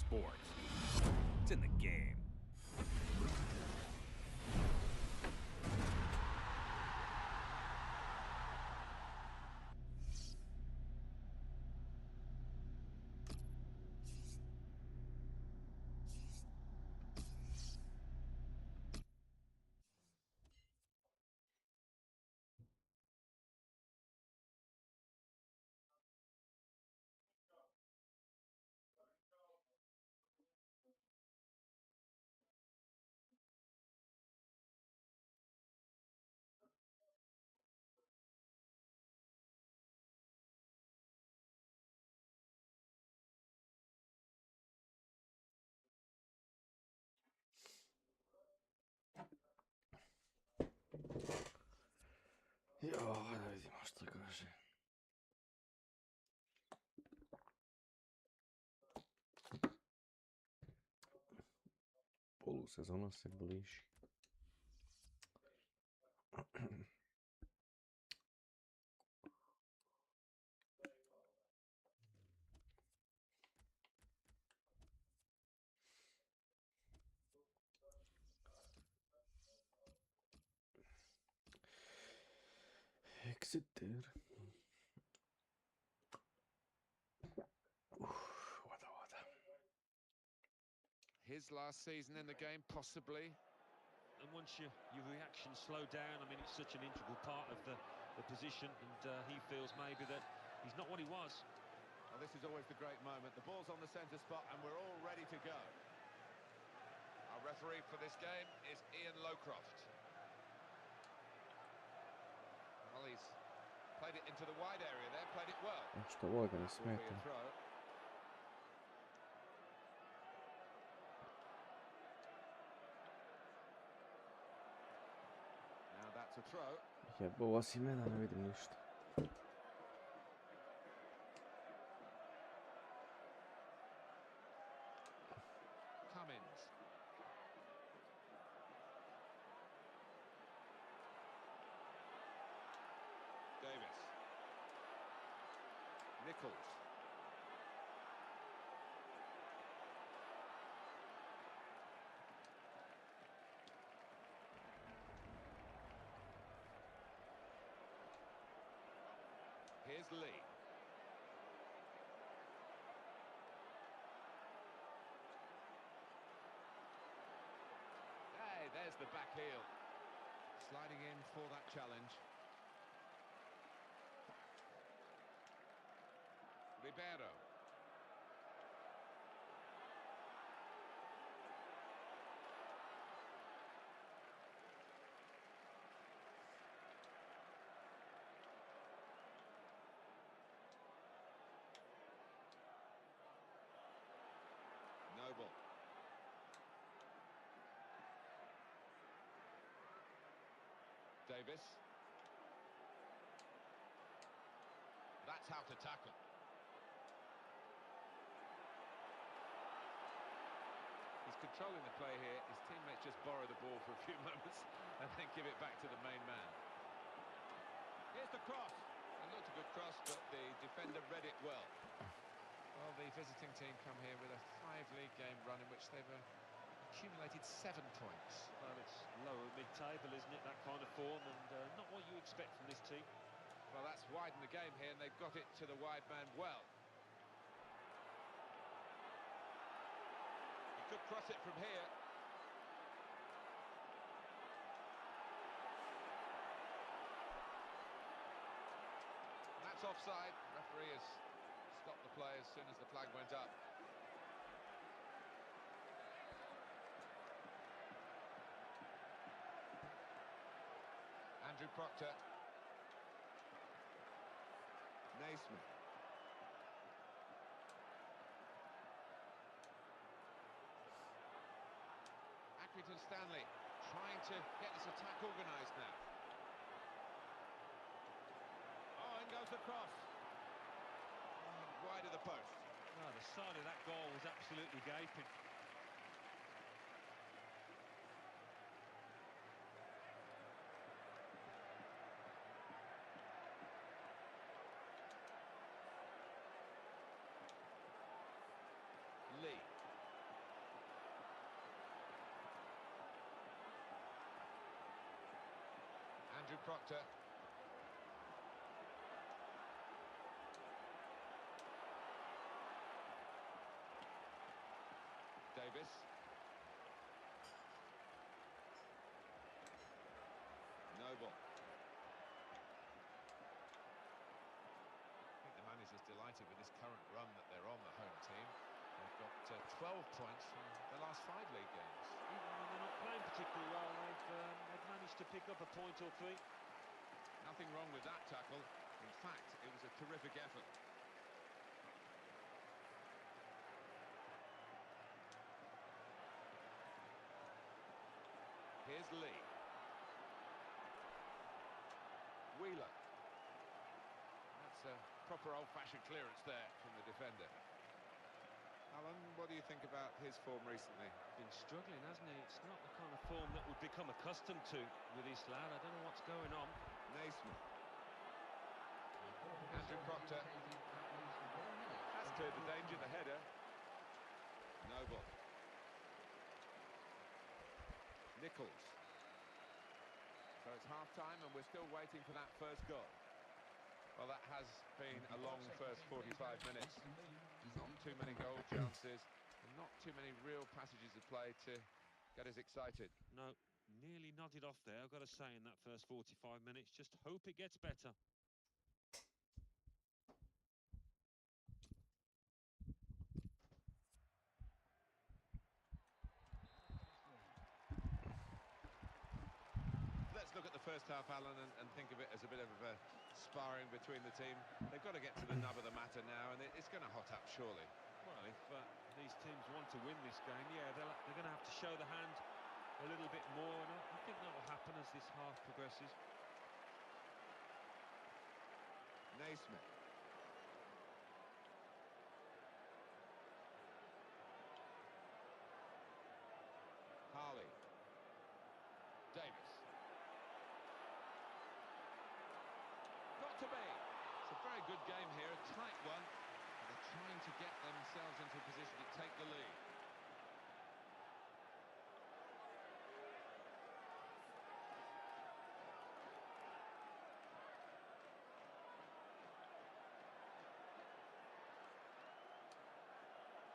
sport. It's in the game. Jo, da vidimo što kaže. Polusezona se bliži. Exeter. Wada. His last season in the game, possibly. And once your reactions slow down, I mean, it's such an integral part of the position, and he feels maybe that he's not what he was. Well, this is always the great moment. The ball's on the centre spot, and we're all ready to go. Our referee for this game is Ian Lowcroft. Well, he's played it into the wide area there, played it well. Što ovo ga ne smeta. Now that's a throw. Jebova si mene, ne vidim ništa. Nichols. Here's Lee. Hey, there's the back heel. Sliding in for that challenge. Ribeiro. Noble. Davis. That's how to tackle. Controlling the play here, his teammates just borrow the ball for a few moments and then give it back to the main man. Here's the cross. It looked a good cross, but the defender read it well. Well, the visiting team come here with a 5-league game run in which they've accumulated 7 points. Well, it's lower mid-table, isn't it, that kind of form, and not what you expect from this team. Well, that's widened the game here, and they've got it to the wide man well. Could cross it from here. That's offside. Referee has stopped the play as soon as the flag went up. Andrew Proctor. Naismith. Stanley trying to get this attack organised now. Oh, in goes the cross. Wide of the post. Oh, the side of that goal was absolutely gaping. Lee. Proctor. Davis. Noble. I think the manager's delighted with this current run that they're on, the home team. They've got 12 points from the last 5 league games. Even when they're not playing particularly well, they've managed to pick up a point or 3. Nothing wrong with that tackle. In fact, it was a terrific effort. Here's Lee. Wheeler. That's a proper old-fashioned clearance there from the defender. Alan, what do you think about his form recently? Been struggling, hasn't he? It's not the kind of form that we've become accustomed to with this lad. I don't know what's going on. Naismith. Andrew Proctor. Has cleared the danger, the header. Noble. Nichols. So it's half-time and we're still waiting for that first goal. Well, that has been a long first 45 minutes. Not too many goal chances and not too many real passages of play to get us excited. No, nearly nodded off there, I've got to say, in that first 45 minutes. Just hope it gets better. Let's look at the first half, Alan, and think of it as a bit of a sparring between the team. They've got to get to the nub of the matter now, and it's going to hot up, surely. Well, if these teams want to win this game, yeah, they're going to have to show the hand a little bit more, and I think that will happen as this half progresses. Naismith. Harley. Davis. Got to be. It's a very good game here, a tight one. They're trying to get themselves into a position to take the lead.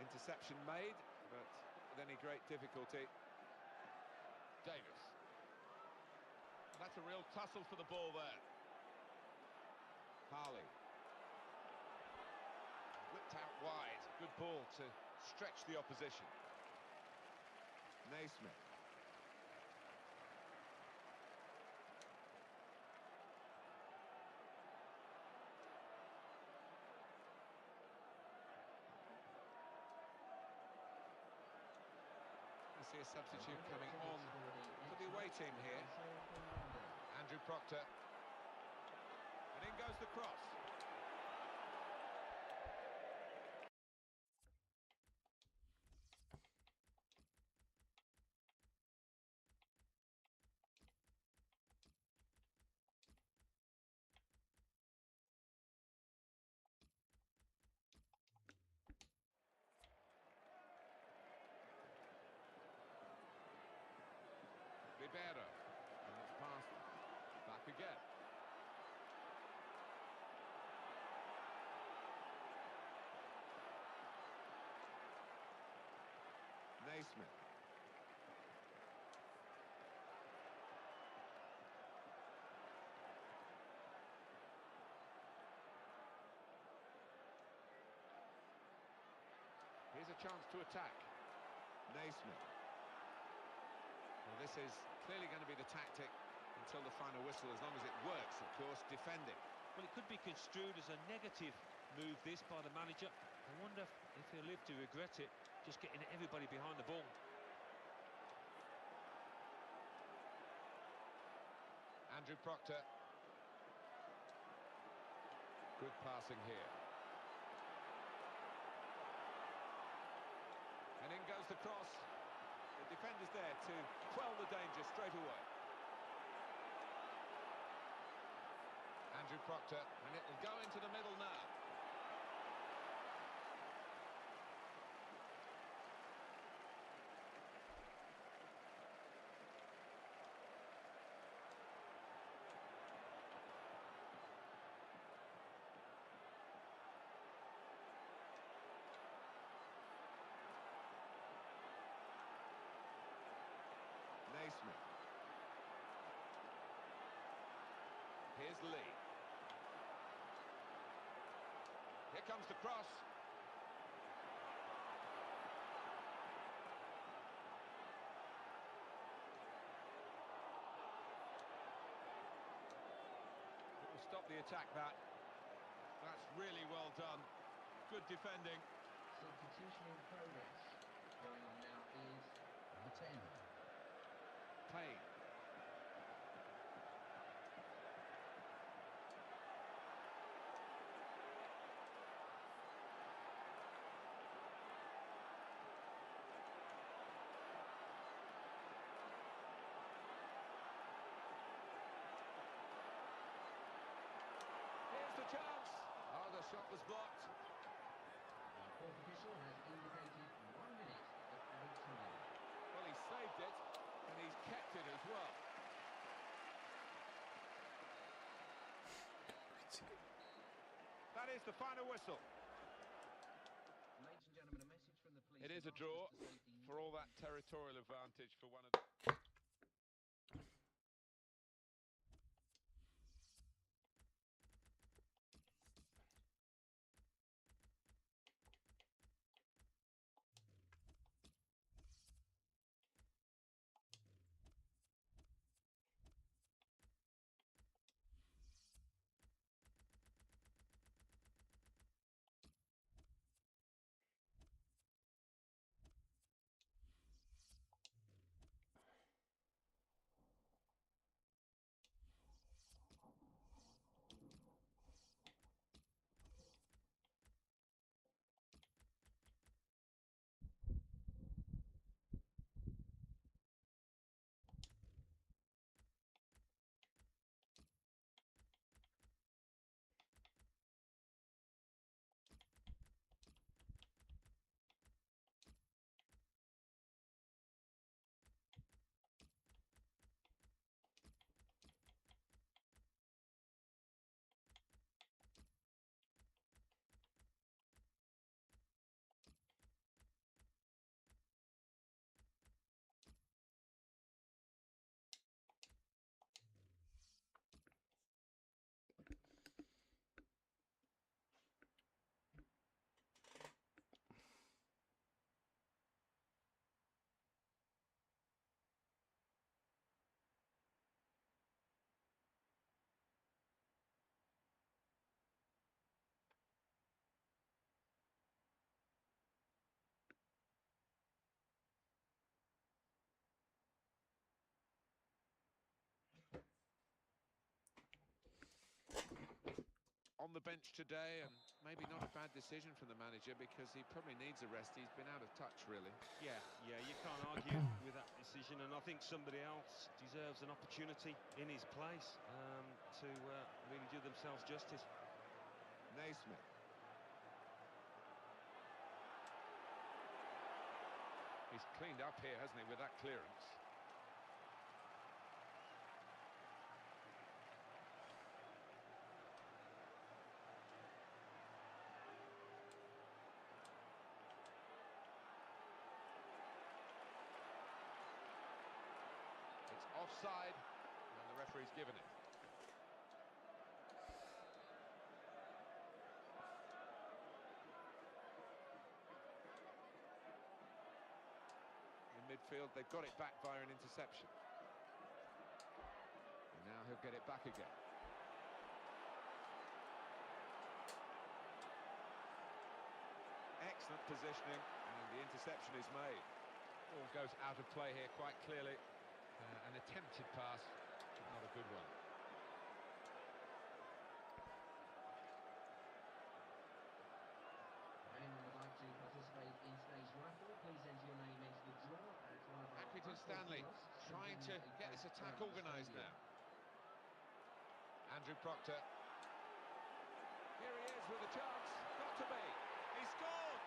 Interception made, but with any great difficulty. Davis. That's a real tussle for the ball there. Harley. Whipped out wide. Good ball to stretch the opposition. Naismith. We see a substitute coming on for the away team here. Andrew Proctor. And in goes the cross. Ribeiro. And it's past. Back again. Naismith. Here's a chance to attack. Naismith. Well, this is clearly going to be the tactic until the final whistle, as long as it works, of course, defending. Well, it could be construed as a negative move, this, by the manager. I wonder if he'll live to regret it, just getting everybody behind the ball. Andrew Proctor. Good passing here. And in goes the cross. The defender's there to quell the danger straight away. Andrew Proctor, and it will go into the middle now. lead. Here comes the cross. It will stop the attack, that. That's really well done. Good defending. Substitution in progress. Going on now is number 10. Payne. Here's the chance. Oh, the shot was blocked. The fourth official has indicated 1 minute of added time. Well, he saved it, and he's kept it as well. That is the final whistle. Ladies and gentlemen, a message from the police. It is a have draw asked us to safety for all that territorial advantage for one of the... On the bench today, and maybe not a bad decision from the manager, because he probably needs a rest. He's been out of touch, really. Yeah, you can't argue with that decision, and I think somebody else deserves an opportunity in his place to really do themselves justice. Naismith. He's cleaned up here, hasn't he, with that clearance? Offside, and the referee's given it. In midfield, they've got it back via an interception. And now he'll get it back again. Excellent positioning, and the interception is made. Ball goes out of play here quite clearly. An attempted pass, but not a good one. Anyone would like to participate in today's raffle, please enter your name into the draw at one of our Accrington raffle Stanley kiosks trying to conveniently get this placed attack around the organised stadium. now. Andrew Proctor. Here he is with a chance. Got to be. He scored!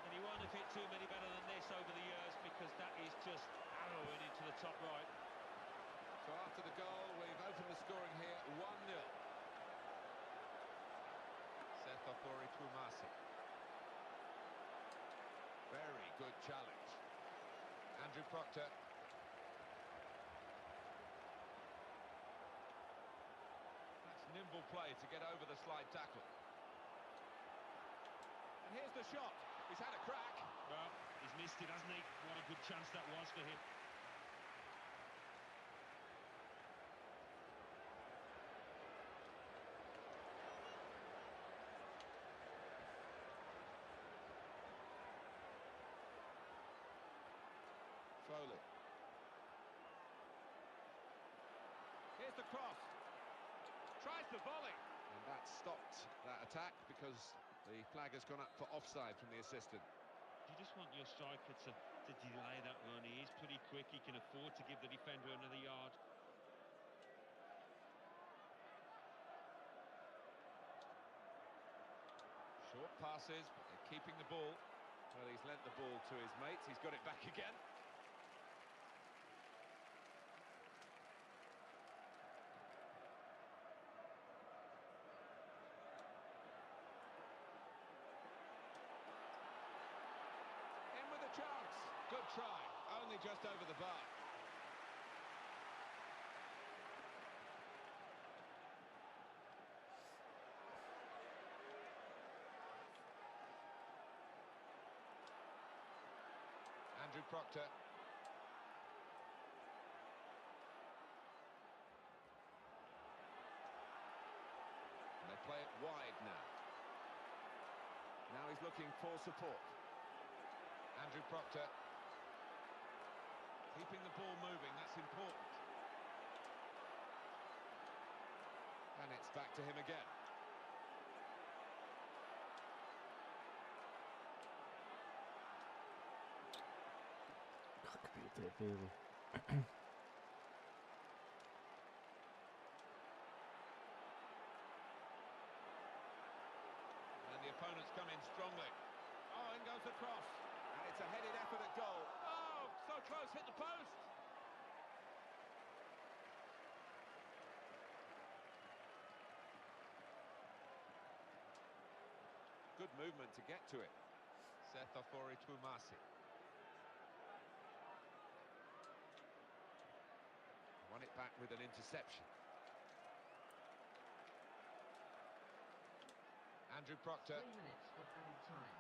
And he won't have hit too many better than this over the years, because that is just arrowing into the top right. So after the goal, we've opened the scoring here 1-0. Seth Opori Twumasi. Very good challenge. Andrew Proctor. That's nimble play to get over the slide tackle. And here's the shot. He's had a crack. Well, he's missed it, hasn't he? What a good chance that was for him. Foley. Here's the cross. Tries the volley. And that stopped that attack because the flag has gone up for offside from the assistant. You just want your striker to delay that run. He is pretty quick. He can afford to give the defender another yard. Short passes, but they're keeping the ball. Well, he's lent the ball to his mates. He's got it back again. In with a chance. Good try. Only just over the bar. Andrew Proctor. And they play it wide now. Now he's looking for support. Andrew Proctor. Keeping the ball moving, that's important. And it's back to him again. Capite, Bailey. And the opponents come in strongly. Oh, in goes the cross. And it's a headed effort at goal. Oh, so close, hit the post. Good movement to get to it. Sethafori Twumasi. Won it back with an interception. Andrew Proctor. 3 minutes of added time.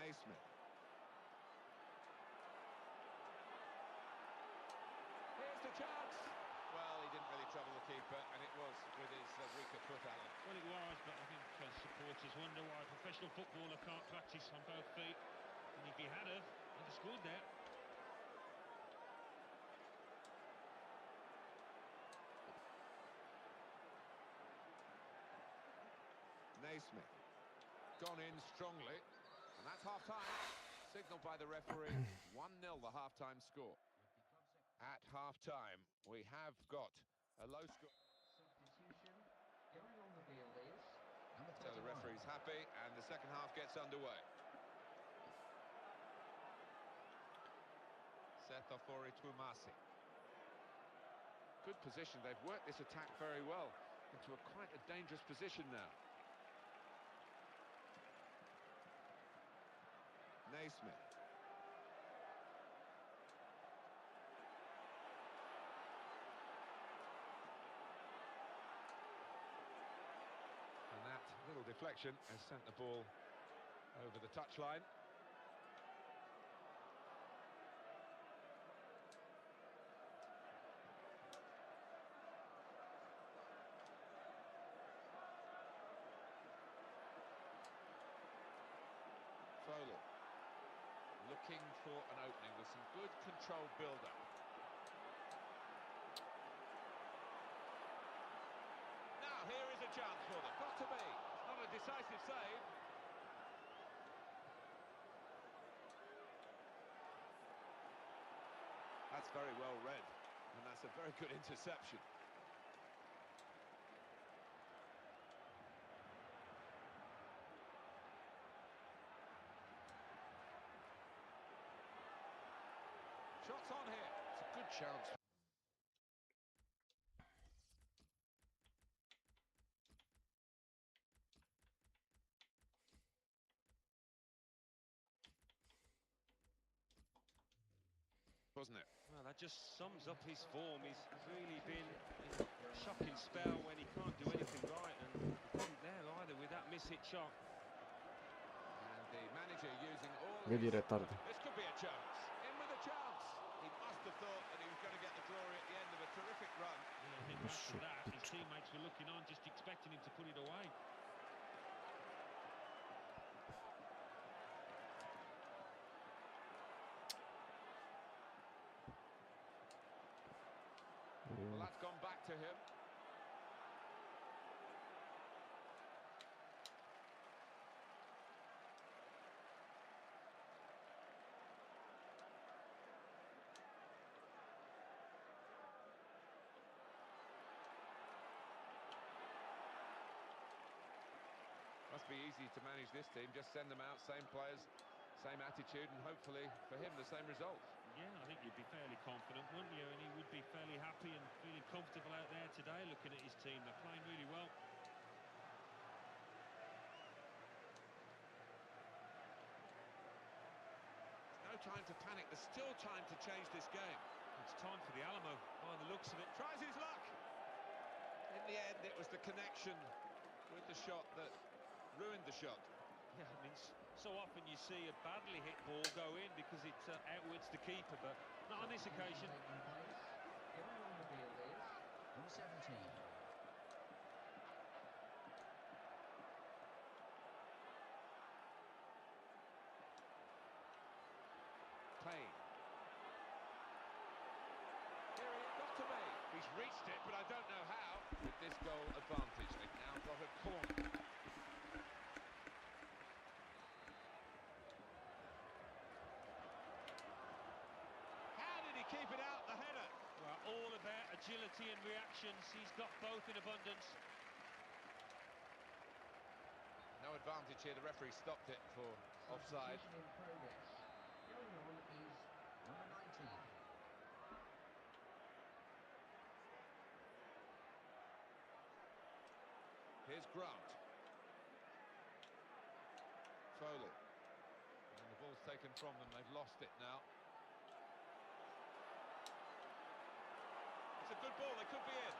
Naismith. Here's the chance. Well, he didn't really trouble the keeper, and it was with his weaker foot, Alan. Well, it was, but I think supporters wonder why a professional footballer can't practice on both feet. And if he had have, he'd have scored there. Naismith. Gone in strongly, and that's half-time. Signalled by the referee, 1-0 the half-time score. At half-time, we have got a low score. Substitution going on the field is number 31. So the referee's happy, and the second half gets underway. Sethafori Twumasi. Good position. They've worked this attack very well into quite a dangerous position now. Naismith. And that little deflection has sent the ball over the touchline. Foley. Looking for an opening with some good controlled build-up. Now here is a chance for them. Got to be. It's not a decisive save. That's very well read, and that's a very good interception. Shots on here. It's a good chance. wasn't it? Well, that just sums up his form. He's really been in a shocking spell when he can't do anything right, and he didn't there either with that miss-hit shot. And the manager using all Vedi his... retardi. This could be a chance. In with a chance. He must have thought that he was going to get the glory at the end of a terrific run. Yeah, I think after that, his teammates were looking on, just expecting him to put it away. Well, that's gone back to him. Must be easy to manage this team. Just send them out, same players, same attitude, and hopefully for him the same result. Yeah, I think you'd be fairly confident, wouldn't you? And he would be fairly happy and feeling comfortable out there today, looking at his team. They're playing really well. No time to panic. There's still time to change this game. It's time for the Alamo, by the looks of it. Tries his luck. In the end, it was the connection with the shot that ruined the shot. Yeah, I mean, so often you see a badly hit ball go in because it outwits the keeper, but not on this occasion. Everyone reveal is number 17. Payne. Here it got to be. He's reached it, but I don't know how. With this goal advantage, they've now got a corner. Keep it out, the header. Well, all about agility and reactions. He's got both in abundance. No advantage here. The referee stopped it for offside. In progress. Going on is number 19. Here's Grant. Foley. And the ball's taken from them. They've lost it now. It's a good ball, they could be in.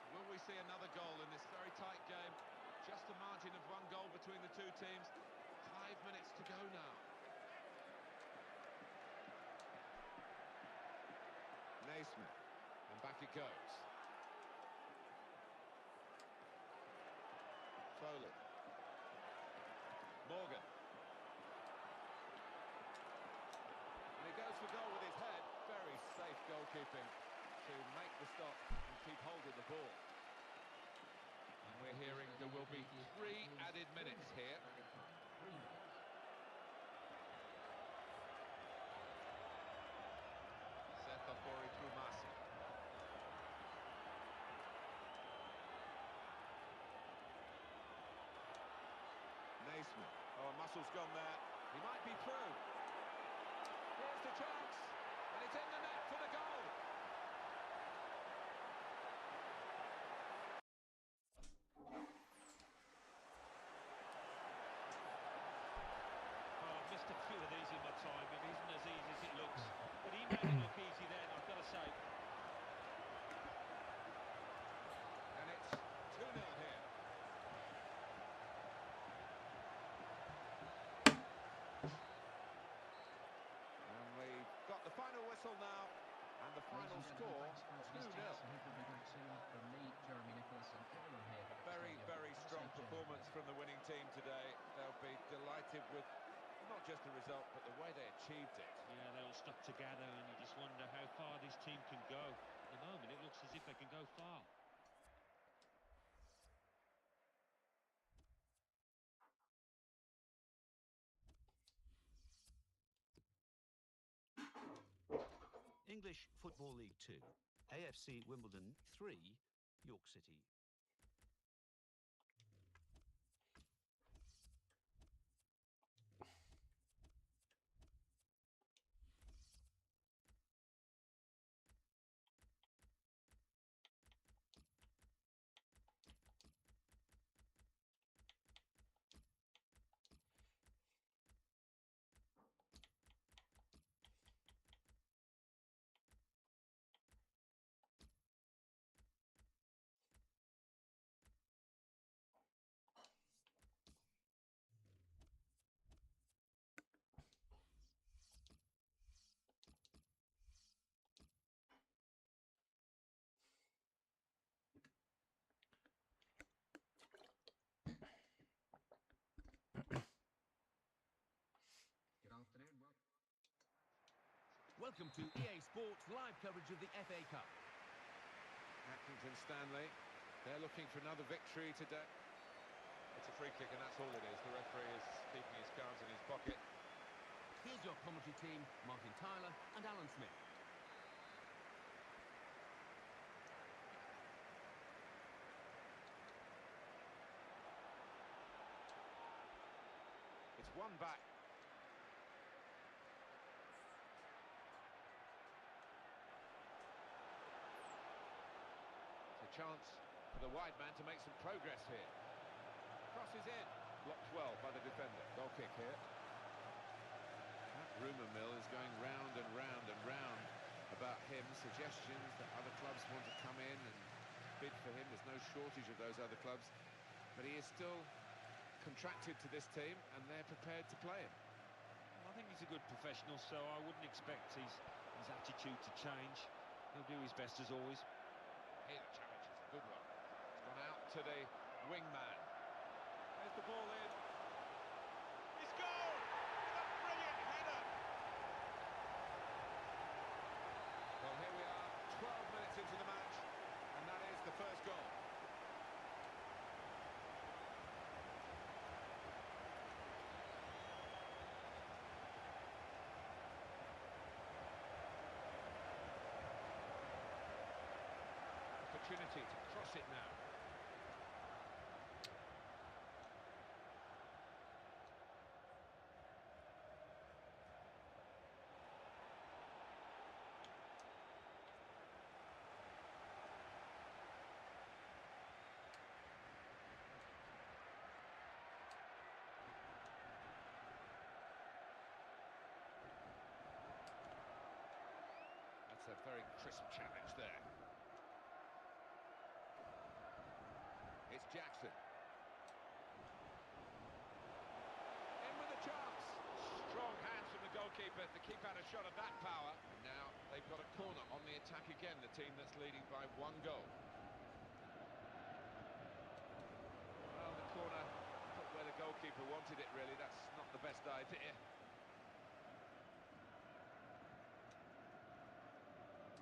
Will we see another goal in this very tight game? Just a margin of 1 goal between the two teams. 5 minutes to go now. Naismith, and back it goes. Foley. Morgan. Goes for goal with his head. Very safe goalkeeping to make the stop and keep hold of the ball. And we're hearing there will be 3 added minutes here. 3 minutes. Setafori Twumasi. Naismith. Oh, Muscle's gone there. He might be through. Here's the chance, and it's in the net for the goal. Oh, I've missed a few of these in my time. It isn't as easy as it looks. But he made it look easy then, I've got to say. And it's 2-0 here. The final whistle now, and the final score 2-0. A very, very strong performance from the winning team today. They'll be delighted with not just the result, but the way they achieved it. Yeah, they all stuck together, and you just wonder how far this team can go. At the moment, it looks as if they can go far. English Football League 2, AFC Wimbledon 3, York City. Welcome to EA Sports live coverage of the FA Cup. Accrington Stanley, they're looking for another victory today. It's a free kick and that's all it is. The referee is keeping his cards in his pocket. Here's your commentary team, Martin Tyler and Alan Smith. It's one back. It's a chance for the wide man to make some progress here. Crosses in. Blocked well by the defender. Goal kick here. That rumour mill is going round and round and round about him. Suggestions that other clubs want to come in and bid for him. There's no shortage of those other clubs. But he is still contracted to this team and they're prepared to play him. I think he's a good professional, so I wouldn't expect his attitude to change. He'll do his best as always. Here the challenge is a good one. It's gone out to the wingman. There's the ball in. He scored! With a brilliant header! Well, here we are, 12 minutes into the match, and that is the first goal. Opportunity to cross it now. That's a very crisp challenge there. It's Jackson. In with a chance. Strong hands from the goalkeeper to keep out a shot of that power. And now they've got a corner on the attack again, the team that's leading by 1 goal. Well, the corner put where the goalkeeper wanted it, really. That's not the best idea.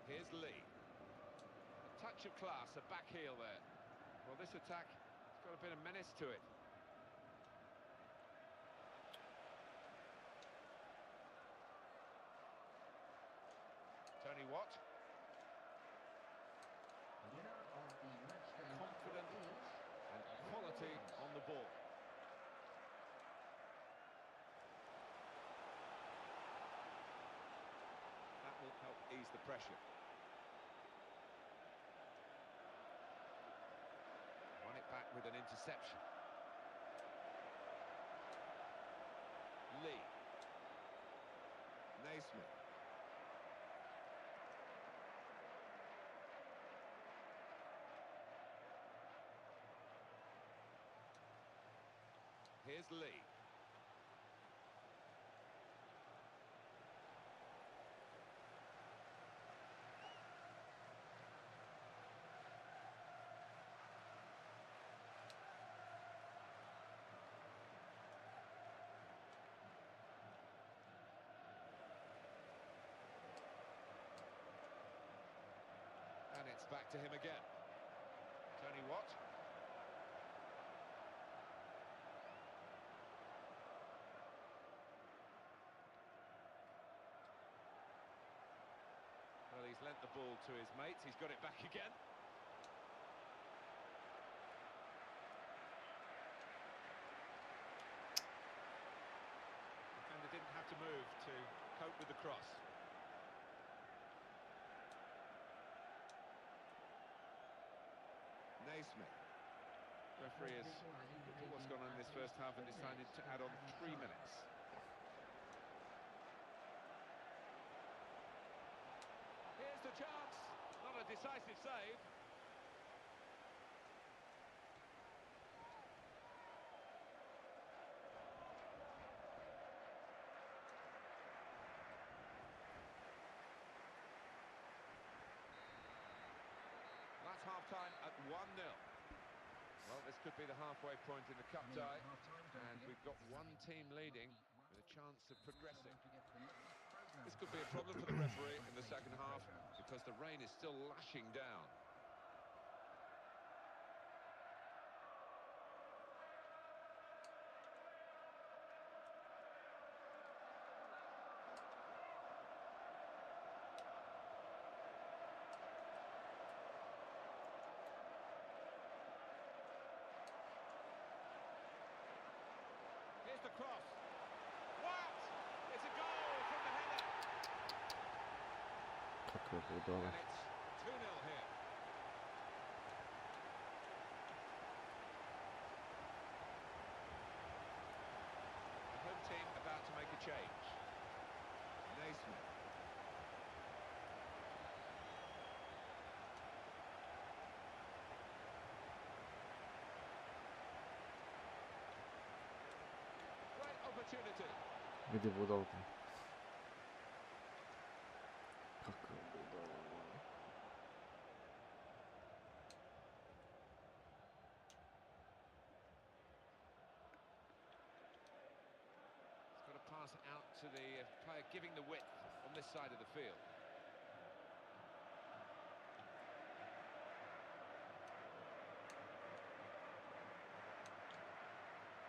Here's Lee. A touch of class, a back heel there. Well, this attack has got a bit of menace to it. Tony Watt. The winner of the match day Confident is... and quality on the ball. That will help ease the pressure. Won it back with an interception. Lee. Naismith. Here's Lee. And it's back to him again. Tony Watt. Well, he's lent the ball to his mates. He's got it back again. Defender didn't have to move to cope with the cross. Naismith. Referee has looked at what's gone on in this first half and decided to add on 3 minutes. Here's the chance. Not a decisive save. That's half-time at 1-0. Well, this could be the halfway point in the cup tie, and we've got one team leading with a chance of progressing. This could be a problem for the referee in the second half because the rain is still lashing down. Here's the cross. What? It's a goal from the header. Kakve budale. And it's 2-0 here. The home team about to make a change. Naismith. Great opportunity. Vidi budalku. Kakve budale. He's got to pass it out to the player giving the width on this side of the field.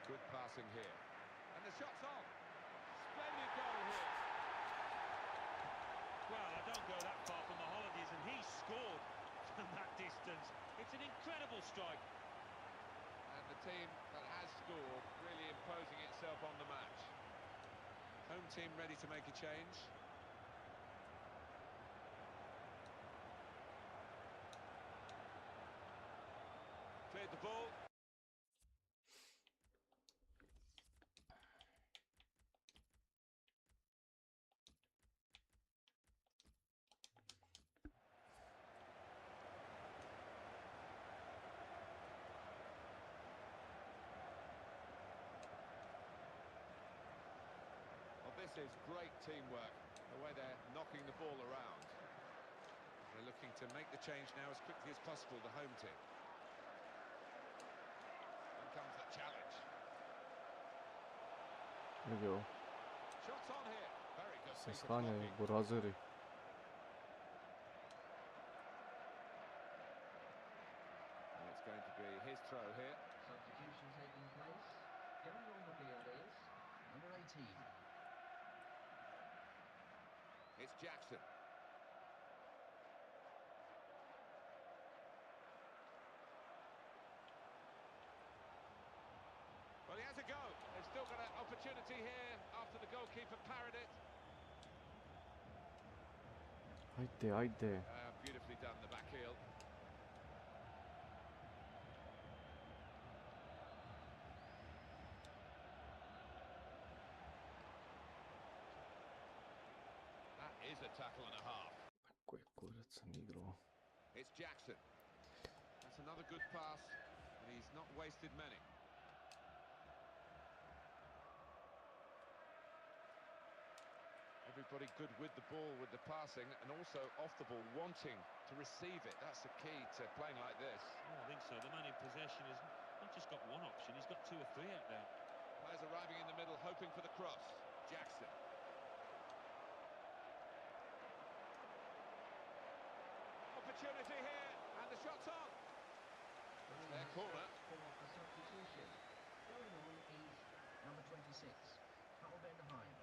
Good passing here. And the shot's on. Splendid goal here. Well, I don't go that far from the holidays, and he scored from that distance. It's an incredible strike. And the team that has scored really imposing itself on the match. Home team ready to make a change. Cleared the ball. This is great teamwork, the way they're knocking the ball around. They're looking to make the change now as quickly as possible, the home team. In comes the challenge. Vidi ovo. Shots on here. Very good Se piece of sklanjaju blocking. burazeri. And it's going to be his throw here. Substitution taking place. Going on the field is number 18. It's Jackson. Well, he has a go. They've still got an opportunity here after the goalkeeper parried it. Ajde, ajde. Beautifully done, the back heel. That is a tackle and a half. Koji kurac sam igrao. It's Jackson. That's another good pass, and he's not wasted many. Everybody good with the ball, with the passing, and also off the ball, wanting to receive it. That's the key to playing like this. Oh, I think so. The man in possession has not just got one option, he's got two or three out there. Players arriving in the middle, hoping for the cross. Jackson. Opportunity here, and the shot's on. Their corner. For a substitution. Going on is number 26, Carl Benheim.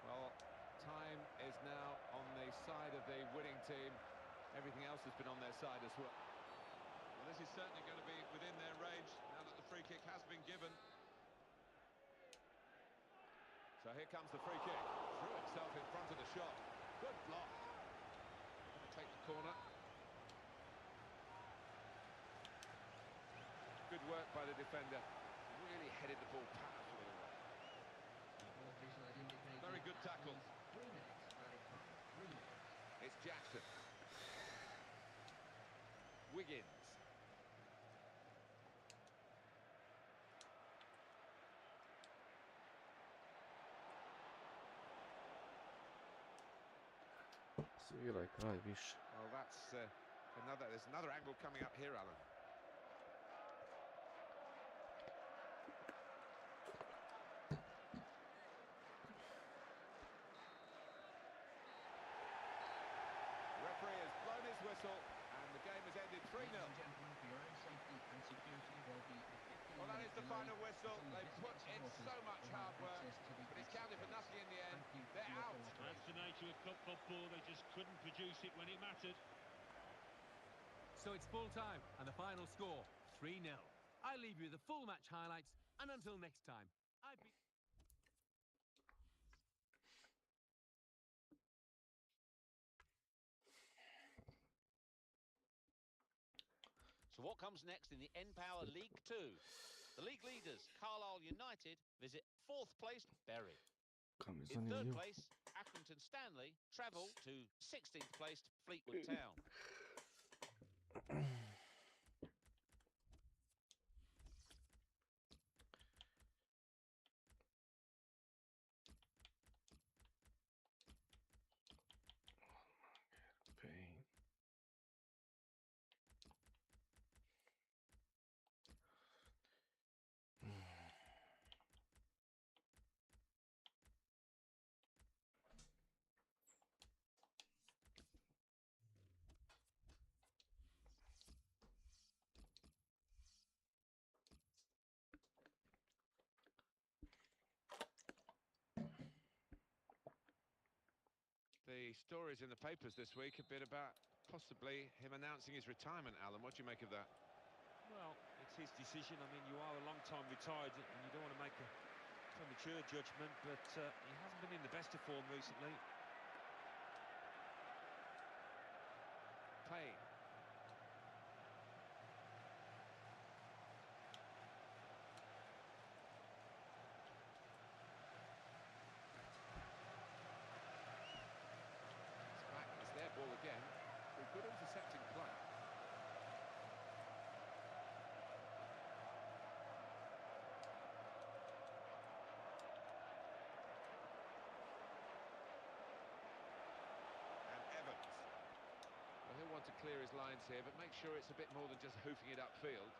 Well, time is now on the side of the winning team. Everything else has been on their side as well. Well, this is certainly going to be within their range now that the free kick has been given. So here comes the free kick. Threw himself in front of the shot. Good block. Going to take the corner. Good work by the defender. Really headed the ball powerfully away. The official has indicated Very good that tackle. is 3 minutes added time. 3 minutes. It's Jackson. Wiggins. Sviraj kraj više. Well, there's another angle coming up here, Alan. 3-0. Ladies and gentlemen, for your own safety and security, there'll be a 15-minute Well, that is the delay final whistle. until They the put designated in supporters so much will have hard work, access to the but it's exit counted for gates. nothing in the end. Thank you for They're your out. cooperation. That's the nature of club football. They just couldn't produce it when it mattered. So it's full time, and the final score, 3-0. I leave you the full match highlights, and until next time, I've been... So what comes next in the N-Power League 2? The league leaders, Carlisle United, visit 4th placed Bury. Kam je In 3rd zanimljivo. place, Accrington Stanley travel to 16th placed Fleetwood Town. Pain. The stories in the papers this week have been about possibly him announcing his retirement, Alan. What do you make of that? Well, it's his decision. I mean, you are a long time retired and you don't want to make a premature judgment, but he hasn't been in the best of form recently. Payne. It's back. It's their ball again. A good intercepting play. And Evans. Well, he'll want to clear his lines here, but make sure it's a bit more than just hoofing it upfield.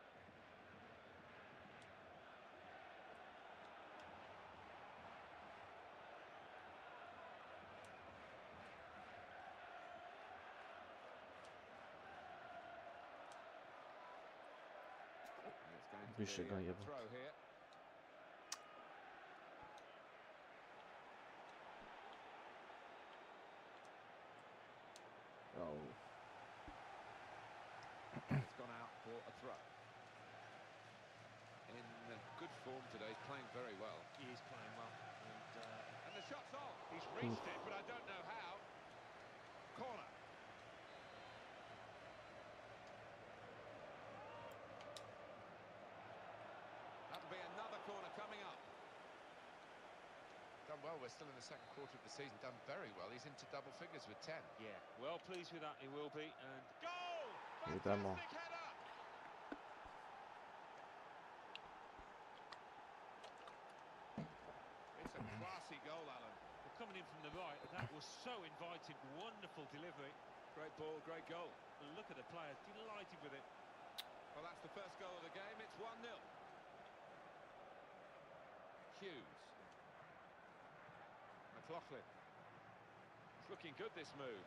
And it's going to be Više ga a jebote. throw here. Au. It's gone out for a throw. In good form today, he's playing very well. He is playing well. And the shot's on. He's reached it, but I don't know how. Corner. That'll be another corner coming up. Done well. We're still in the second quarter of the season. Done very well. He's into double figures with 10. Yeah, well pleased with that, he will be. And Goal! Idemo. Fantastic header! It's a classy goal, Alan. well, coming in from the right, that was so inviting. Wonderful delivery. Great ball, great goal. Look at the player, delighted with it. Well, that's the first goal of the game. It's 1-0. Hughes. McLaughlin. It's looking good, this move.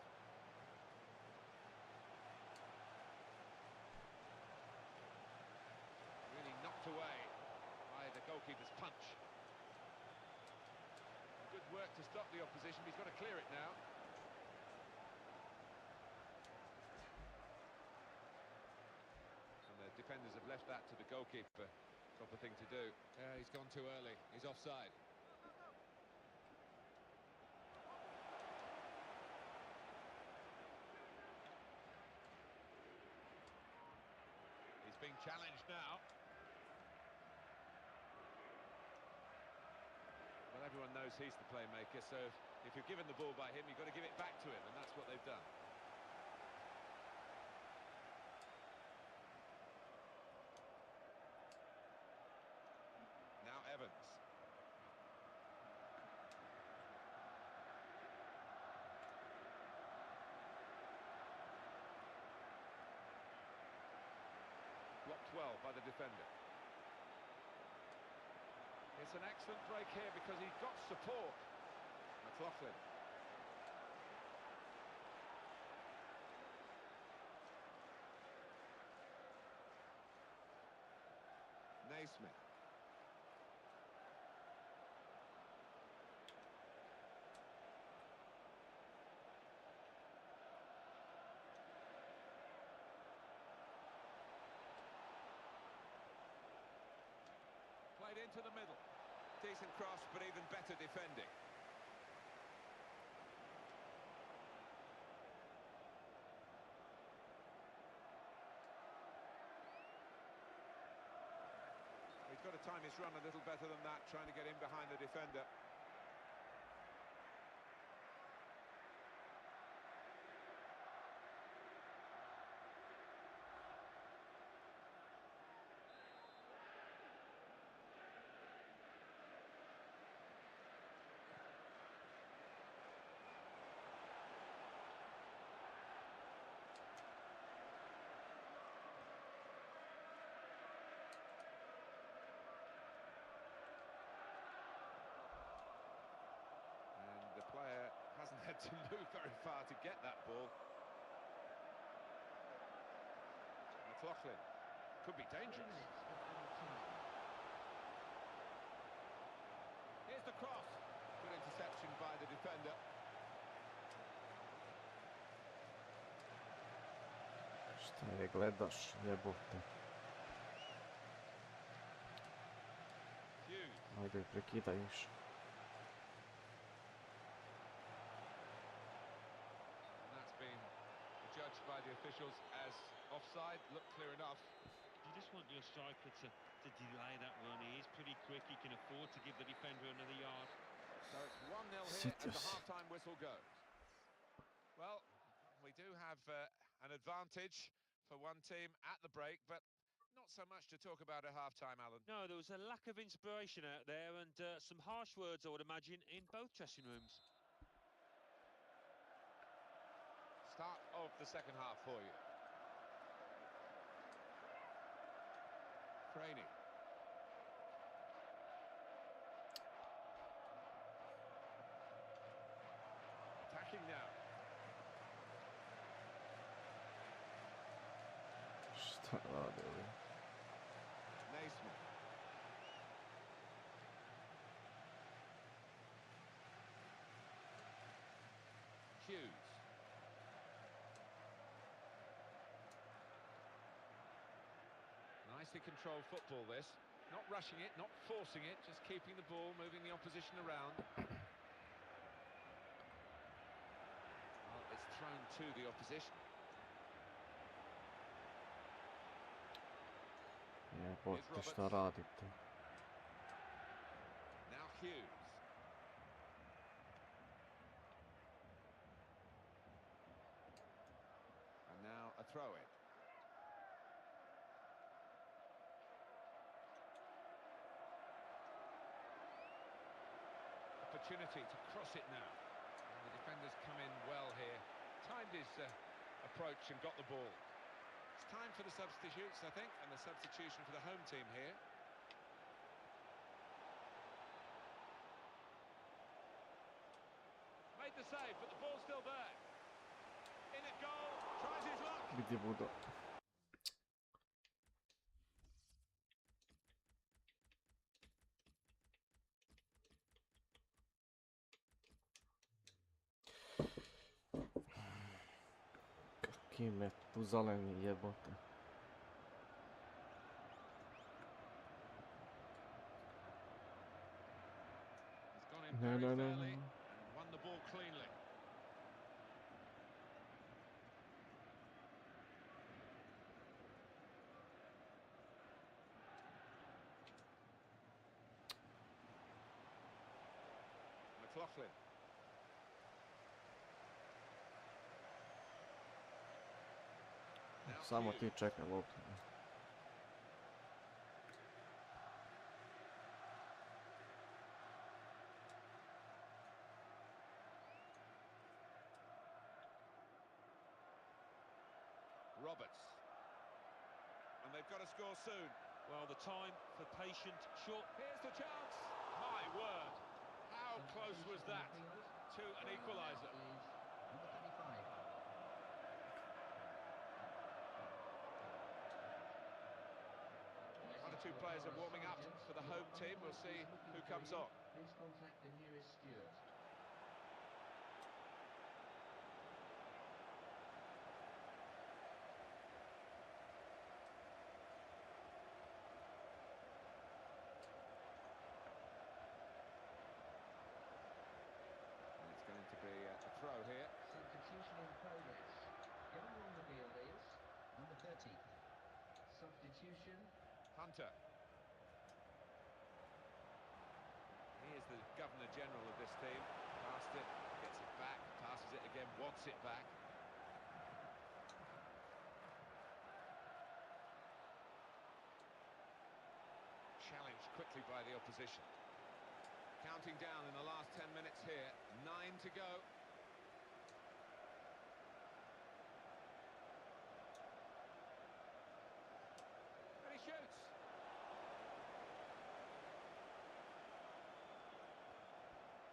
Really knocked away by the goalkeeper's punch. Good work to stop the opposition. He's got to clear it now. And the defenders have left that to the goalkeeper. Proper thing to do. Yeah, he's gone too early. He's offside. He's being challenged now. Well, everyone knows he's the playmaker, so if you're given the ball by him, you've got to give it back to him, and that's what they've done. Now Evans. Blocked well by the defender. It's an excellent break here because he got support. McLaughlin. Naismith. Played into the middle. Decent cross, but even better defending. He's got to time his run a little better than that, trying to get in behind the defender. Player hasn't had to move very far to get that ball. McLaughlin could be dangerous. Here's the cross. Good interception by the defender. Šta je gledaš, jebote. Hughes. Ajde, prekidaj više. Judged by the officials as offside, looked clear enough. You just want your striker to delay that run. He is pretty quick, he can afford to give the defender another yard. So it's 1-0 here as the half-time whistle goes. Well, we do have an advantage for one team at the break, but not so much to talk about at half-time, Alan. No, there was a lack of inspiration out there and some harsh words, I would imagine, in both dressing rooms. Start of the second half for you. Craney. Attacking now. Šta radi ovi? Naismith. Hughes. Nicely controlled football, this. Not rushing it, not forcing it, just keeping the ball, moving the opposition around. Well, it's thrown to the opposition. Jebote, šta radite? Now Hughes. And now a throw-in. Opportunity to cross it now. And the defenders come in well here. Timed his approach and got the ball. It's time for the substitutes, I think, and the substitution for the home team here. Made the save, but the ball's still there. In at goal, tries his luck. Gdje budu? Kime tu zeleni jebote. He's gone in very fairly and won the ball cleanly. McLaughlin. Samo ti čekaj loptu. Roberts. And they've got to score soon. Well, the time for patient short. Here's the chance. My word. How close was that to an equaliser? Number 35. Not a two players are warming up for the home team. We'll see who comes on. Please contact the nearest steward. It's going to be a throw here. Substitution in progress. Going on the field is Number 30. substitution. Hunter. He is the Governor General of this team. Passed it, gets it back, passes it again, wants it back. Challenged quickly by the opposition. Counting down in the last 10 minutes here, 9 to go. And he shoots.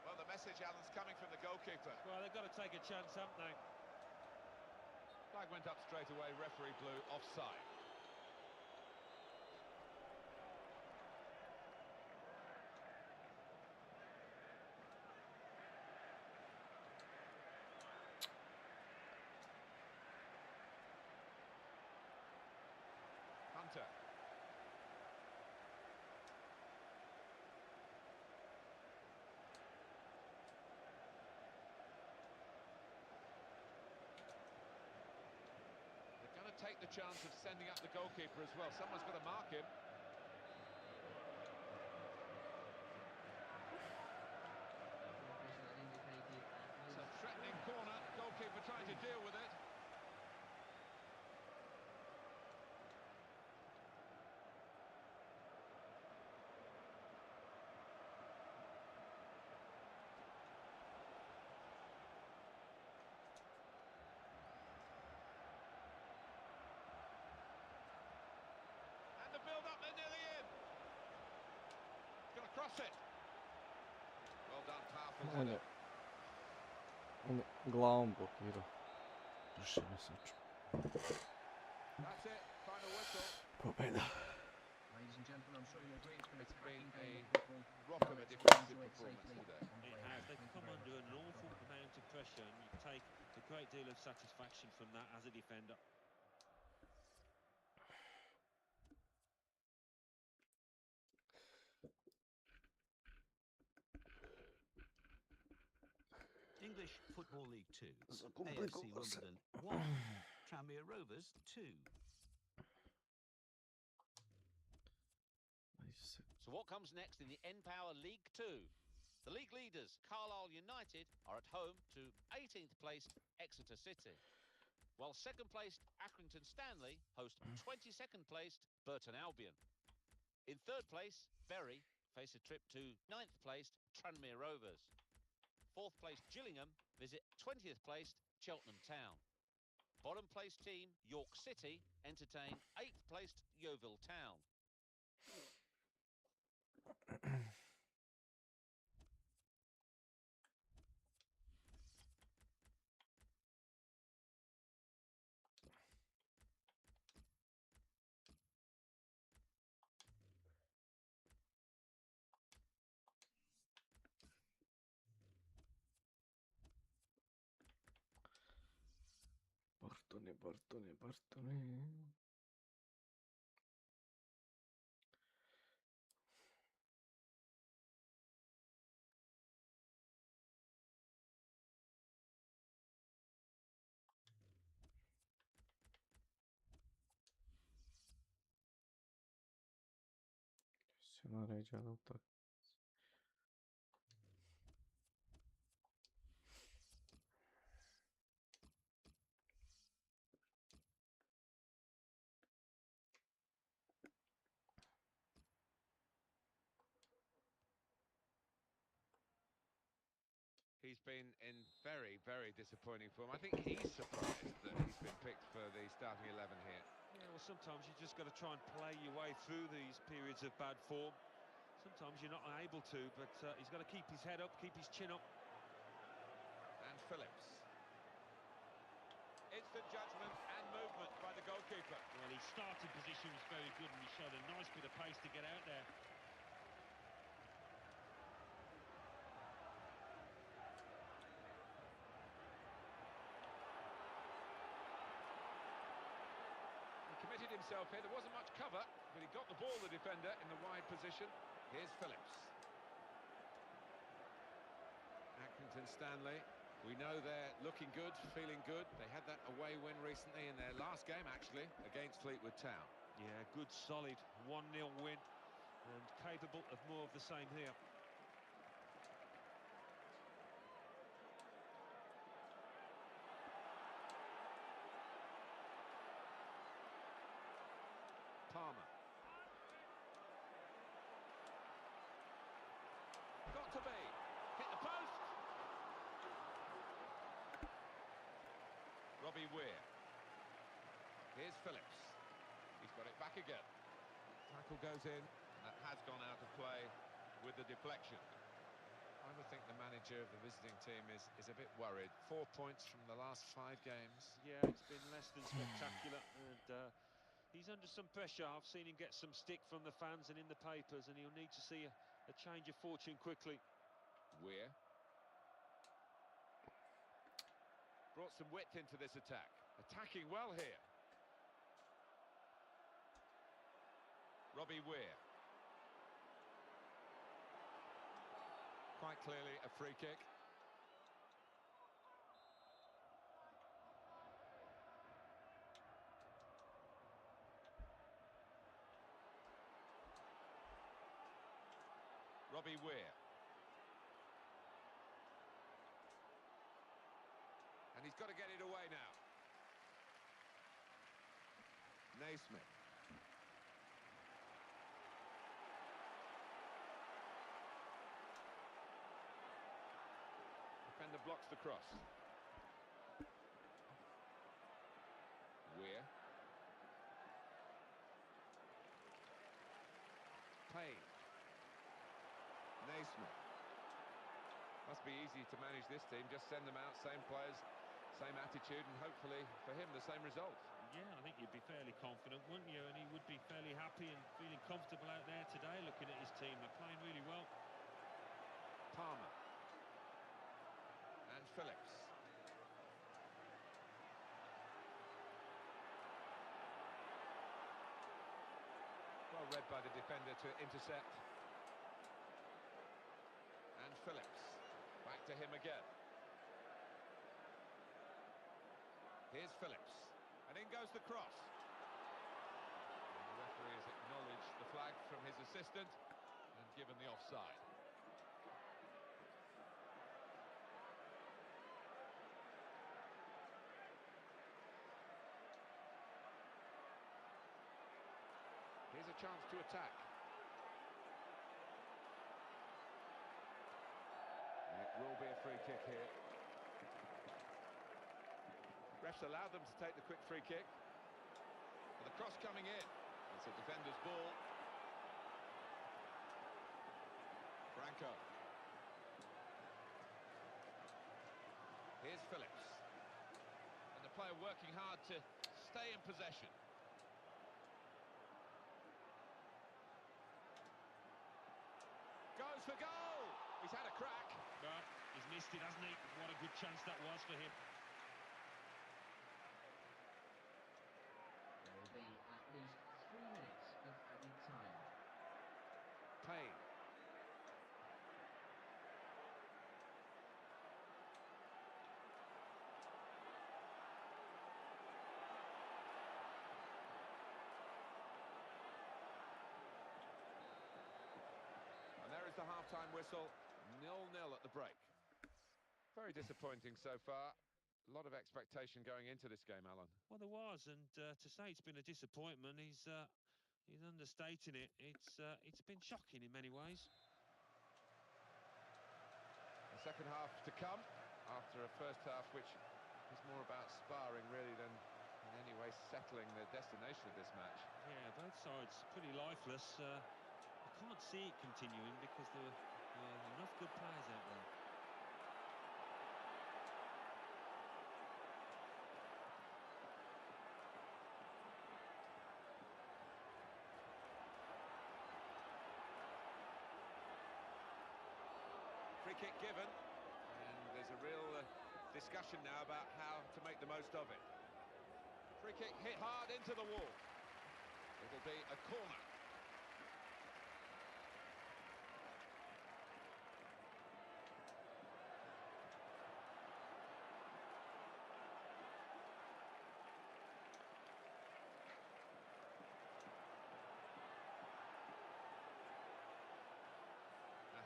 Well, the message, Alan's coming from the goalkeeper. Well, they've got to take a chance, haven't they? Flag went up straight away, referee blew offside. Hunter. They're going to take the chance of sending up the goalkeeper as well. Someone's got to mark him. It's a threatening corner. Goalkeeper trying to deal with it. And the build-up, they're nearly in. He's going to cross it. Well done, powerful On header. je, on je glavom blokirao. Rješenje saču. That's it, final whistle. Pobjeda. Ladies and gentlemen, I'm sure you agree it's been It's been a a football. rock of a defensive performance today. It has. They've come under an awful amount of pressure, and you take a great deal of satisfaction from that as a defender. English Football League 2. AFC Zakomplikovalo se. Wimbledon 1. Tranmere Rovers 2. So what comes next in the N-Power League 2? The league leaders, Carlisle United, are at home to 18th placed Exeter City, while second placed Accrington Stanley host 22nd placed Burton Albion. In third place, Bury face a trip to 9th placed Tranmere Rovers. Fourth placed Gillingham visit 20th placed Cheltenham Town. Bottom placed team York City entertain 8th placed Yeovil Town. Bartone. Se naređena utakmica. He's been in very, very disappointing form. I think he's surprised that he's been picked for the starting 11 here. Yeah, well, sometimes you just got to try and play your way through these periods of bad form. Sometimes you're not able to, but he's got to keep his head up, keep his chin up. And Phillips. Instant judgment and movement by the goalkeeper. Well, he starting position was very good and he showed a nice bit of pace to get out there. He committed himself here. There wasn't much cover, but he got the ball, the defender, in the wide position. Here's Phillips. Accrington Stanley. We know they're looking good, feeling good. They had that away win recently in their last game, actually, against Fleetwood Town. Yeah, good, solid 1-0 win and capable of more of the same here. Palmer. Got to be. Hit the post. Robbie Weir. Here's Phillips. He's got it back again. Tackle goes in. That has gone out of play with the deflection. I would think the manager of the visiting team is a bit worried. 4 points from the last 5 games. Yeah, it's been less than spectacular and he's under some pressure. I've seen him get some stick from the fans and in the papers, and he'll need to see a change of fortune quickly. Weir. Brought some width into this attack. Attacking well here. Robbie Weir. Quite clearly a free kick. Robbie Weir. And he's got to get it away now. Naismith. Defender blocks the cross. Weir. Payne. Naismith. Must be easy to manage this team. Just send them out, same players, same attitude, and hopefully for him the same result. Yeah, I think you'd be fairly confident, wouldn't you? And he would be fairly happy and feeling comfortable out there today, looking at his team. They're playing really well. Palmer. And Phillips. Well read by the defender to intercept. And Phillips. Back to him again. Here's Phillips. And in goes the cross. And the referee has acknowledged the flag from his assistant and given the offside. Here's a chance to attack. It will be a free kick here. Refs allowed them to take the quick free kick. And the cross coming in. It's a defender's ball. Franco. Here's Phillips. And the player working hard to stay in possession. Goes for goal! He's had a crack. But he's missed it, hasn't he? What a good chance that was for him. There will be at least 3 minutes of added time. Payne. And there is the half-time whistle. 0-0 at the break. Very disappointing so far. A lot of expectation going into this game, Alan. Well, there was, and to say it's been a disappointment, he's understating it. It's been shocking in many ways. The second half to come after a first half which is more about sparring really than in any way settling the destination of this match. Yeah, both sides pretty lifeless. I can't see it continuing because there were enough good players out there. given, and there's a real discussion now about how to make the most of it. Free kick hit hard into the wall. It'll be a corner.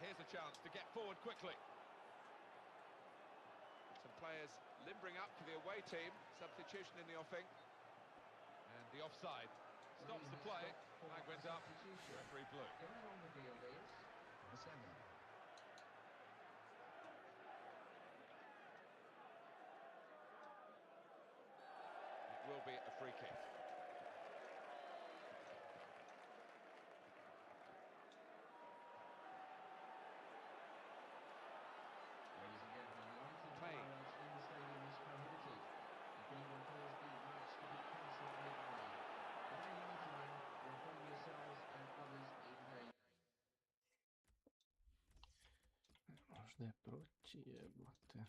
Here's a chance to get forward quickly. Some players limbering up for the away team. Substitution in the offing. And the offside stops the play. Flag went up. Referee blew. Going on the field is number 7. It will be a free kick. Možda je proći, jebote.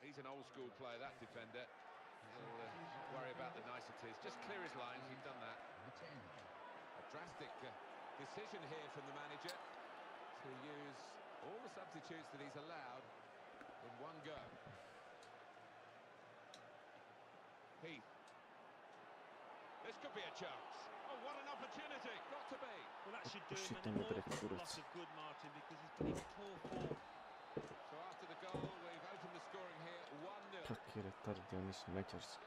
He's an old school player, that defender. He'll not worry about the niceties. Just clear his lines, he's done that. A drastic decision here from the manager to use all the substitutes that he's allowed in one go. Heath. This could be a chance. Oh, what an opportunity. Got to be. Well, that should do him Shit, an bre, awful kurac. lot of good, Martin, because he's been in poor form. So after the goal, we've opened the scoring here 1-0. Kakvi retard, ja nisam mećarski.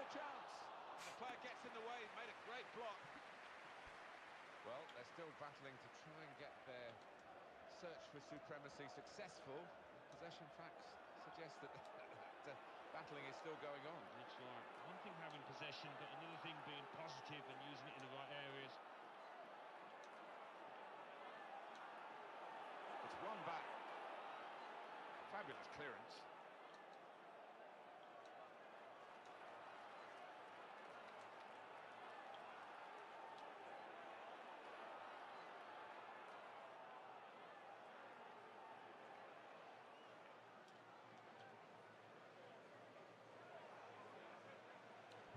Chance. The player gets in the way, he's made a great block. Well, they're still battling to try and get their search for supremacy successful. Possession facts suggest that battling is still going on. Looks like one thing having possession, but another thing being positive and using it in the right areas. It's one back. Fabulous clearance.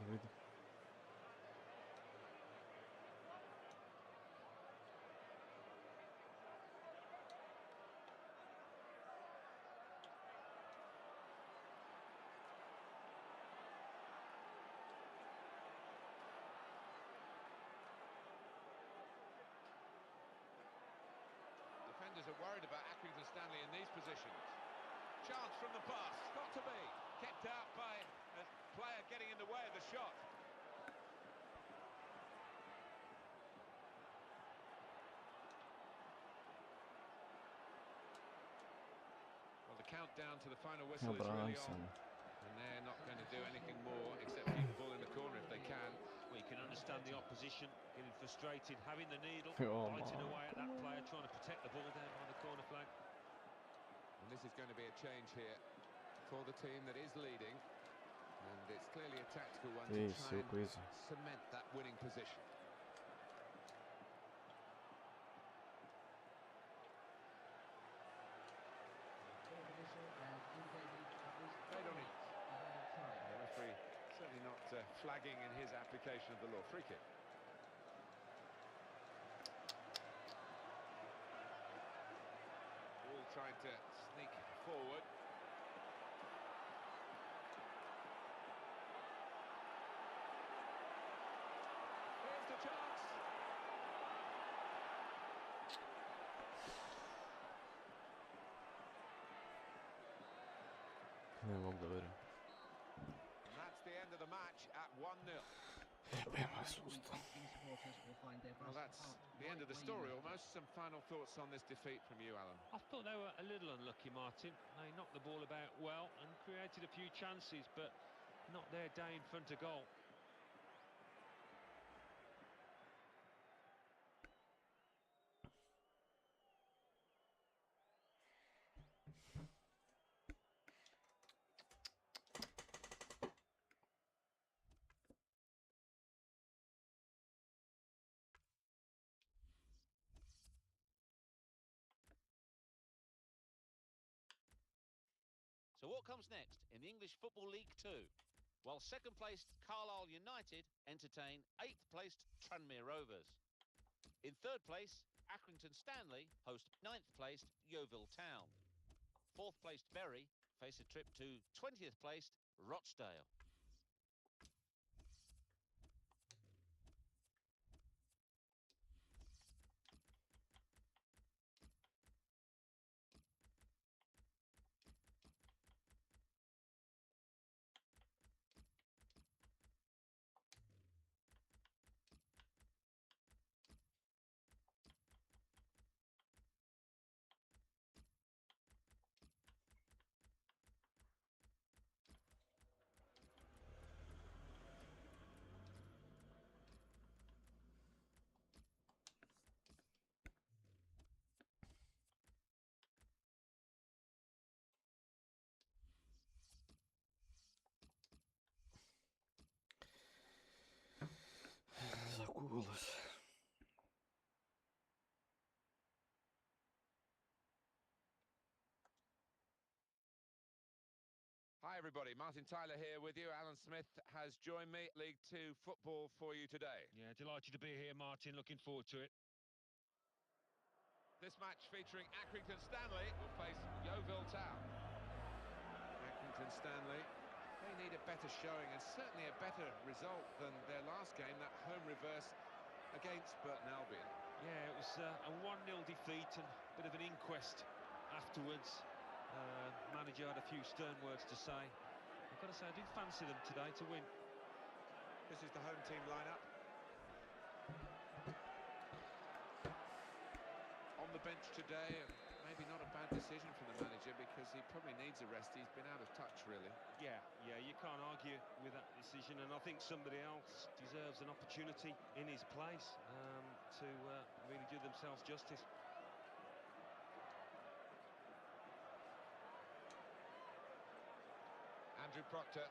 Vidi. Defenders are worried about Accrington Stanley in these positions. Chance from the pass, got to be. Kept out by a player getting in the way of the shot. Well, the countdown to the final whistle is really on. And they're not going to do anything more except keep the ball in the corner if they can. Well, you can understand the opposition getting frustrated, having the needle, Oh, biting man. away at that player, trying to protect the ball down by the corner flag. And this is going to be a change here for the team that is leading. And it's clearly a tactical one to try and cement that winning position. Played on it. The referee certainly not flagging in his application of the law. Free kick. All trying to sneak forward. Here's the chance. Ne mogu da verujem. And that's the end of the match at 1-0. Jebem vas usta. Well, that's The end of the story almost. Some final thoughts on this defeat from you, Alan? I thought they were a little unlucky, Martin. They knocked the ball about well and created a few chances, but not their day in front of goal. So what comes next in the English Football League 2? While second-placed Carlisle United entertain 8th-placed Tranmere Rovers. In third place, Accrington Stanley host 9th-placed Yeovil Town. 4th-placed Bury face a trip to 20th-placed Rochdale. Загуглилось. Hi everybody, Martin Tyler here with you. Alan Smith has joined me. League 2 football for you today. Yeah, delighted to be here, Martin. Looking forward to it. This match featuring Accrington Stanley will face Yeovil Town. Accrington Stanley, they need a better showing and certainly a better result than their last game, that home reverse against Burton Albion. Yeah, it was a 1-0 defeat and a bit of an inquest afterwards. Manager had a few stern words to say. I've got to say, I did fancy them today to win. This is the home team lineup. On the bench today, and maybe not a bad decision from the manager because he probably needs a rest. He's been out of touch, really. Yeah, you can't argue with that decision, and I think somebody else deserves an opportunity in his place to really do themselves justice. Andrew Proctor.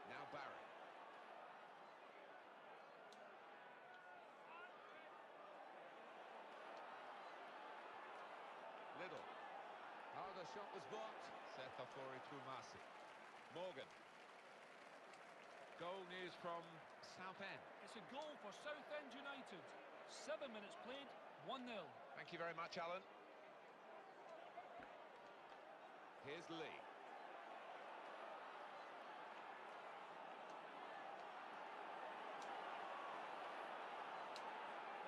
Now Barry. Little. Oh, the shot was blocked. Sethafori Tumasi. Morgan. Goal news from Southend. It's a goal for Southend United. 7 minutes played, 1-0. Thank you very much, Alan. Here's Lee.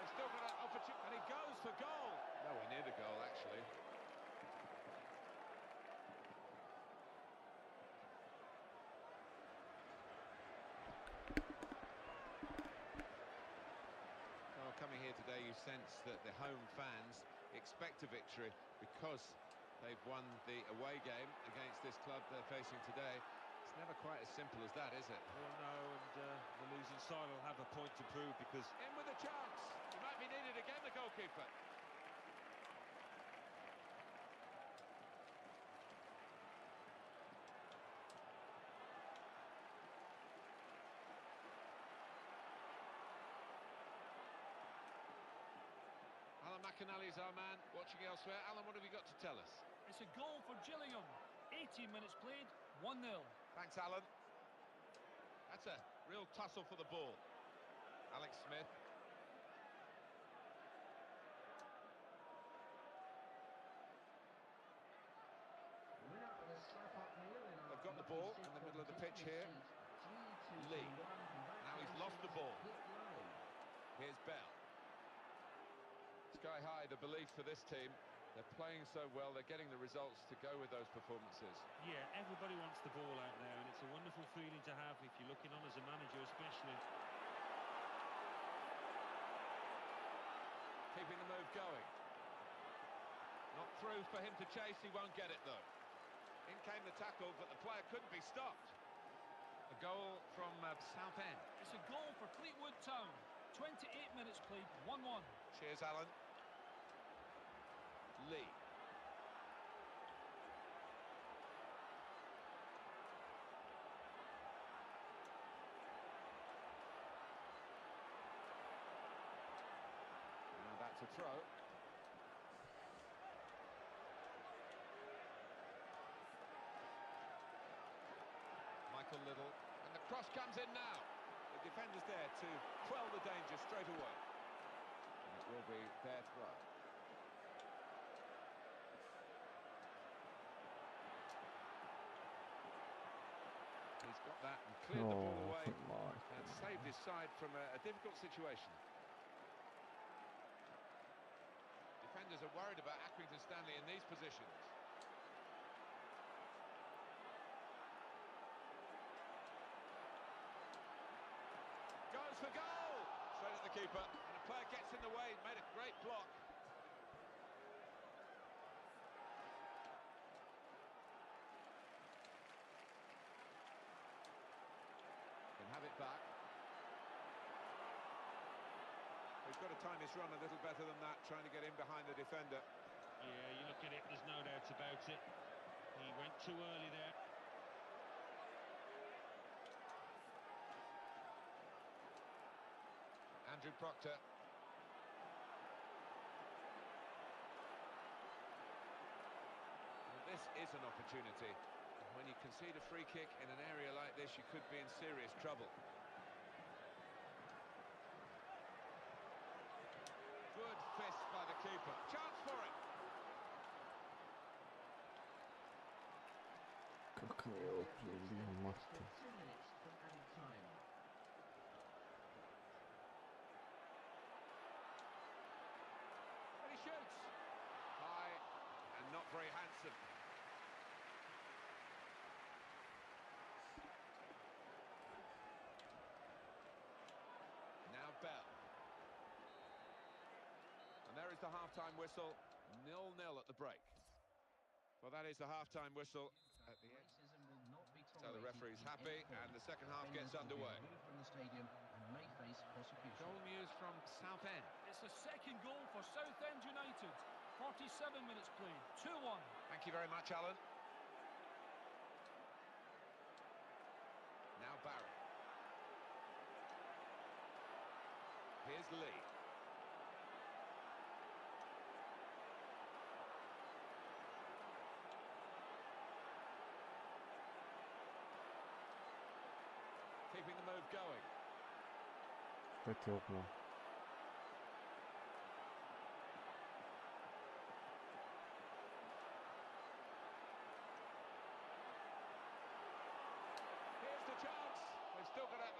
They've still got an opportunity, and he goes for goal. Nowhere near the goal, actually. Well, coming here today, you sense that the home fans expect a victory because they've won the away game against this club they're facing today. It's never quite as simple as that, is it? Well, no, and the losing side will have a point to prove because... In with a chance. He might be needed again, the goalkeeper. Alan McAnally's our man, watching elsewhere. Alan, what have you got to tell us? It's a goal for Gillingham. 18 minutes played, 1-0. Thanks, Alan. That's a real tussle for the ball. Alex Smith. They've got the ball in the middle of the pitch here. Lee. Now he's lost the ball. Here's Bell. Sky high, the belief for this team. They're playing so well, they're getting the results to go with those performances. Yeah, everybody wants the ball out there, and it's a wonderful feeling to have if you're looking on as a manager, especially. going. Not through for him to chase, he won't get it though. In came the tackle, but the player couldn't be stopped. A goal from Southend. It's a goal for Fleetwood Town. 28 minutes played, 1-1. Cheers, Alan. Lee. Now that's a throw. Michael Little, and the cross comes in now. The defender's there to quell the danger straight away. And it will be their throw. He's got that and cleared the ball away and saved his side from a difficult situation. Defenders are worried about Accrington Stanley in these positions. Goes for goal! Straight at the keeper, and a player gets in the way, made a great block. Can have it back. He's got to time his run a little better than that, trying to get in behind the defender. Yeah, you look at it, there's no doubt about it. He went too early there. Andrew Proctor. Well, this is an opportunity. When you concede a free kick in an area like this, you could be in serious trouble. Good fist by the keeper. Chance for it. Как мне его проблема-то? 2 minutes from added time. And he shoots. High and not very handsome. Now Bell. And there is the half-time whistle. 0-0 at the break. Well, that is the half-time whistle at the end. Racism will not be So the tolerated referee's in happy, any form. and the second half Offenders gets will be underway. removed from the stadium and may face prosecution. Goal news from Southend. It's a second goal for Southend United. 47 minutes played, 2-1. Thank you very much, Alan. Now Barry. Here's Lee. Keeping the move going. Опять окно. Here's the chance. They've still got an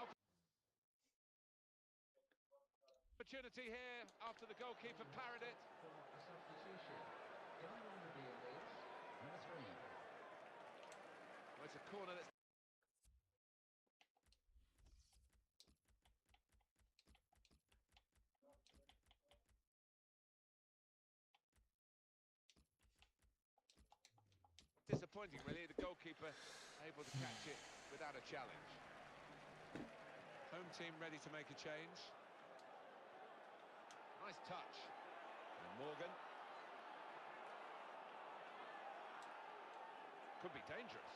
opportunity here after the goalkeeper parried it. For a substitution. Going on with the Elias, number 3. Well, it's a corner that's disappointing, really. The goalkeeper able to catch it without a challenge. Home team ready to make a change. Nice touch. And Morgan. Could be dangerous.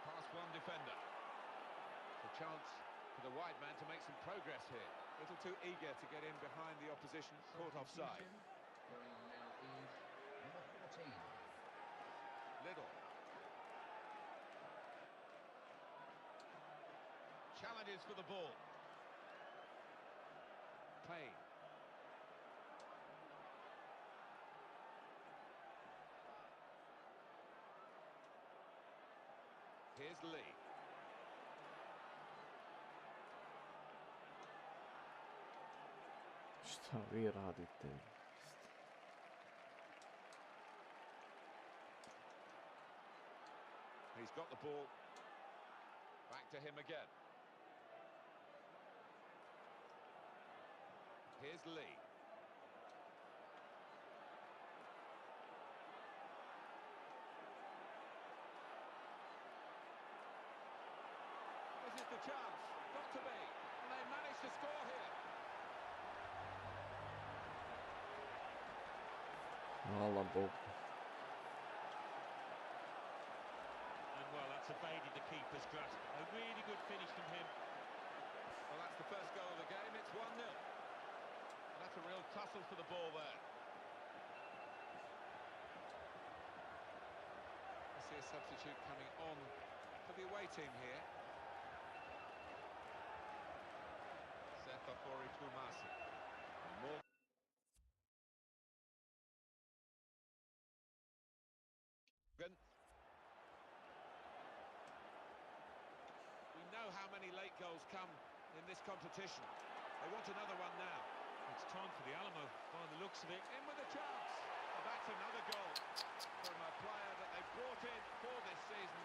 Past one defender. It's a chance for the wide man to make some progress here. A little too eager to get in behind the opposition. Caught offside. Substitution. Going on now is number 14. Little. Challenges for the ball. Payne. Here's Lee. Šta vi radite? He's got the ball. Back to him again. Here's Lee. chance. Got to be. And they managed to score here. Hvala Bogu. And well, that's evaded the keeper's grasp. A really good finish from him. Well, that's the first goal of the game. It's 1-0. And that's a real tussle for the ball there. I see a substitute coming on for the away team here. Zlata for Tumasi. More. We know how many late goals come in this competition. They want another one now. It's time for the Alamo, by the looks of it. In with a chance. Well, that's another goal from a player that they brought in for this season.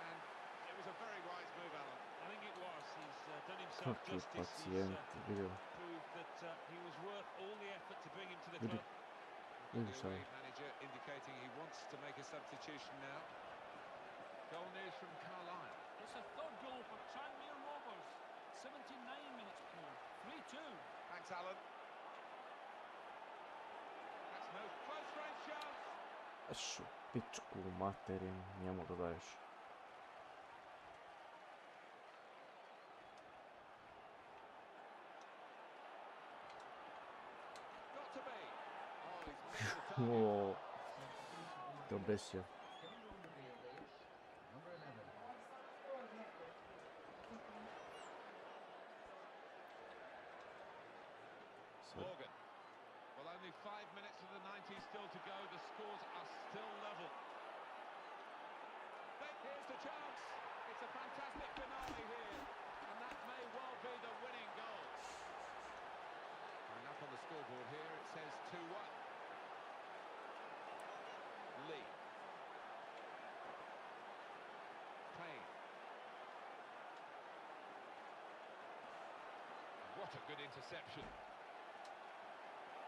And it was a very wise move, Alan. I think it was. He's done himself Kakvi justice. pacijent bio. Proved that he was worth all the effort to bring him to the Vidi. club. Vidiš The ovaj. away manager indicating he wants to make a substitution now. Goal news from Carlisle. It's a third goal for Tranmere Rovers. 79 minutes played. 3-2. Thanks, Alan. That's no close range chance. Šu, pičku materin, njemu da daješ. Got to be. Oh, he's missed the target. O, to besio. Getting on the field is number 11. Sad. Morgan. Well, only 5 minutes of the 90 still to go. The scores are still level. Here's the chance. It's a fantastic finale here. And that may well be the winning goal. And up on the scoreboard here, it says 2-1. Lee. Payne. What a good interception.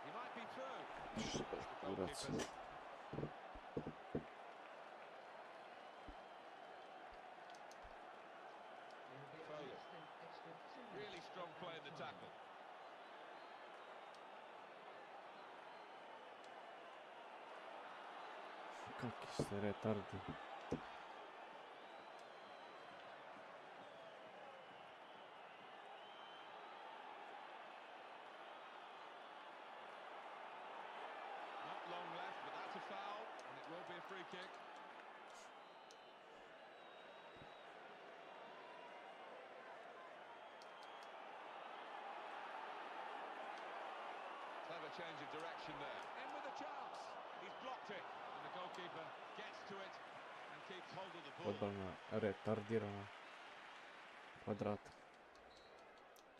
He might be through. Kurac. Really strong play in the tackle. Kakvi ste retardi. Not long left, but that's a foul, and it will be a free kick. Clever change of direction there. In with a chance. He's blocked it, and the goalkeeper gets to it and keeps hold of the ball. Totalna retardirana. Kvadrat.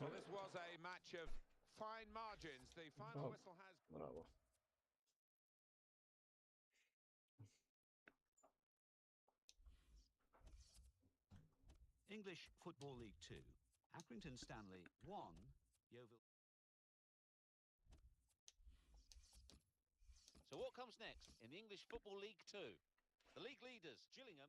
Well, this was a match of fine margins. The final whistle has... Bravo. English Football League 2. Accrington Stanley 1, Yeovil. So what comes next in the English Football League 2? The league leaders, Gillingham.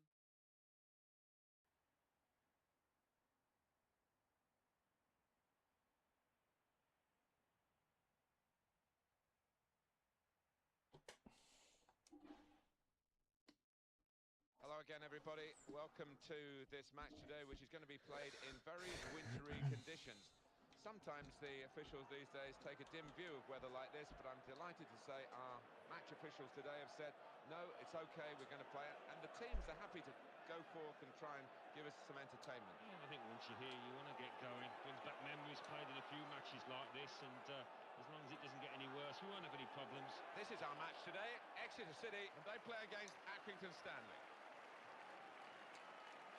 Hello again, everybody. Welcome to this match today, which is going to be played in very wintry conditions. Sometimes the officials these days take a dim view of weather like this, but I'm delighted to say our match officials today have said, no, it's okay, we're going to play it. And the teams are happy to go forth and try and give us some entertainment. Yeah, I think once you're here, you want to get going. Brings back memories, played in a few matches like this, and as long as it doesn't get any worse, we won't have any problems. This is our match today, Exeter City, and they play against Accrington Stanley.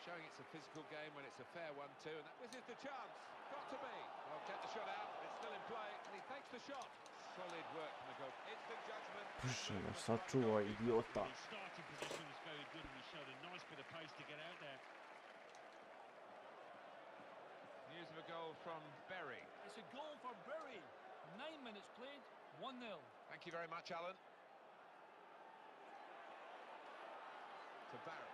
Showing it's a physical game when it's a fair one too, and this is the chance. Got to be. Well, get the shot out. It's still in play, and he takes the shot. Solid work from the goal. Instant judgment. Puša ga, sačuva idiota. His starting position was very good, and he showed a nice bit of pace to get out there. News of a goal from Berry. It's a goal for Bury. 9 minutes played. 1-0. Thank you very much, Alan. To Barry.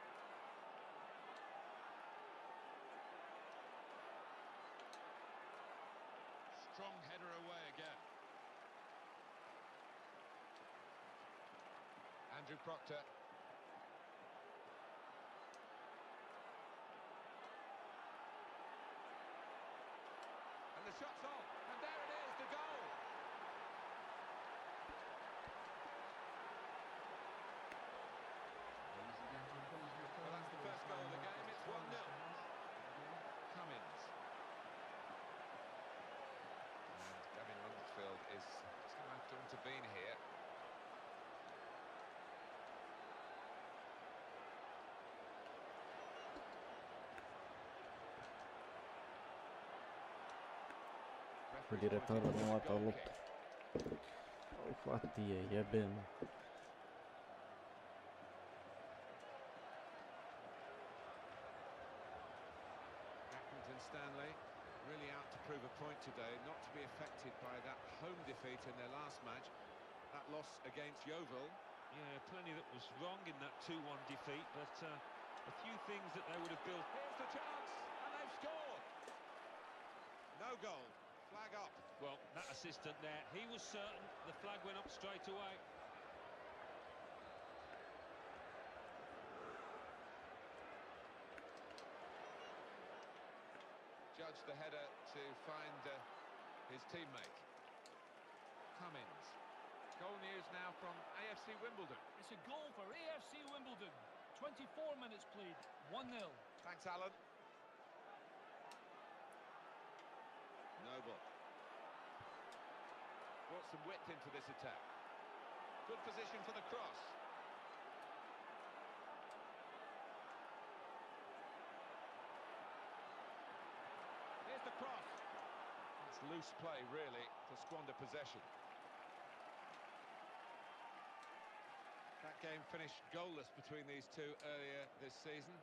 Andrew Proctor. And the shot's on, and there it is, the goal. Well, that's the first goal of the game. It's 1-0. Cummins. And Gavin Lundfield is still going to have to intervene here. Direttore nuoto ollut. Infatti è bene. Accrington Stanley really out to prove a point today, not to be affected by that home defeat in their last match. That loss against Yeovil. Yeah, plenty that was wrong in that 2-1 defeat, but a few things that they would have built. Here's the chance, and they've scored. No goal. Flag up. Well, that assistant there, he was certain the flag went up straight away. Judge the header to find his teammate. Cummins. Goal news now from AFC Wimbledon. It's a goal for AFC Wimbledon. 24 minutes played, 1-0. Thanks, Alan. Noble. Brought some width into this attack. Good position for the cross. Here's the cross. It's loose play, really, to squander possession. That game finished goalless between these two earlier this season.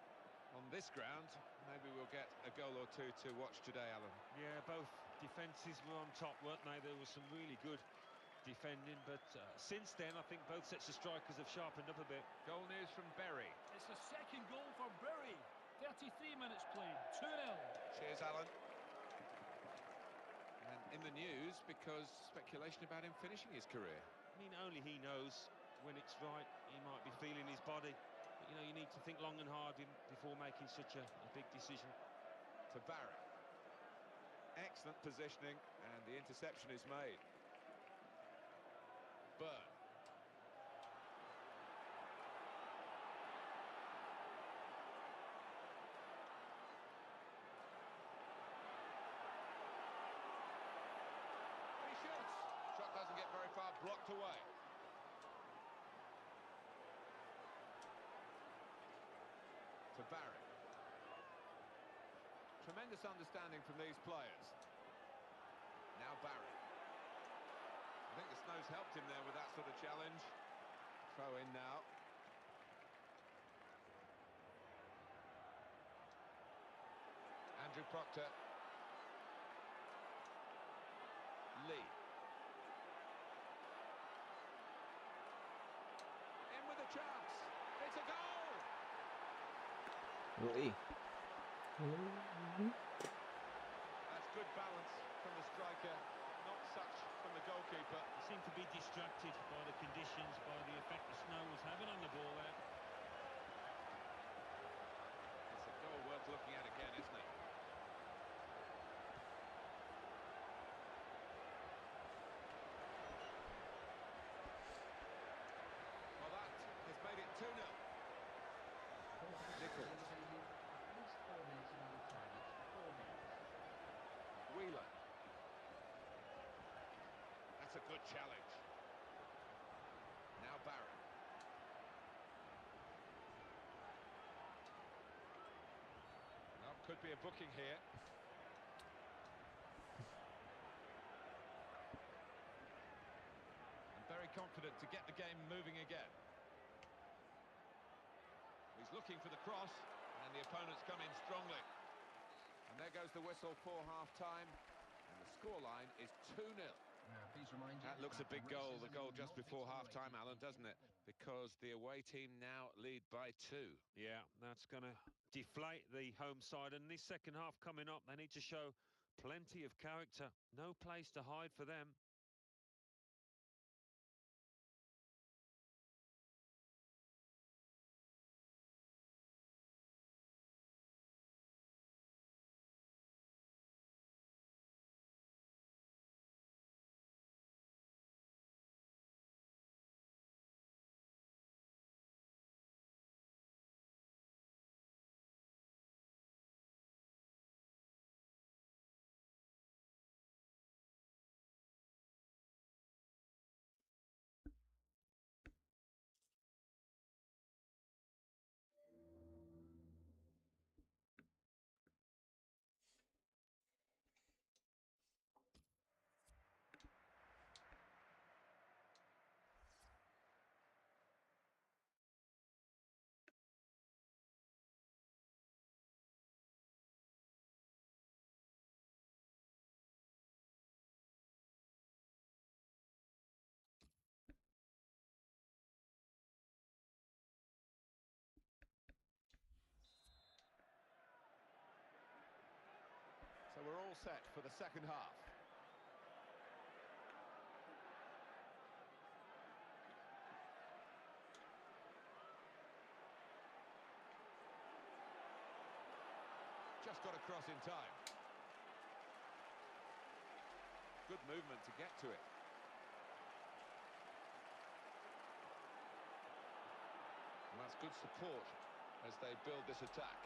On this ground, maybe we'll get a goal or two to watch today, Alan. Yeah, both defences were on top, weren't they? There was some really good defending, but since then, I think both sets of strikers have sharpened up a bit. Goal news from Berry. It's the second goal for Bury. 33 minutes played, 2-0. Cheers, Alan. And in the news, because speculation about him finishing his career. I mean, only he knows when it's right. He might be feeling his body. But, you know, you need to think long and hard before making such a big decision. To Barry. Excellent positioning, and the interception is made. Burn. He shoots. Shot doesn't get very far, blocked away. To Barry. Tremendous understanding from these players. Now Barry. I think the snow's helped him there with that sort of challenge. Throw in now. Andrew Proctor. Lee. In with a chance. It's a goal! Oi. That's good balance from the striker, not such from the goalkeeper. He seemed to be distracted by the conditions, by the effect the snow was having on the ball there. It's a goal worth looking at again, isn't it? Well, that has made it 2-0. Nichols. Wheeler. That's a good challenge. Now Barry. Well, could be a booking here. And very confident to get the game moving again. He's looking for the cross, and the opponents come in strongly. And there goes the whistle for half-time, and the scoreline is 2-0. That looks a big goal, the goal just before half-time, Alan, doesn't it? Because the away team now lead by 2. Yeah, that's going to deflate the home side. And this second half coming up, they need to show plenty of character. No place to hide for them. set for the second half. Just got across in time. Good movement to get to it. And that's good support as they build this attack.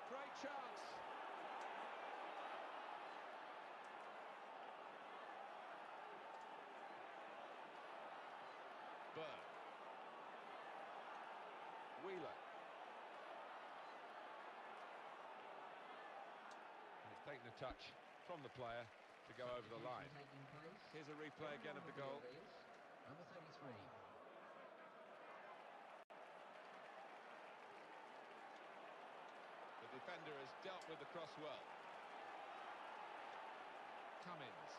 Great chance. Bird. Wheeler. And it's taken a touch from the player to go over the line. Here's a replay again of the goal. Number 33. The defender has dealt with the cross well. Cummins.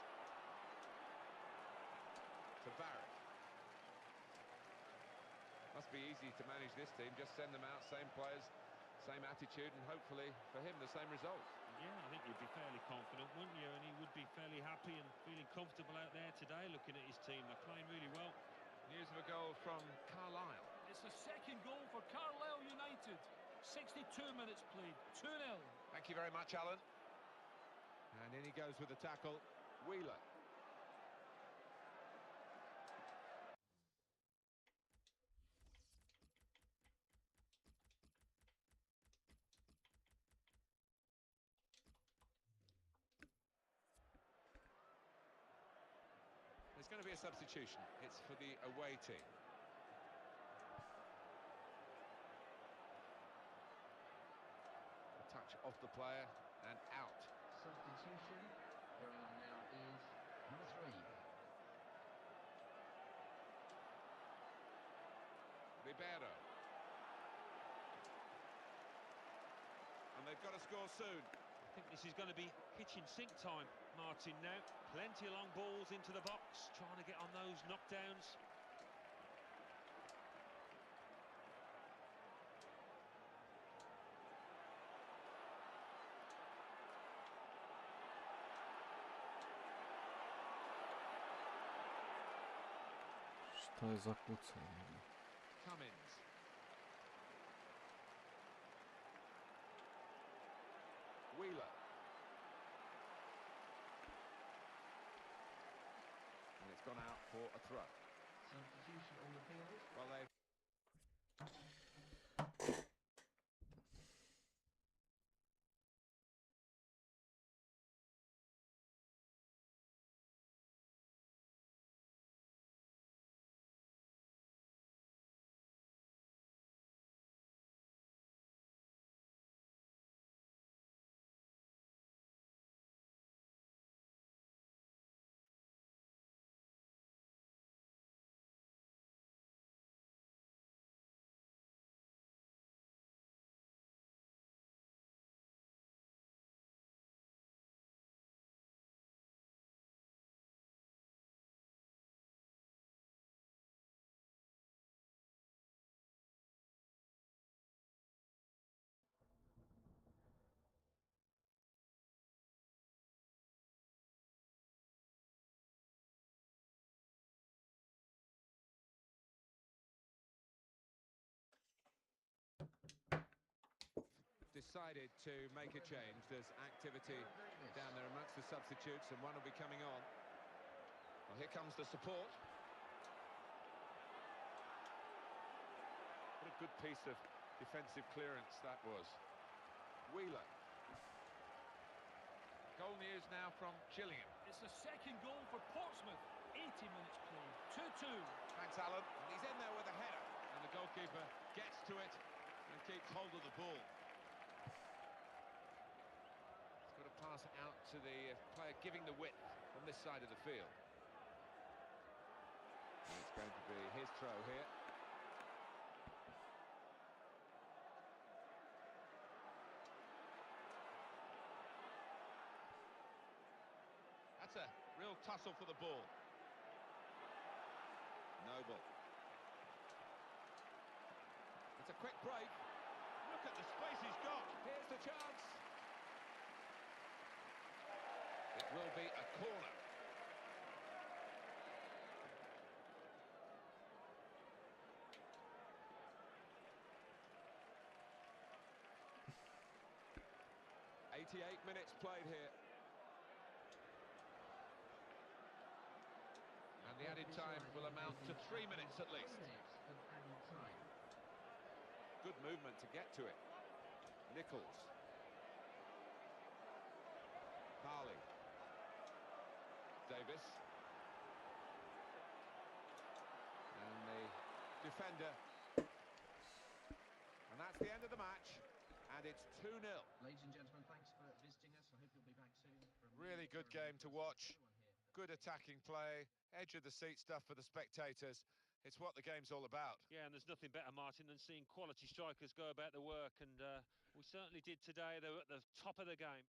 To Barrett. Must be easy to manage this team, just send them out, same players, same attitude, and hopefully for him the same result. Yeah, I think you'd be fairly confident, wouldn't you? And he would be fairly happy and feeling comfortable out there today, looking at his team. They're playing really well. News of a goal from Carlisle. It's the second goal for Carlisle United. 62 minutes played, 2-0. Thank you very much, Alan. And in he goes with the tackle, Wheeler. There's going to be a substitution. It's for the away team. A touch off the player and out. Substitution. Going on now is number 3. Ribeiro. And they've got to score soon. I think this is going to be kitchen sink time, Martin, now. Plenty of long balls into the box, trying to get on those knockdowns. Šta je za kucanje? Cummins. Wheeler. And it's gone out for a throw. Substitution on the field. Well, they've... decided to make a change. There's activity down there amongst the substitutes, and one will be coming on. Well, here comes the support. What a good piece of defensive clearance that was. Wheeler. Goal news now from Gillingham. It's the second goal for Portsmouth. 80 minutes played, 2-2. Thanks, Alan. And he's in there with a header. And the goalkeeper gets to it and keeps hold of the ball. He's got to pass it out to the player giving the width on this side of the field. And it's going to be his throw here. That's a real tussle for the ball. No Noble. It's a quick break. Look at the space he's got. Here's the chance. It will be a corner. "88 minutes played here. And the added time will amount to 3 minutes at least. 3 minutes of added time. Good movement to get to it. Nichols. Harley. Davis. And the defender. And that's the end of the match. And it's 2-0. Ladies and gentlemen, thanks for visiting us. I hope you'll be back soon. Really good game to watch. Good attacking play. Edge of the seat stuff for the spectators. It's what the game's all about. Yeah, and there's nothing better, Martin, than seeing quality strikers go about the work, and we certainly did today. They were at the top of the game.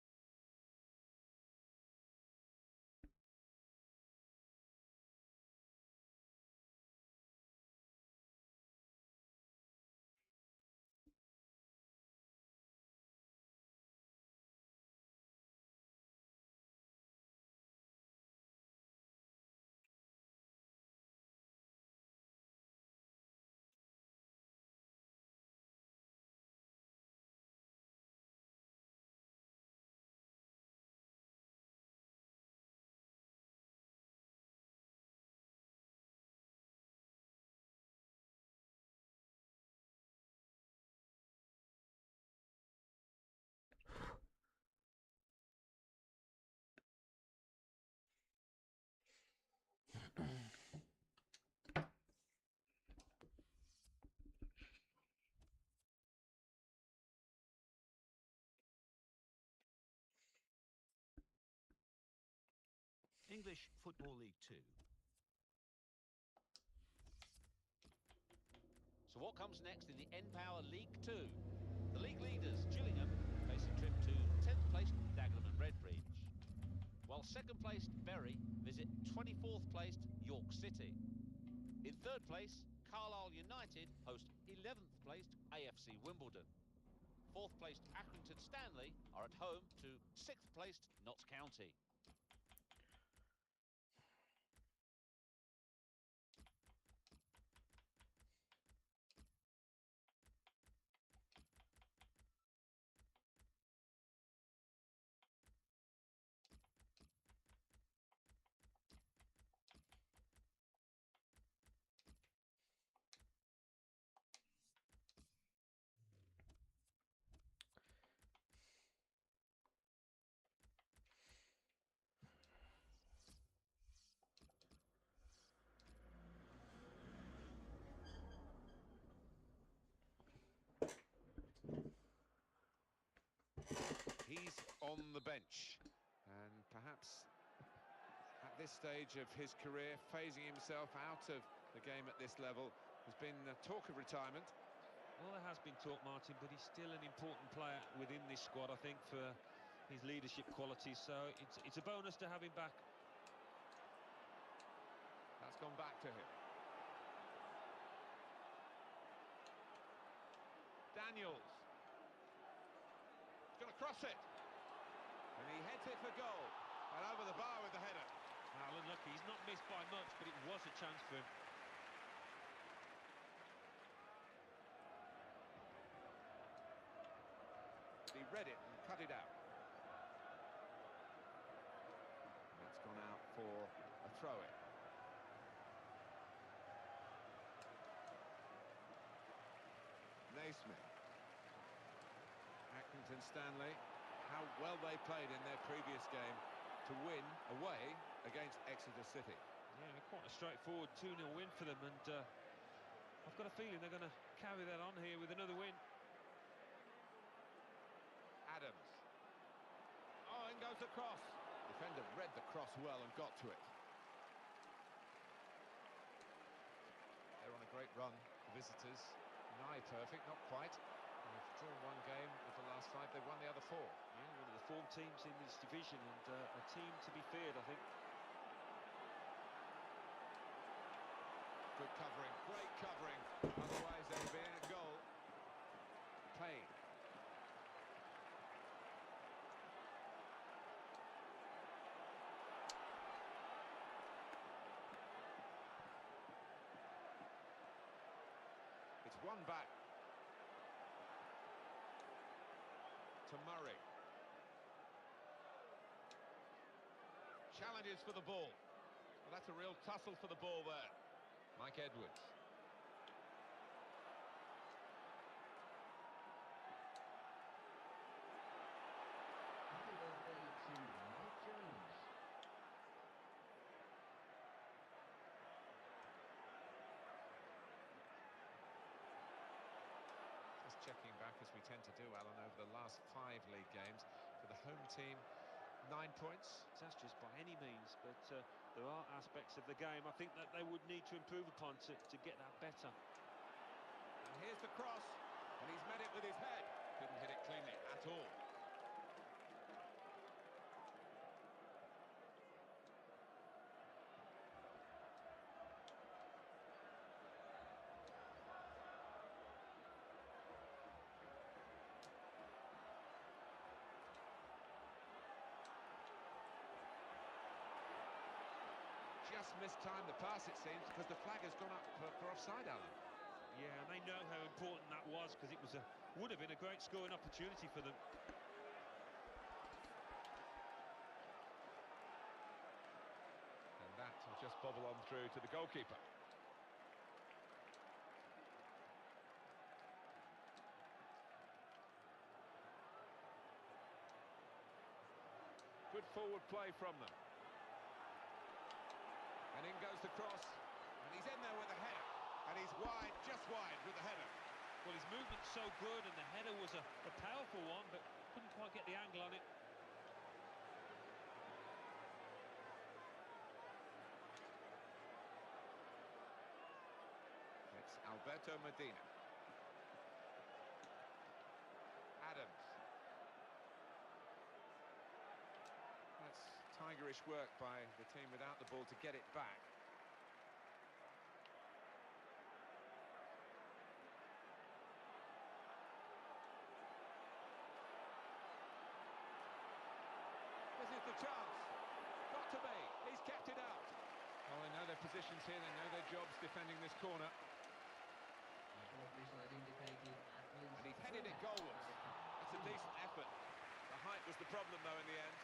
English Football League 2. So what comes next in the N-Power League 2? The league leaders, Gillingham, face a trip to 10th placed Dagenham and Redbridge, while second placed Bury visit 24th placed York City. In third place, Carlisle United host 11th placed AFC Wimbledon. Fourth placed Accrington Stanley are at home to 6th placed Notts County. He's on the bench, and perhaps at this stage of his career, phasing himself out of the game at this level has been talk of retirement. Well, there has been talk, Martin, but he's still an important player within this squad, I think, for his leadership qualities, so it's a bonus to have him back. That's gone back to him. Daniels. He's going to cross it. And he heads it for goal. And over the bar with the header. Well, unlucky. He's not missed by much, but it was a chance for him. He read it and cut it out. And it's gone out for a throw-in. Naismith. Accrington Stanley, how well they played in their previous game to win away against Exeter City. Yeah, quite a straightforward 2-0 win for them, and I've got a feeling they're going to carry that on here with another win. Adams. Oh, in goes the cross. Defender read the cross well and got to it. They're on a great run, the visitors. Nigh perfect, not quite. They've drawn one game of the last 5, they've won the other 4. Yeah, one of the form teams in this division, and a team to be feared, I think. Good cover. great covering. Otherwise, there'd be a goal. Payne. It's one back. To Murray. Challenges for the ball. Well, that's a real tussle for the ball there. Mike Edwards. Happy birthday to Mike Jones. Just checking back, as we tend to do, Alan, over the last 5 league games. For the home team, 9 points. Disastrous by any means, but there are aspects of the game I think that they would need to improve upon to get that better. And here's the cross, and he's met it with his head. Didn't hit it cleanly at all. Just mistimed the pass, it seems, because the flag has gone up for offside, Alan. Yeah, and they know how important that was, because it was would have been a great scoring opportunity for them. And that will just bobble on through to the goalkeeper. Good forward play from them. And in goes the cross, and he's in there with the header, and he's wide, just wide with the header. Well, his movement's so good, and the header was a powerful one, but couldn't quite get the angle on it. It's Alberto Medina. Adams. That's tigerish work by the team without the ball to get it back. This is the chance. Got to be. He's kept it out. Well, they know their positions here. They know their jobs defending this corner. Official has indicated at least And he's headed it goalwards. That's a decent effort. The height was the problem, though, in the end.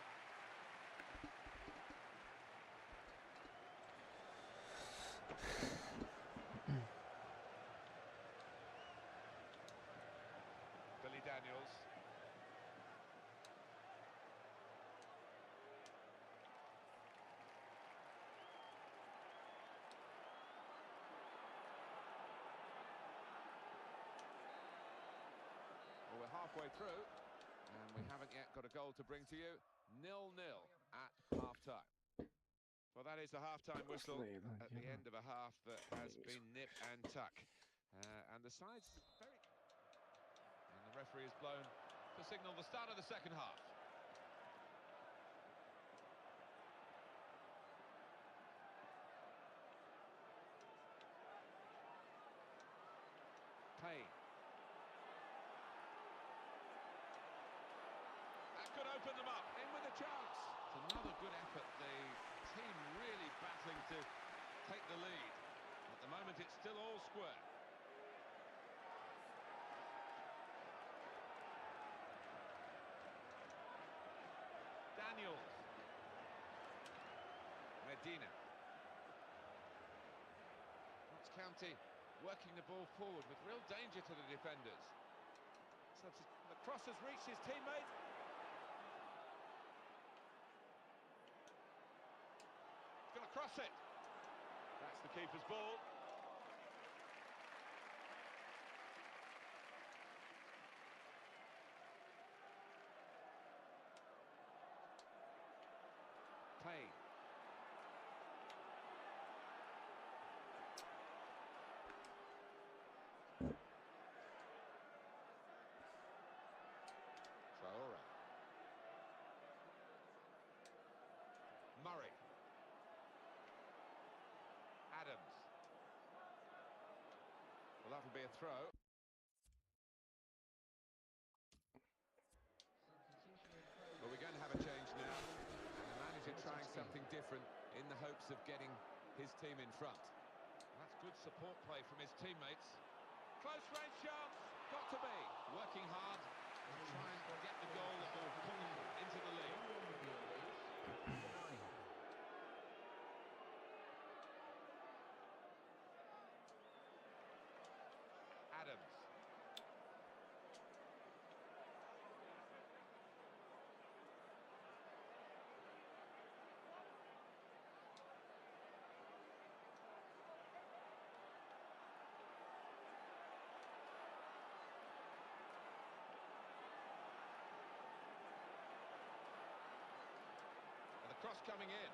Billy Daniels. Well, we're halfway through, and we haven't yet got a goal to bring to you. 0-0 at half-time. Well, that is the half-time whistle at the end of a half that has been nip and tuck. And the side's very... And the referee has blown to signal the start of the second half. Payne. That could open them up. In with a chance. It's another good effort. The team really battling to take the lead. At the moment, it's still all square. Daniels. Medina. Notts County working the ball forward with real danger to the defenders. So the cross has reached his teammate. Going to cross it. That's the keeper's ball. Payne. Traore. Murray. Adams. a throw. Well, we're going to have a change now. And the manager trying something different in the hopes of getting his team in front. That's good support play from his teammates. Close range chance, got to be. Working hard to try and get the goal that will put them into the lead. Adams. And the cross coming in.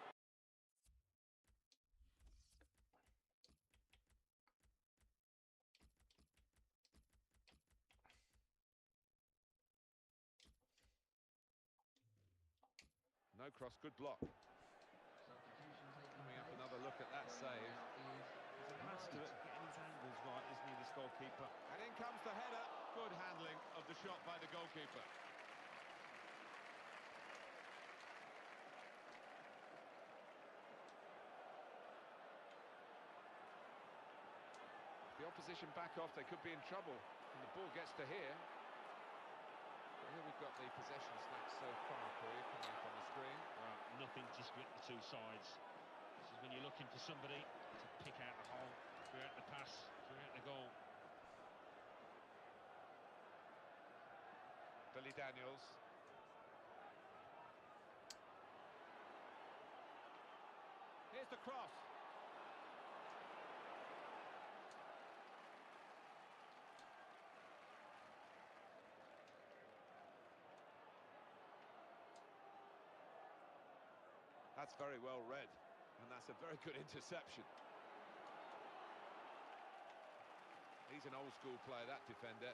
No cross, good block. Coming up, another look at that save. He's a master at getting his angles right, isn't he, this goalkeeper? And in comes the header. Good handling of the shot by the goalkeeper. The opposition back off, they could be in trouble. And the ball gets to here. Well, here we've got the possession stats so far, Corey, coming up on the screen. Well, nothing to split the two sides. This is when you're looking for somebody to pick out the hole, create the pass, create the goal. Billy Daniels. Here's the cross. That's very well read, and that's a very good interception. He's an old-school player, that defender.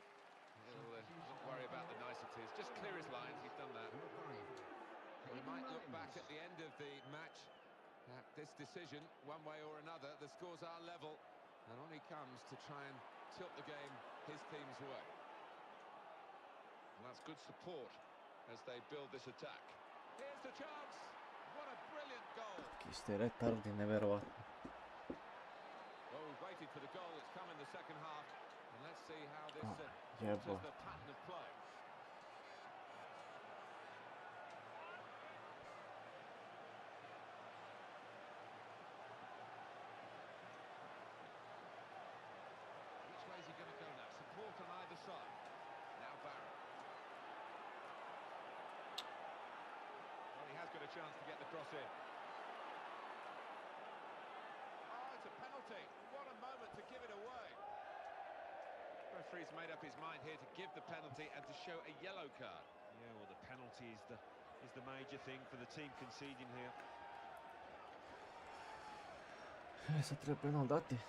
He'll not worry about the niceties. Just clear his lines, he's done that. We might look back at the end of the match at this decision, one way or another. The scores are level, and on he comes to try and tilt the game his team's way. And that's good support as they build this attack. Here's the chance. What a brilliant goal. Ste retardi, neverovatno. Well, we've waited for the goal. It's come in the second half. And let's see how this Jebo. alters the pattern of play. Which way is he going to go now? Support on either side. Now Barrett. Well, he has got a chance to get the cross in. Oh, it's a penalty. What a moment to give it away. Referee's made up his mind here to give the penalty and to show a yellow card. Yeah, well, the penalty is the major thing for the team conceding here. Sad treba penal dati.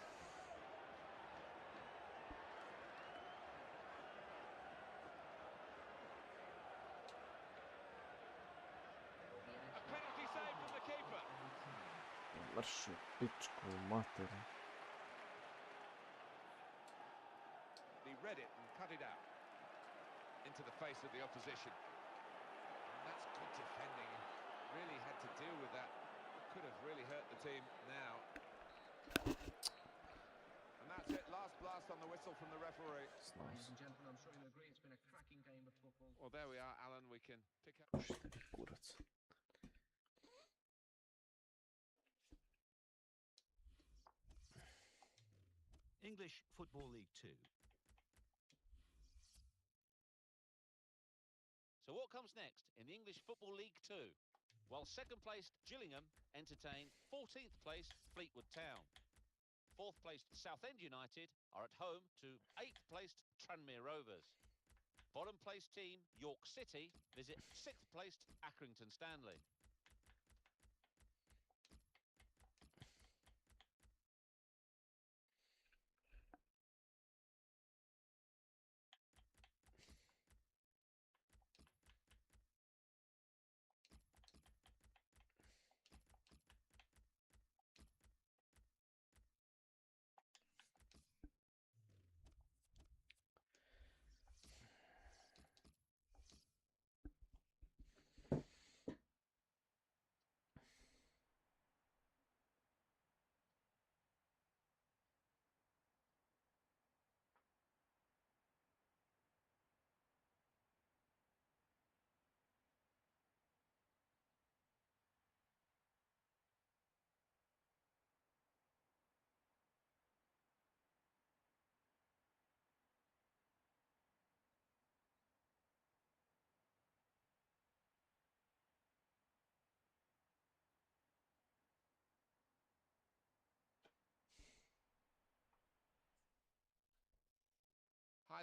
A penalty save from the keeper. Mršu pičku materinu. He read it and cut it out into the face of the opposition. And that's good defending. Really had to deal with that. Could have really hurt the team now. And that's it. Last blast on the whistle from the referee. Ladies and gentlemen, I'm sure you'll agree it's been a cracking game of football. Well, there we are, Alan. We can pick up. Pušteni kurac. English Football League 2. So what comes next in the English Football League 2? While second-placed Gillingham entertain 14th placed Fleetwood Town. 4th placed Southend United are at home to 8th placed Tranmere Rovers. Bottom placed team York City visit 6th placed Accrington Stanley.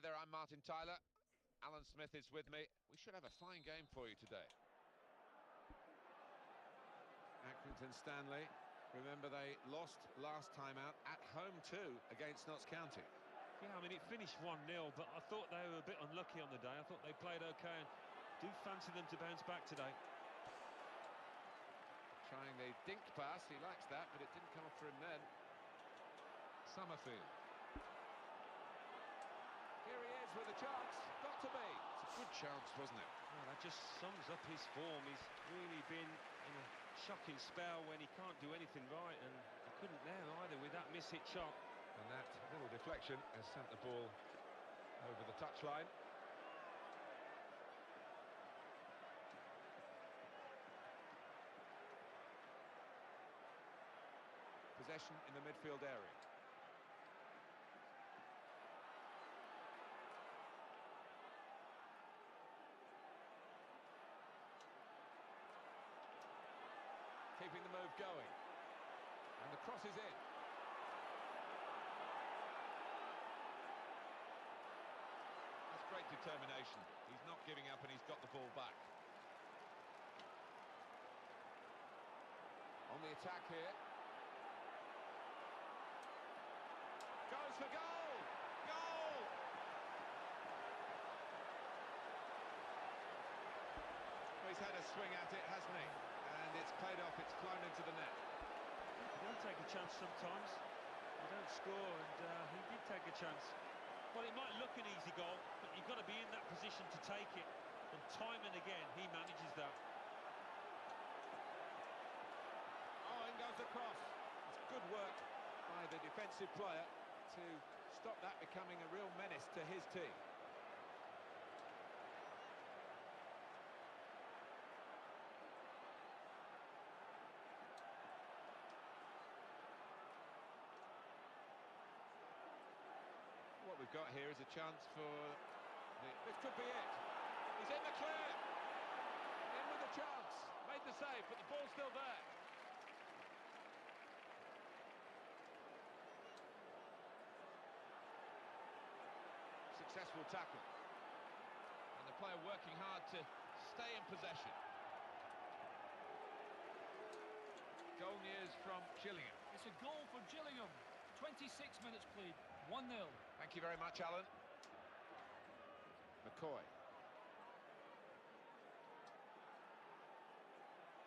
there, I'm Martin Tyler. Alan Smith is with me. We should have a fine game for you today. Accrington Stanley, remember they lost last time out at home too against Notts County. Yeah, I mean, it finished 1-0, but I thought they were a bit unlucky on the day. I thought they played OK and do fancy them to bounce back today. Trying the dinked pass, he likes that, but it didn't come off for him then. Summerfield. Here he is with a chance, got to be. It's a good chance, wasn't it? Well, that just sums up his form. He's really been in a shocking spell when he can't do anything right, and he couldn't there either with that miss-hit shot. And that little deflection has sent the ball over the touchline. Possession in the midfield area. Keeping the move going. And the cross is in. That's great determination. He's not giving up and he's got the ball back. On the attack here. Goes for goal! Goal! Well, he's had a swing at it, hasn't he? And it's played off, it's flown into the net. You don't take a chance sometimes. You don't score, and he did take a chance. Well, it might look an easy goal, but you've got to be in that position to take it. And time and again, he manages that. Oh, in goes the cross. It's good work by the defensive player to stop that becoming a real menace to his team. What we've got here is a chance for this could be it. He's in the clear. In with a chance. Made the save, but the ball's still there. Successful tackle. And the player working hard to stay in possession. Goal news from Gillingham. It's a goal for Gillingham. 26 minutes played, 1-0. Thank you very much, Alan. McCoy.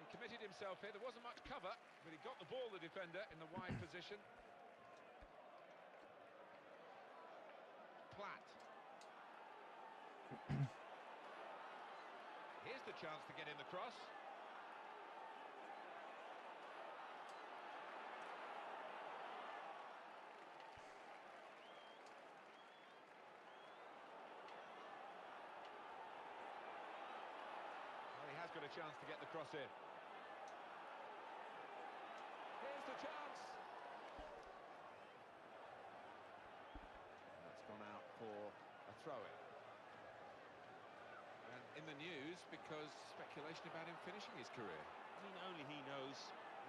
He committed himself here. There wasn't much cover, but he got the ball, the defender, in the wide position. Platt. Here's the chance to get in the cross. Got a chance to get the cross in. Here's the chance. That's gone out for a throw-in. And in the news because speculation about him finishing his career. I mean, only he knows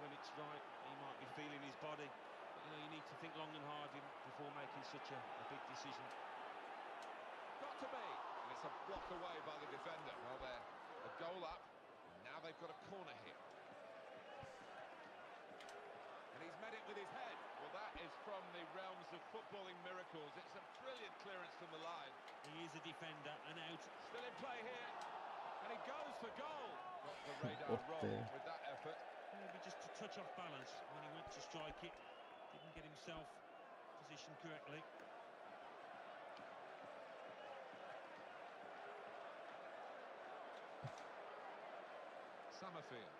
when it's right. He might be feeling his body. But, you know, you need to think long and hard before making such a big decision. Got to be. And it's a block away by the defender. Well, they're a goal up. Now they've got a corner here. And he's met it with his head. Well, that is from the realms of footballing miracles. It's a brilliant clearance from the line. He is a defender, and out. Still in play here. And he goes for goal. Got the radar wrong with that effort. Maybe just a touch off balance when he went to strike it. Didn't get himself positioned correctly. Summerfield.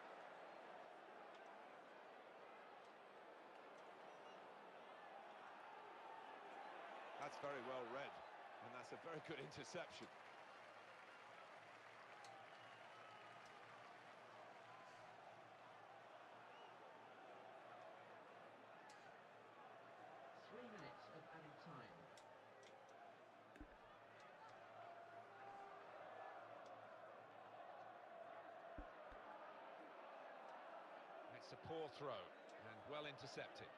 That's very well read, and that's a very good interception. Of added time. It's a poor throw and well intercepted.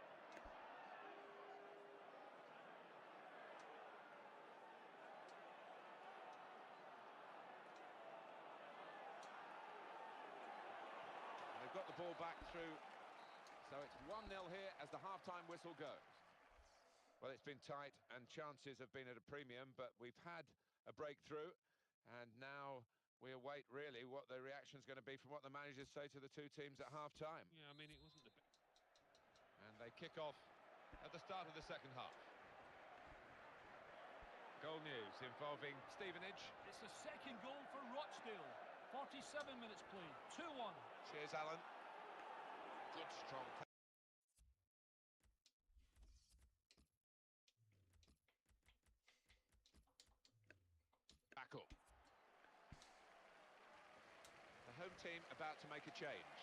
ball back through. So it's 1-0 here as the half-time whistle goes. Well, it's been tight and chances have been at a premium, but we've had a breakthrough, and now we await really what the reaction's going to be from what the managers say to the two teams at half-time. Yeah, I mean, it wasn't the best. And they kick off at the start of the second half. Goal news involving Stevenage. It's the second goal for Rochdale. 47 minutes played, 2-1. Cheers, Alan. Good, strong. Back up. The home team about to make a change.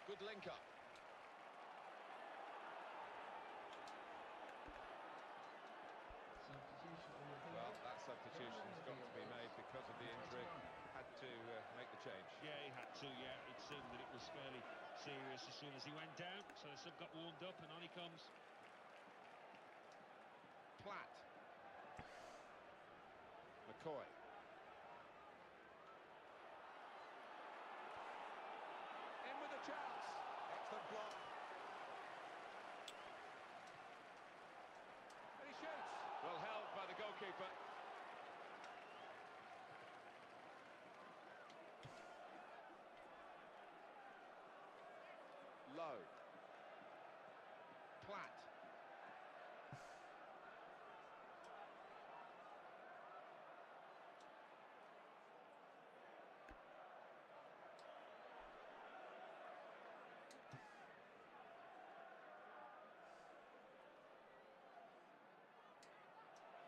Good link up. Substitution on the field. Well, that substitution's got to be made because of the injury. Had to make the change. Yeah, he had to, yeah. It seemed that it was fairly serious as soon as he went down. So the sub got warmed up and on he comes. Platt. McCoy. In with a chance. Excellent block. And he shoots. Well held by the goalkeeper. Low. Platt.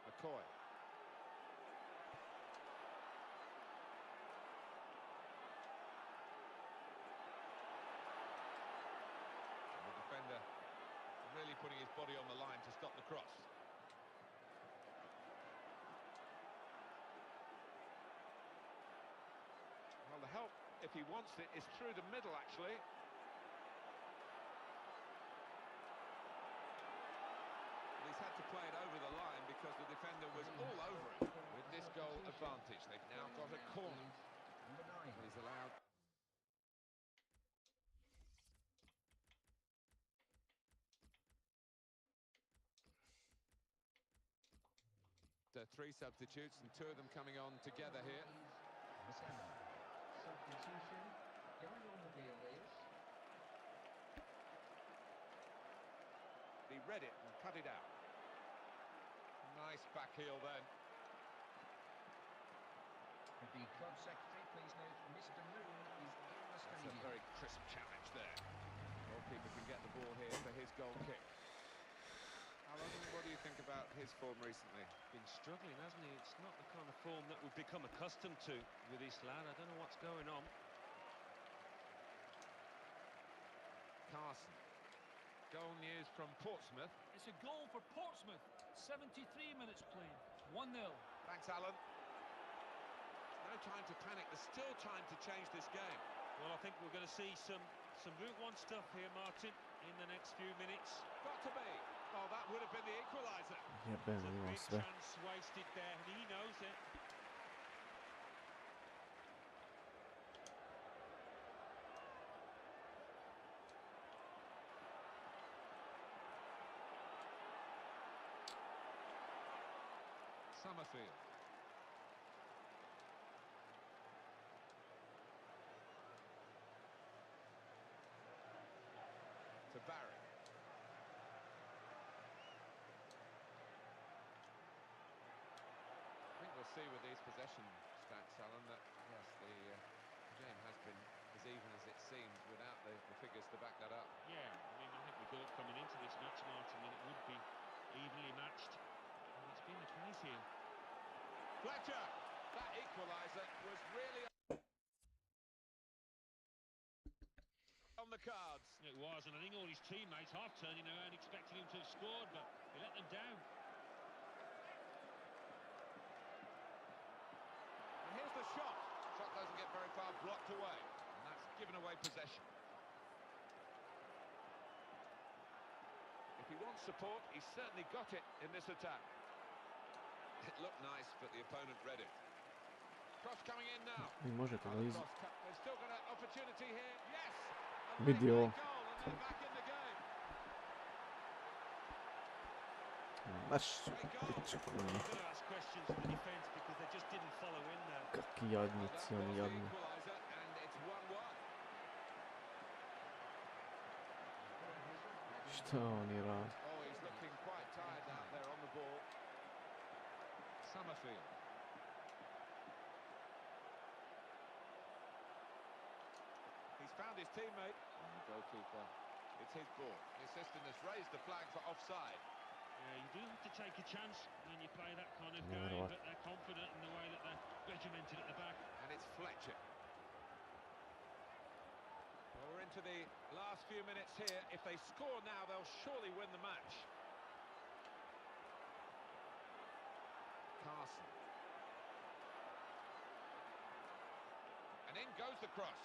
McCoy. And the defender really putting his body on the line to stop the cross. Well, the help, if he wants it, is through the middle, actually. He's had to play it over the line because the defender was all over it. With this goal advantage, they've now got a corner. Number 9. He's allowed. The 3 substitutes and 2 of them coming on together here. Number 7. Substitution. Going on the deal is. He read it and cut it out. Nice back heel then. Could the club secretary please note Mr. Moon is in the That's a stadium. very crisp challenge there. Goalkeeper can get the ball here for his goal kick. Alan, what do you think about his form recently? Been struggling, hasn't he? It's not the kind of form that we've become accustomed to with this lad. I don't know what's going on. Carson. Goal news from Portsmouth. It's a goal for Portsmouth. 73 minutes played, 1-0. Thanks, Alan. No time to panic. There's still time to change this game. Well, I think we're going to see some Route 1 stuff here, Martin, in the next few minutes. Got to be. Oh, that would have been the equaliser. Jebem, It's a imam big sve. chance wasted there, and he knows it. Summerfield. To Barry. I think we'll see with these possession stats, Alan, that yes, the game has been as even as it seems without the figures to back that up. Yeah, I mean, I think we thought coming into this match, Martin, that it would be evenly matched. And it's been the case here. Fletcher! That equaliser was really on the cards. It was, and I think all his teammates half turning around expecting him to have scored, but he let them down. And here's the shot. Shot doesn't get very far, blocked away. And that's given away possession. If he wants support, he's certainly got it in this attack. It looked nice, but the opponent read it. Cross coming in now. Vi možete da Cross cut. They've still got an opportunity here. Yes! Video. Baš pičku. Kakvi jadnici, oni jadni. Šta oni radi? He's found his teammate. And the goalkeeper, it's his ball. The assistant has raised the flag for offside. Yeah, you do have to take a chance when you play that kind of game, but they're confident in the way that they're regimented at the back. And it's Fletcher. Well, we're into the last few minutes here. If they score now, they'll surely win the match. Carson. And in goes the cross.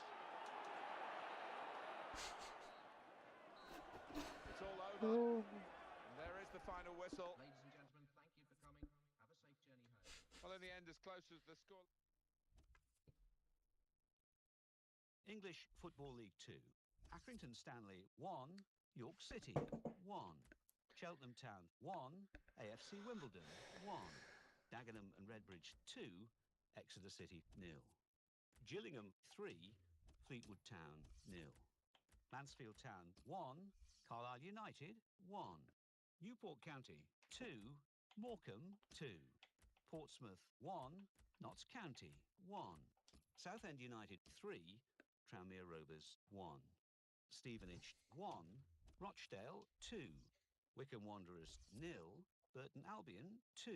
It's all over. And there is the final whistle. Ladies and gentlemen, thank you for coming. Have a safe journey home. Well, in the end, as close as the score. English Football League 2. Accrington Stanley 1, York City 1, Cheltenham Town 1, AFC Wimbledon 1, Dagenham and Redbridge 2, Exeter City 0, Gillingham 3, Fleetwood Town 0, Mansfield Town 1, Carlisle United 1, Newport County 2, Morecambe 2, Portsmouth 1, Notts County 1, Southend United 3, Tranmere Rovers 1, Stevenage 1, Rochdale 2, Wycombe Wanderers 0, Burton Albion 2.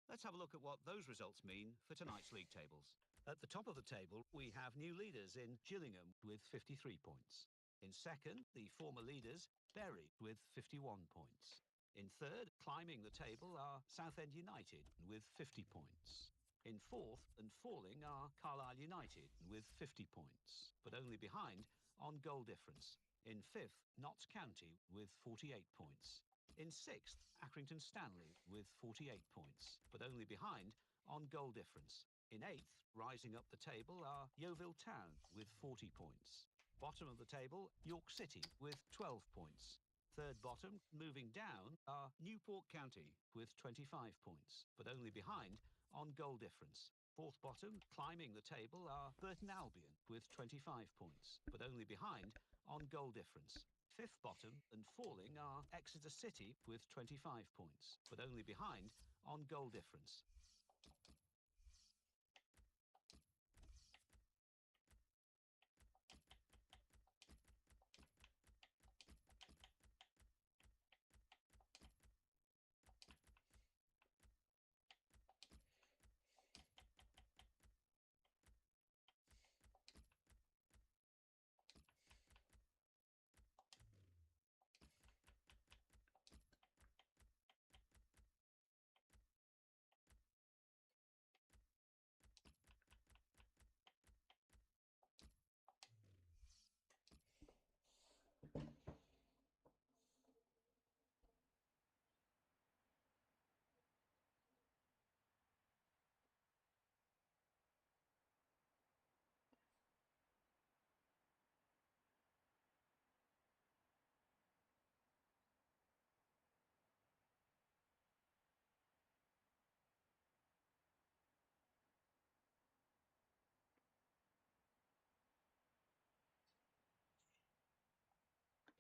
Let's have a look at what those results mean for tonight's league tables. At the top of the table, we have new leaders in Gillingham with 53 points. In second, the former leaders, Bury, with 51 points. In third, climbing the table, are Southend United with 50 points. In fourth and falling are Carlisle United with 50 points, but only behind on goal difference. In fifth, Notts County with 48 points. In sixth, Accrington Stanley with 48 points, but only behind on goal difference. In eighth, rising up the table, are Yeovil Town with 40 points. Bottom of the table, York City with 12 points. Third bottom, moving down, are Newport County with 25 points, but only behind on goal difference. Fourth bottom, climbing the table, are Burton Albion with 25 points, but only behind on goal difference. Fifth bottom and falling are Exeter City with 25 points, but only behind on goal difference.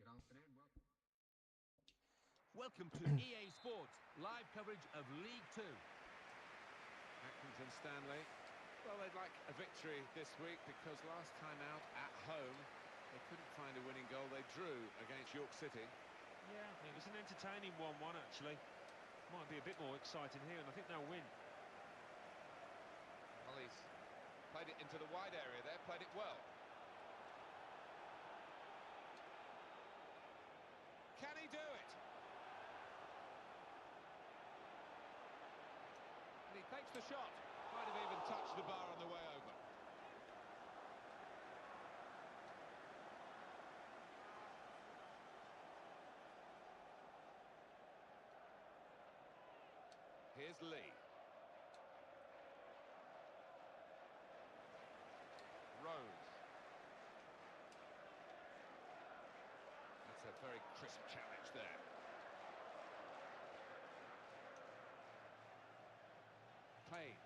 Good afternoon. Welcome to EA Sports, live coverage of League 2. Accrington Stanley, well, they'd like a victory this week because last time out at home, they couldn't find a winning goal. They drew against York City. Yeah, it was an entertaining 1-1, actually. Might be a bit more exciting here, and I think they'll win. Well, he's played it into the wide area there, played it well. Can he do it? And he takes the shot. Might have even touched the bar on the way over. Here's Lee. Rose. very crisp challenge there. Payne.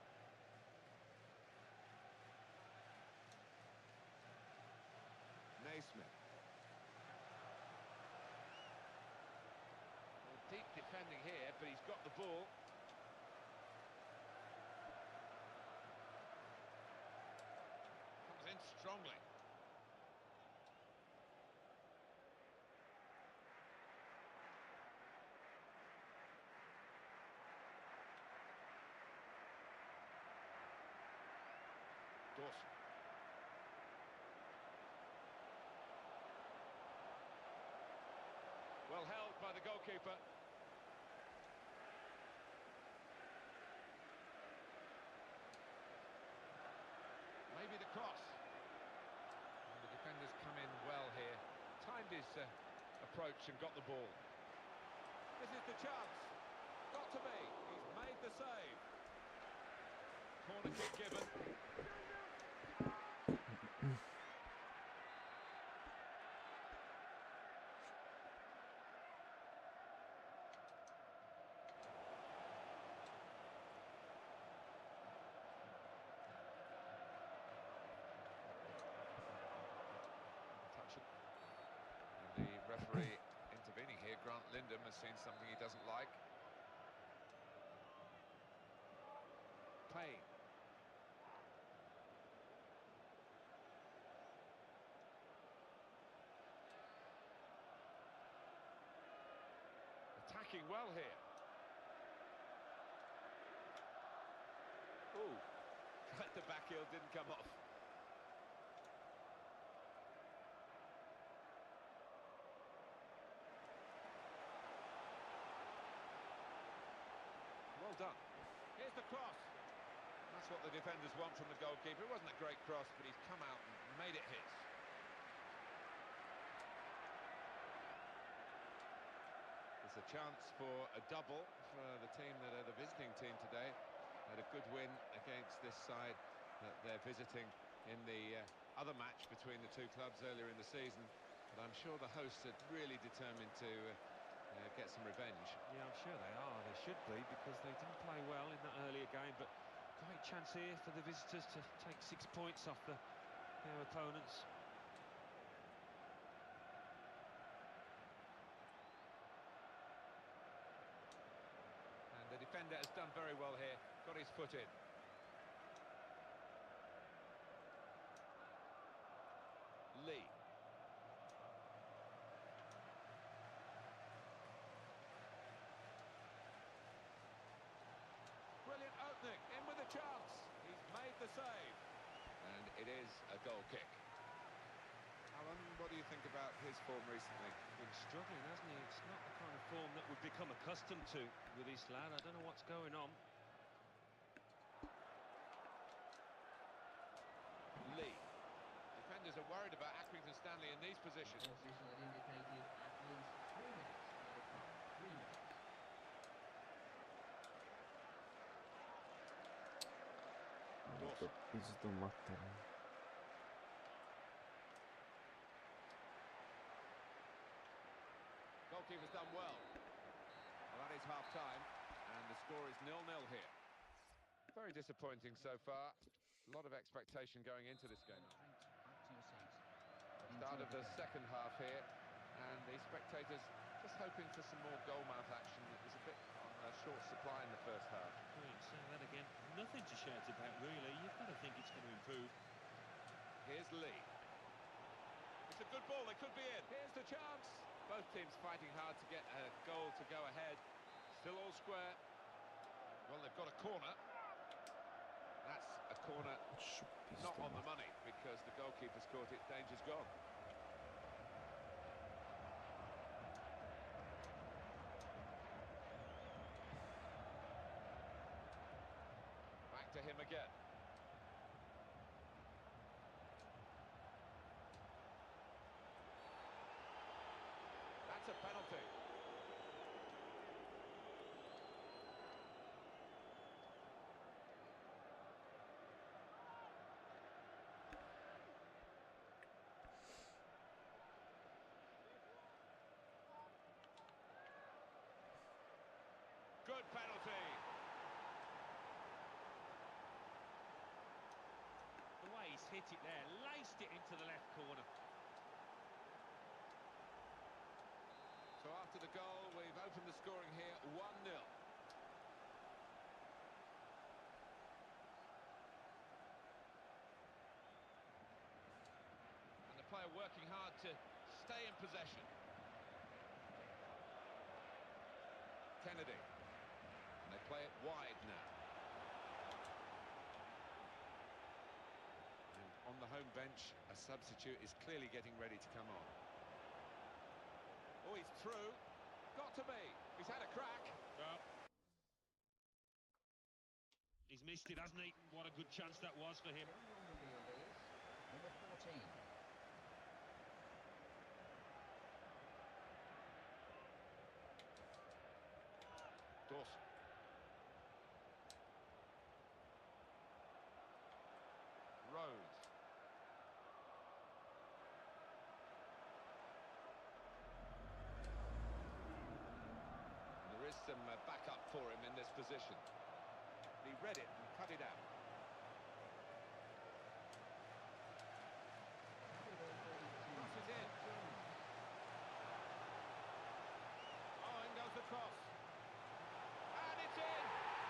Naismith. Well, deep defending here, but he's got the ball. Comes in strongly. Dawson. Well held by the goalkeeper. Maybe the cross. And the defenders come in well here. Timed his approach and got the ball. This is the chance. Got to be. He's made the save. Corner kick given. And the referee intervening here, Grant Lindham, has seen something he doesn't like. Payne. Attacking well here. Ooh, tried the back heel, didn't come off. Well done. Here's the cross. That's what the defenders want from the goalkeeper. It wasn't a great cross, but he's come out and made it his. There's a chance for a double for the team that are the visiting team today. Had a good win against this side that they're visiting in the other match between the two clubs earlier in the season. But I'm sure the hosts are really determined to get some revenge. Yeah, I'm sure they are. They should be, because they didn't play well in that earlier game. But great chance here for the visitors to take 6 points off their opponents. And the defender has done very well here. Got his foot in. Lee. Brilliant opening, in with a chance. He's made the save. And it is a goal kick. Alan, what do you think about his form recently? Been struggling, hasn't he? It's not the kind of form that we've become accustomed to with this lad. I don't know what's going on. Lee. Defenders are worried about Accrington Stanley in these positions. The official had indicated at least 3 minutes. 3 minutes. To pizdu materinu. Goalkeeper's done well. Well, that is half-time, and the score is 0-0 here. Very disappointing so far. A lot of expectation going into this game. Back to your seats. Start of the second half here, and the spectators just hoping for some more goalmouth action. It was a bit on a short supply in the first half. Great, say that again. Nothing to shout about, really. You've got to think it's going to improve. Here's Lee. It's a good ball, they could be in. Here's the chance. Both teams fighting hard to get a goal to go ahead. Still all square. Well, they've got a corner. That's a corner not on the money, because the goalkeeper's caught it. Danger's gone. Back to him again. That's a penalty. hit it there, laced it into the left corner. So after the goal, we've opened the scoring here, 1-0. And the player working hard to stay in possession. Kennedy. And they play it wide now. And on the home bench, a substitute is clearly getting ready to come on. Oh, he's through. Got to be. He's had a crack. Well, he's missed it, hasn't he? What a good chance that was for him. Number 14. Dawson. Rose. There is some backup for him in this position. He read it and cut it out. Crosses in. Oh, in goes the cross. And it's in!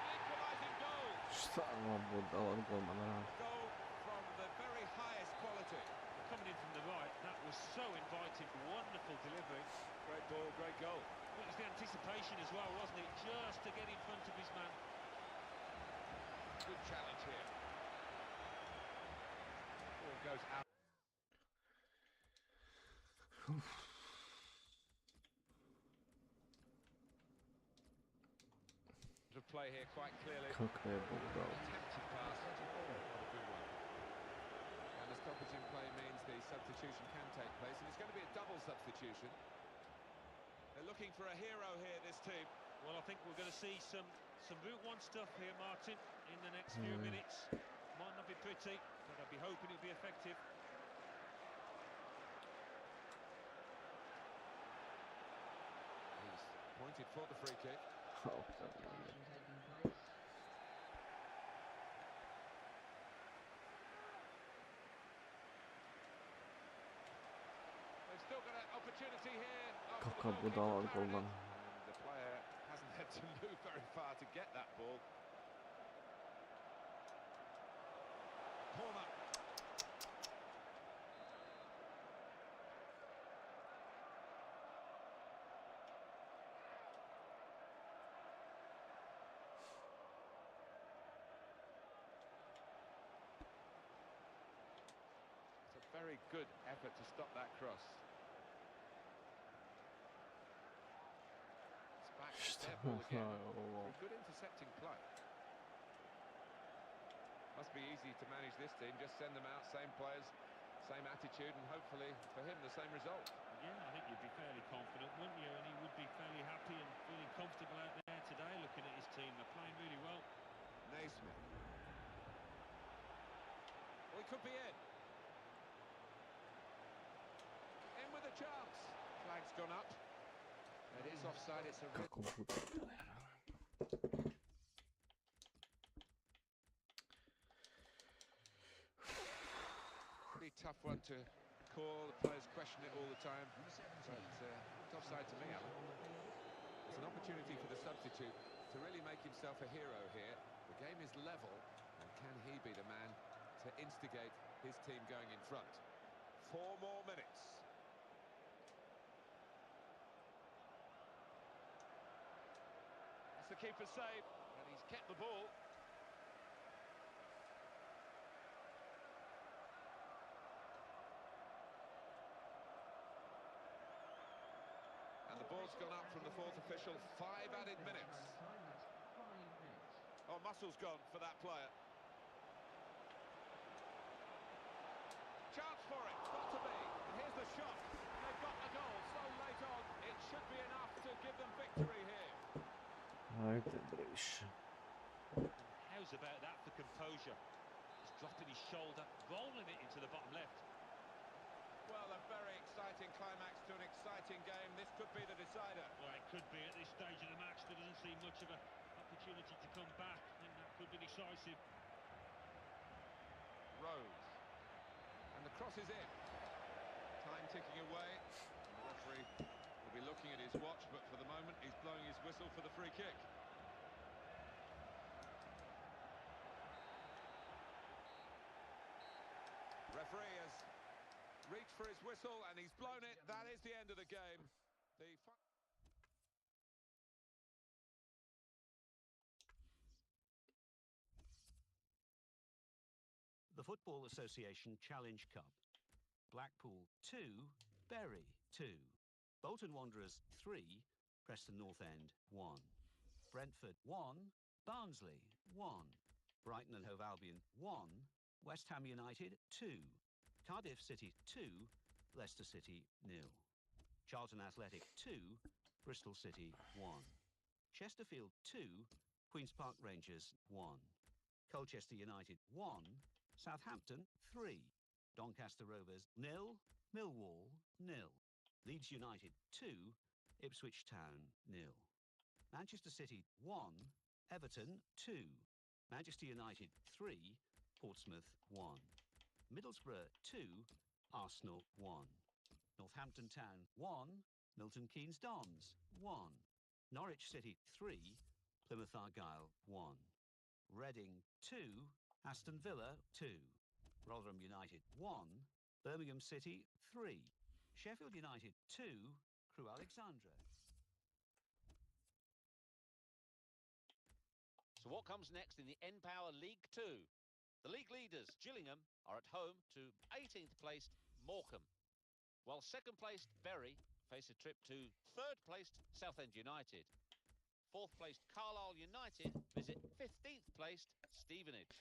The equalising goal! Šta vam budala od golmana radi? Goal from the very highest quality. Coming in from the right, that was so inviting, wonderful delivery. Great ball, great goal. It was the anticipation as well, wasn't it? Just to get in front of his man. Good challenge here. Ball goes out. To play here quite clearly. Kako je Bog dao. Attempted pass. Not a good one. And the stoppage in play means the substitution can take place, and it's going to be a double substitution. They're looking for a hero here, this team. Well, I think we're going to see some Route 1 stuff here, Martin, in the next few minutes. Might not be pretty, but I'd be hoping it'll be effective. He's pointed for the free kick. Oh, Taking place. They've still got an opportunity here. after the Kakva goal budala od kick to golmana. And the player hasn't had to move very far to get that ball. Corner. It's a very good effort to stop that cross. It's back to Šta their ball again. je ovo? For a good intercepting play. Must be easy to manage this team, just send them out, same players, same attitude, and hopefully for him the same result. Yeah, I think you'd be fairly confident, wouldn't you? And he would be fairly happy and feeling comfortable out there today, looking at his team. They're playing really well. Naismith. Well, he could be in. In with a chance. Flag's gone up. It is offside, it's a red. Kako budala. Pretty tough one to call. The players question it all the time. Number 17. But it's offside to me, Alan. It's an opportunity for the substitute to really make himself a hero here. The game is level, and can he be the man to instigate his team going in front? 4 more minutes. That's the keeper's save, and he's kept the ball. And the ball's gone up from the fourth official. 5 added minutes. That's 5 minutes. Oh, muscle's gone for that player. Chance for it, got to be. And here's the shot. They've got the goal so late on. It should be enough to give them victory here. Ajde, briš. How's about that for composure? He's dropping his shoulder, rolling it into the bottom left. Well, a very exciting climax to an exciting game. This could be the decider. Well, it could be at this stage of the match. There doesn't seem much of an opportunity to come back, and that could be decisive. Rose. crosses in. Time ticking away. The referee will be looking at his watch, but for the moment he's blowing his whistle for the free kick. Referee has reached for his whistle and he's blown it. That is the end of the game. The Football Association Challenge Cup. Blackpool 2, Bury 2. Bolton Wanderers 3, Preston North End 1. Brentford 1, Barnsley 1. Brighton and Hove Albion 1, West Ham United 2. Cardiff City 2, Leicester City 0. Charlton Athletic 2, Bristol City 1. Chesterfield 2, Queen's Park Rangers 1. Colchester United 1, Southampton 3. Doncaster Rovers 0, Millwall 0. Leeds United 2, Ipswich Town 0. Manchester City 1, Everton 2. Manchester United 3, Portsmouth 1. Middlesbrough 2, Arsenal 1. Northampton Town 1, Milton Keynes Dons 1. Norwich City 3, Plymouth Argyle 1. Reading 2, Aston Villa 2. Rotherham United 1, Birmingham City 3. Sheffield United 2, Crewe Alexandra. So what comes next in the N-Power League 2? The league leaders, Gillingham, are at home to 18th placed Morecambe, while second placed Bury face a trip to third placed Southend United. Fourth placed Carlisle United visit 15th placed Stevenage.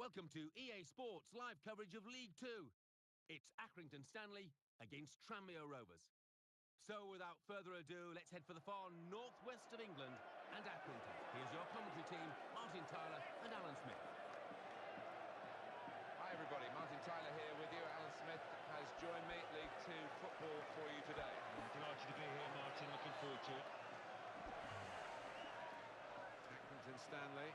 Welcome to EA Sports live coverage of League 2. It's Accrington Stanley against Tranmere Rovers. So without further ado, let's head for the far northwest of England and Accrington. Here's your commentary team, Martin Tyler and Alan Smith. Hi everybody, Martin Tyler here with you. Alan Smith has joined me. League 2 football for you today. I'm delighted to be here, Martin. Looking forward to it. Accrington Stanley,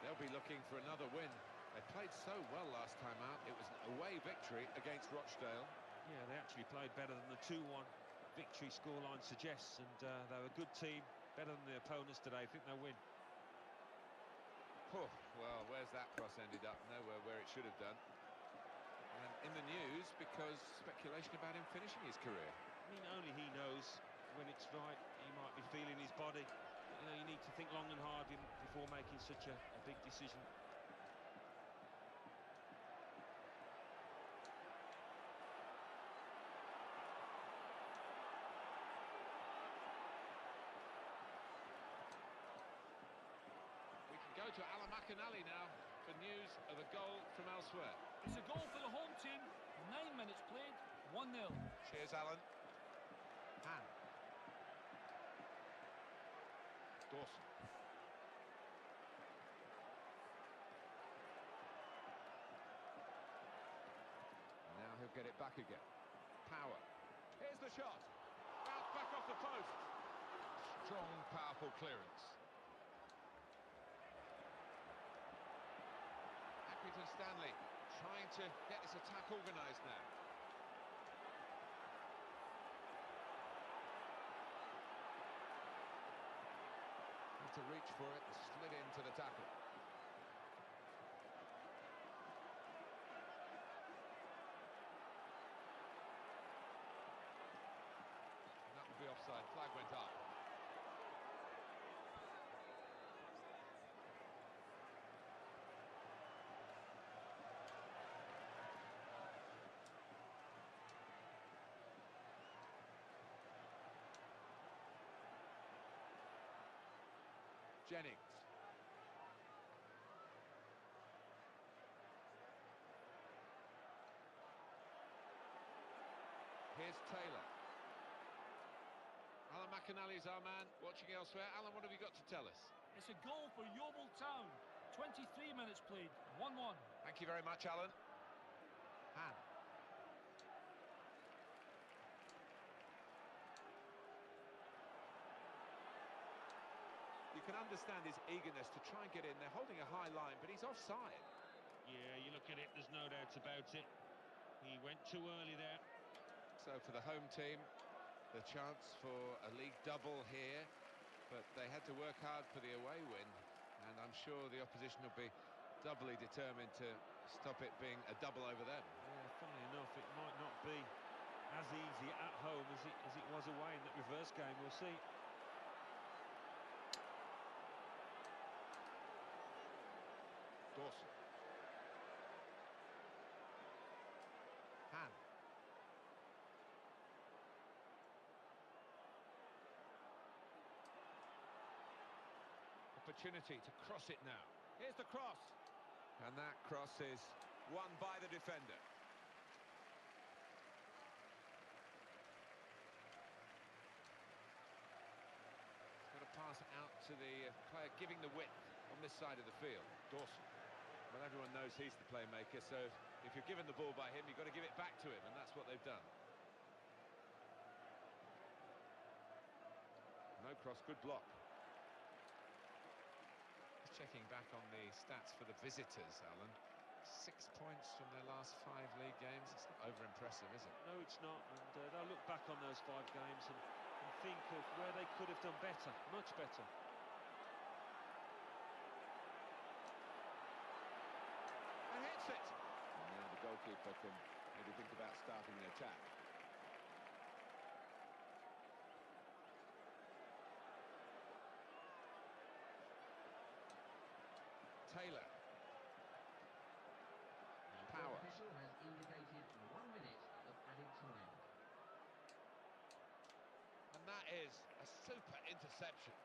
they'll be looking for another win. They played so well last time out. It was an away victory against Rochdale. Yeah, they actually played better than the 2-1 victory scoreline suggests, and they're a good team, better than the opponents today. I think they'll win. Oh, well, where's that cross ended up? Nowhere where it should have done. And in the news, because speculation about him finishing his career. I mean, only he knows when it's right. He might be feeling his body. But, you know, you need to think long and hard before making such a big decision. Go to Alan McInally now for news of a goal from elsewhere. It's a goal for the home team. 9 minutes played, 1-0. Cheers, Alan. Han. Dawson. Now he'll get it back again. Power. Here's the shot. Bounce back off the post. Strong, powerful clearance. Accrington Stanley trying to get this attack organised now. Had to reach for it and slid into the tackle. And that would be offside. Flag went up. Jennings. Here's Taylor. Alan McInally's our man, watching elsewhere. Alan, what have you got to tell us? It's a goal for Yeovil Town. 23 minutes played, 1-1. Thank you very much, Alan. Han. You can understand his eagerness to try and get in. They're holding a high line, but he's offside. Yeah, you look at it, there's no doubt about it. He went too early there. So for the home team, the chance for a league double here, but they had to work hard for the away win, and I'm sure the opposition will be doubly determined to stop it being a double over them. Yeah, funnily enough, it might not be as easy at home as it was away in that reverse game. We'll see. Dawson. Han. Opportunity to cross it now. Here's the cross. And that cross is won by the defender. Got to pass it out to the player giving the width on this side of the field. Dawson. Well, everyone knows he's the playmaker, so if you're given the ball by him, you've got to give it back to him, and that's what they've done. No cross, good block. Checking back on the stats for the visitors, Alan. 6 points from their last 5 league games. It's not over-impressive, is it? No, it's not, and they'll look back on those 5 games and think of where they could have done better, much better. And hits it! And now the goalkeeper can maybe think about starting the attack. Taylor. Power. The official has indicated 1 minute of added time. And that is a super interception.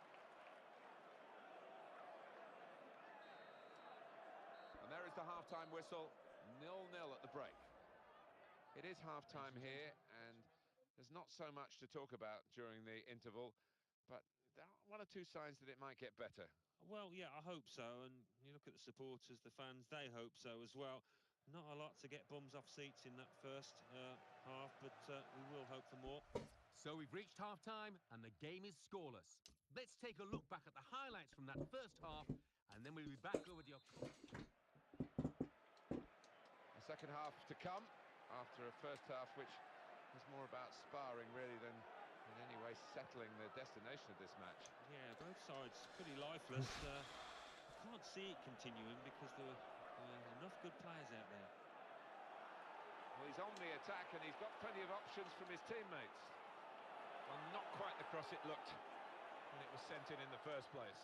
And there is There's the half-time whistle, 0-0 at the break. It is half-time here, and there's not so much to talk about during the interval, but there are one or two signs that it might get better. Well, yeah, I hope so, and you look at the supporters, the fans, they hope so as well. Not a lot to get bums off seats in that first half, but we will hope for more. So we've reached half-time, and the game is scoreless. Let's take a look back at the highlights from that first half, and then we'll be back over to your... The second half to come, after a first half which was more about sparring really than in any way settling the destination of this match. Yeah, both sides pretty lifeless. I can't see it continuing because there were enough good players out there. Well, he's on the attack and he's got plenty of options from his teammates. Well, not quite the cross it looked when it was sent in the first place.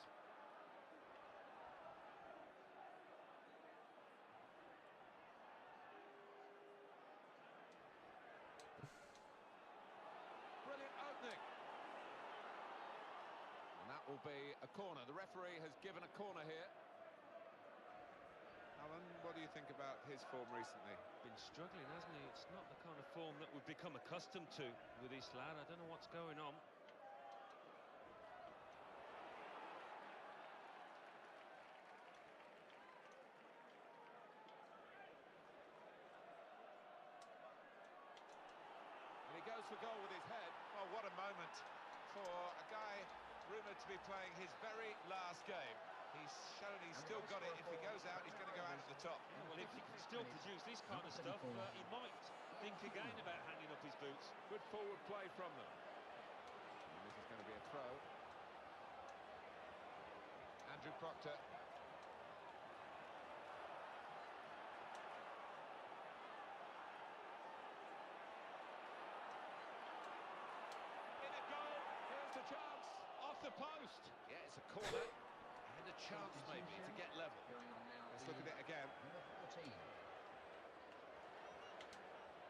Brilliant opening. And that will be a corner. The referee has given a corner here. Alan, what do you think about his form recently? Been struggling, hasn't he? It's not the kind of form that we've become accustomed to with this lad. I don't know what's going on. And he goes for goal with his head. Oh, what a moment for a guy rumoured to be playing his very last game. He's shown he's still got it. If he goes out, he's going to go out at the top. Yeah, well, if he can still produce this kind of stuff, he might think again about hanging up his boots. Good forward play from them. And this is going to be a throw. Andrew Proctor. In a goal. Here's the chance. Off the post. Yeah, it's a corner. And a chance maybe to get level. Let's look at it again.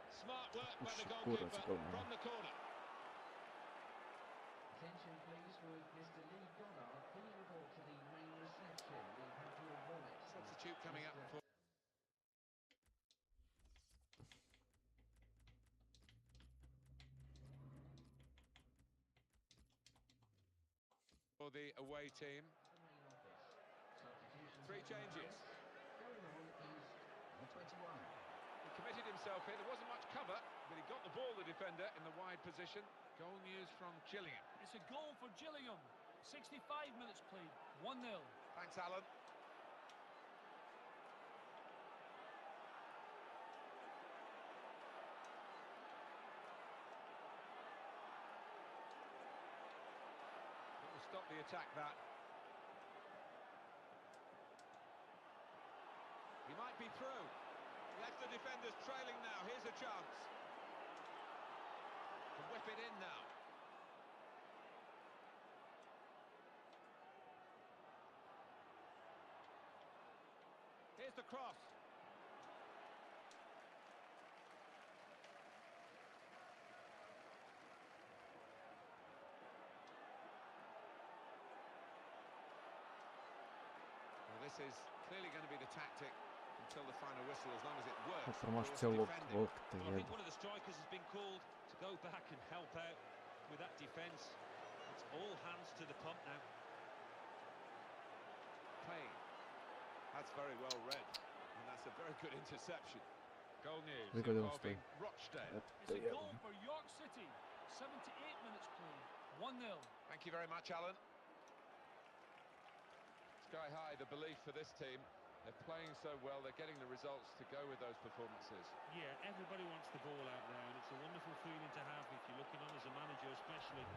Smart work by the goalkeeper from the corner. Attention please with Mr. Lee Goddard. Please report to the main reception. We have your wallet. Substitute coming up for the away team. Three changes. Going on is number 21. He committed himself here. There wasn't much cover, but he got the ball, the defender, in the wide position. Goal news from Gillingham. It's a goal for Gillingham. 65 minutes played, 1-0. Thanks, Alan. It will stop the attack, that. He might be through. Left the defenders trailing now. Here's a chance. To whip it in now. Here's the cross. Well, this is clearly going to be the tactic until the final whistle, as long as it works. Прям целок локта Well, I think еду. one of the strikers has been called to go back and help out with that defence. It's all hands to the pump now. Payne. That's very well read, and that's a very good interception. Goal news Выгодил involving стой. Rochdale. It's a goal for York City. 78 minutes played, 1-0. Thank you very much, Alan. Sky high, the belief for this team. They're playing so well, they're getting the results to go with those performances. Yeah, everybody wants the ball out there, and it's a wonderful feeling to have if you're looking on as a manager, especially.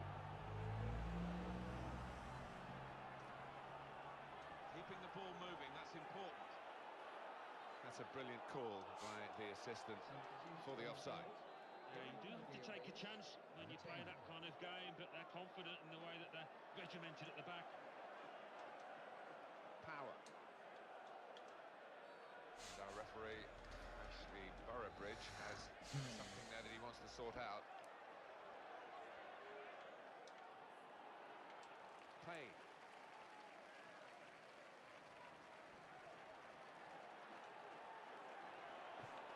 Keeping the ball moving, that's important. That's a brilliant call by the assistant for the offside. Yeah, you do have to take a chance when you play that kind of game, but they're confident in the way that they're regimented at the back. Power. And our referee, Ashley Boroughbridge, has something there that he wants to sort out. Payne.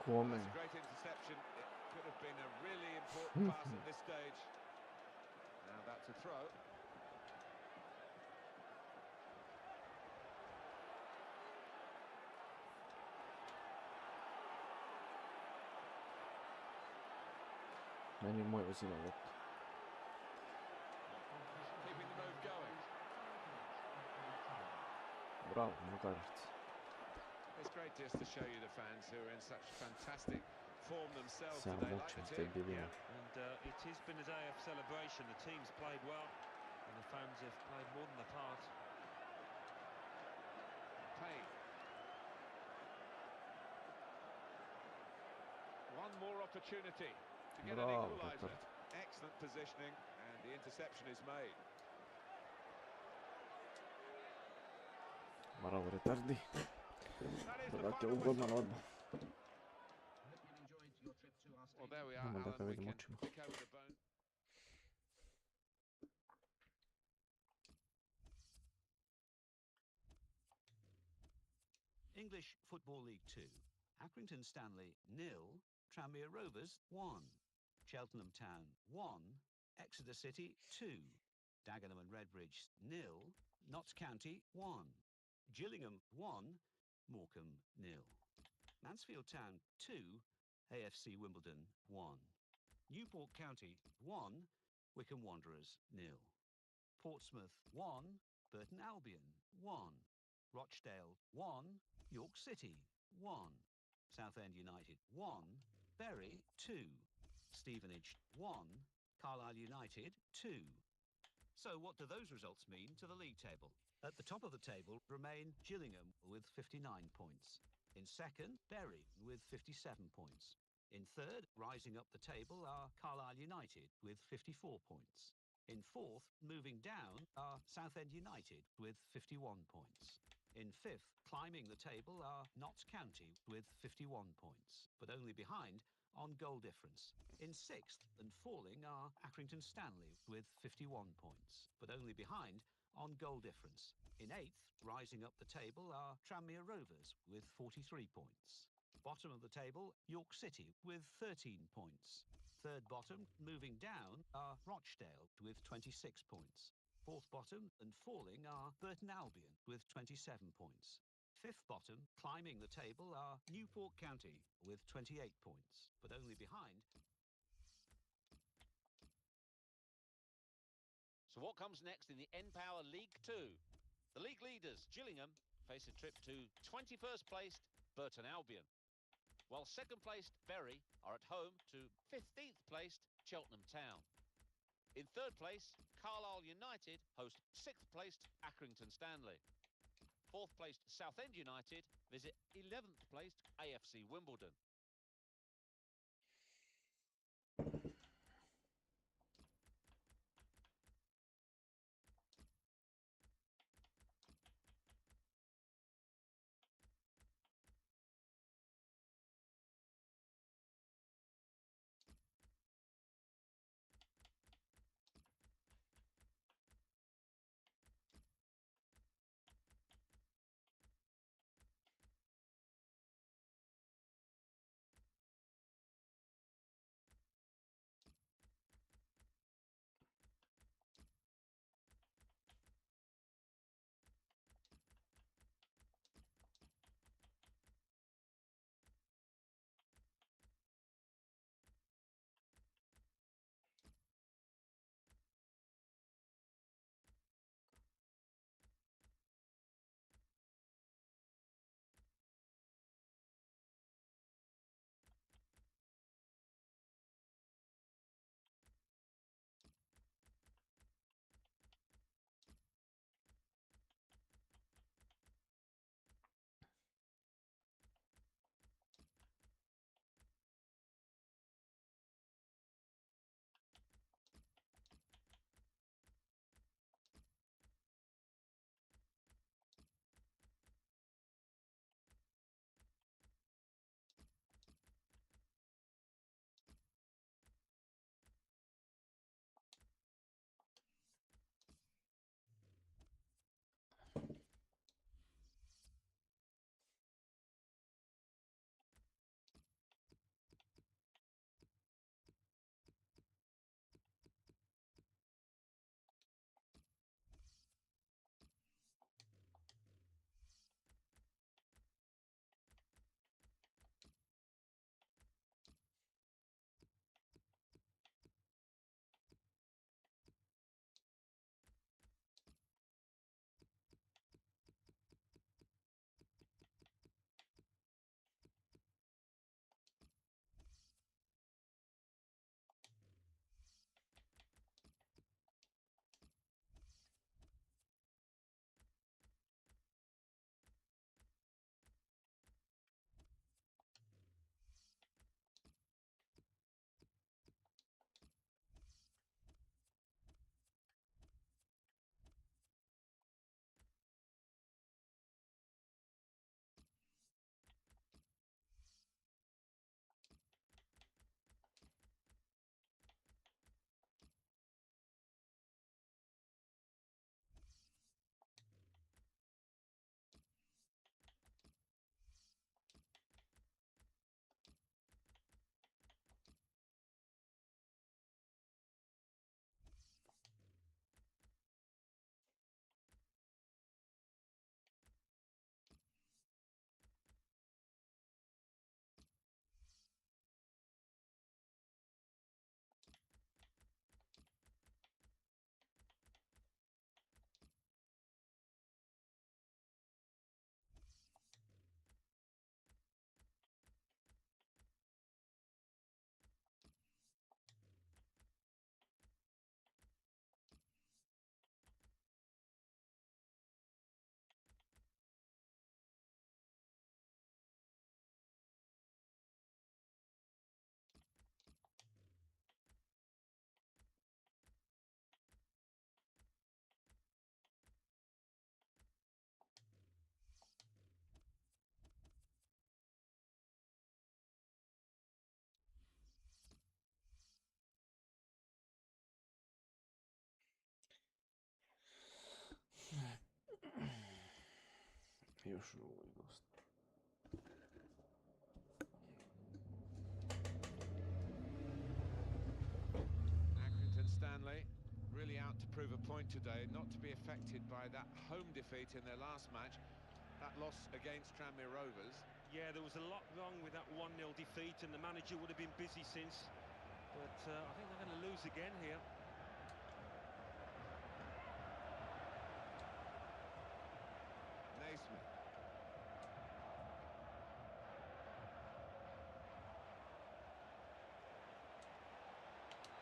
Come. That's a great interception. It could have been a really important pass at this stage. Now that's a throw. Meni moj uzima loptu. Keeping the move going. Bravo, Magarec. It's great just to show you the fans who are in such fantastic form themselves Sam today, like mučim the te team. bilima. And it has been a day of celebration. The team's played well, and the fans have played more than the part. Payne. One more opportunity to get an Bravo, equaliser. Riccardo. Excellent positioning, and the interception is made. Bravo, retardi. That is the Dodate final ugodno whistle. odmah. I hope you've enjoyed your trip to our Well, stadium. there we are, Idemo da Alan. ga We vidimo can očima. pick over the bone. English Football League 2. Accrington Stanley 0, Tranmere Rovers 1, Cheltenham Town 1, Exeter City 2, Dagenham and Redbridge 0, Notts County 1, Gillingham 1, Morecambe 0, Mansfield Town 2, AFC Wimbledon 1, Newport County 1, Wycombe Wanderers 0, Portsmouth 1, Burton Albion 1, Rochdale 1, York City 1, Southend United 1, Bury 2, Stevenage 1, Carlisle United 2. So what do those results mean to the league table? At the top of the table remain Gillingham with 59 points. In second, Bury with 57 points. In third, rising up the table, are Carlisle United with 54 points. In fourth, moving down, are Southend United with 51 points. In fifth, climbing the table, are Notts County with 51 points, but only behind on goal difference. In sixth and falling are Accrington Stanley with 51 points, but only behind on goal difference. In eighth, rising up the table, are Tranmere Rovers with 43 points. Bottom of the table, York City with 13 points. Third bottom, moving down, are Rochdale with 26 points. Fourth bottom and falling are Burton Albion with 27 points. Fifth bottom, climbing the table, are Newport County with 28 points, but only behind. So what comes next in the N-Power League 2? The league leaders, Gillingham, face a trip to 21st placed Burton Albion, while second placed Bury are at home to 15th placed Cheltenham Town. In third place, Carlisle United host 6th placed Accrington Stanley. 4th placed Southend United visit 11th placed AFC Wimbledon. još ovaj gost. Accrington Stanley really out to prove a point today, not to be affected by that home defeat in their last match, that loss against Tranmere Rovers. Yeah, there was a lot wrong with that 1-0 defeat, and the manager would have been busy since. But I think they're going to lose again here. Naismith.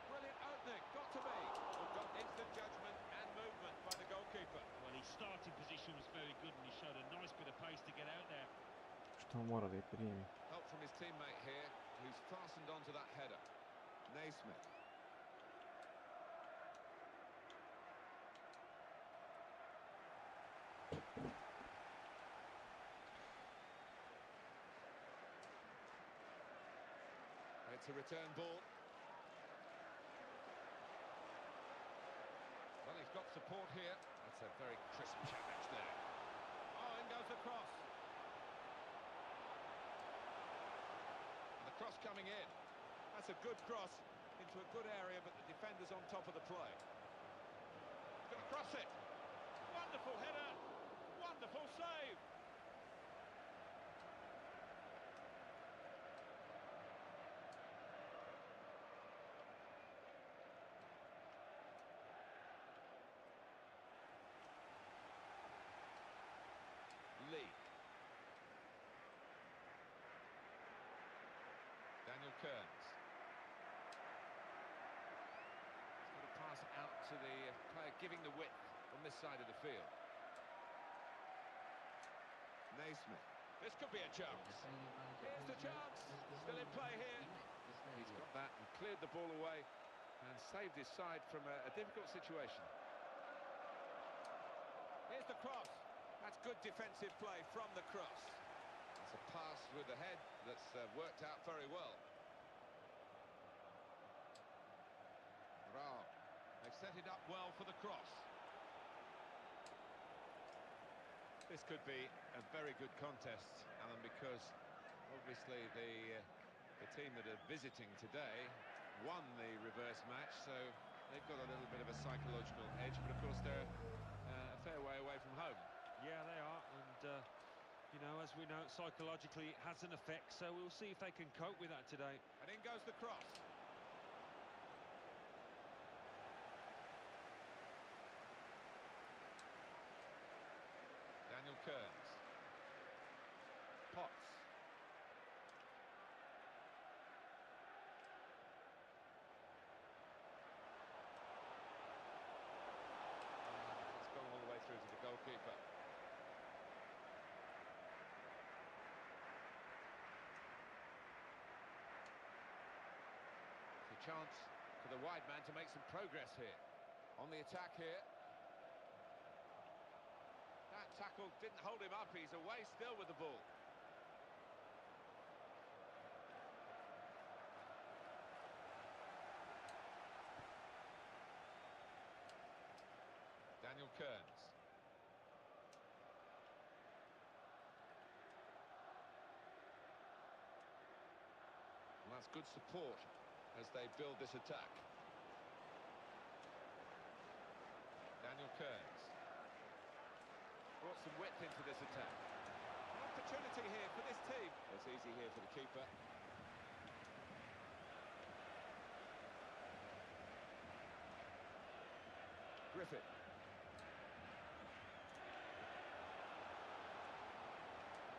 Brilliant opening, got to be. Well, got instant judgment and movement by the goalkeeper. Well, his starting position was very good, and he showed a nice bit of pace to get out there. Što mora da je primi. Help from his teammate here, who's fastened onto that header. Naismith. It's a return ball. Well, he's got support here. That's a very crisp challenge there. Oh, in goes the cross. And the cross coming in. That's a good cross into a good area, but the defender's on top of the play. He's going to cross it. Wonderful header. Wonderful save. Daniel Kearns. He's got a pass out to the player giving the width on this side of the field. Naismith. This could be a chance. Here's the chance. Still in play here. He's got that and cleared the ball away and saved his side from a difficult situation. Here's the cross. That's good defensive play from the cross. It's a pass with the head that's worked out very well. Rao. They've set it up well for the cross. This could be a very good contest, Alan, because obviously the team that are visiting today won the reverse match, so they've got a little bit of a psychological edge, but of course they're a fair way away from home. Yeah, they are, and you know, as we know, psychologically it has an effect, so we'll see if they can cope with that today. And in goes the cross. Daniel Kearns. Potts. It's gone all the way through to the goalkeeper. Chance for the wide man to make some progress here. On the attack here. That tackle didn't hold him up. He's away still with the ball. Daniel Kearns. Well, that's good support as they build this attack. Daniel Kearns brought some width into this attack. An opportunity here for this team. It's easy here for the keeper. Griffith.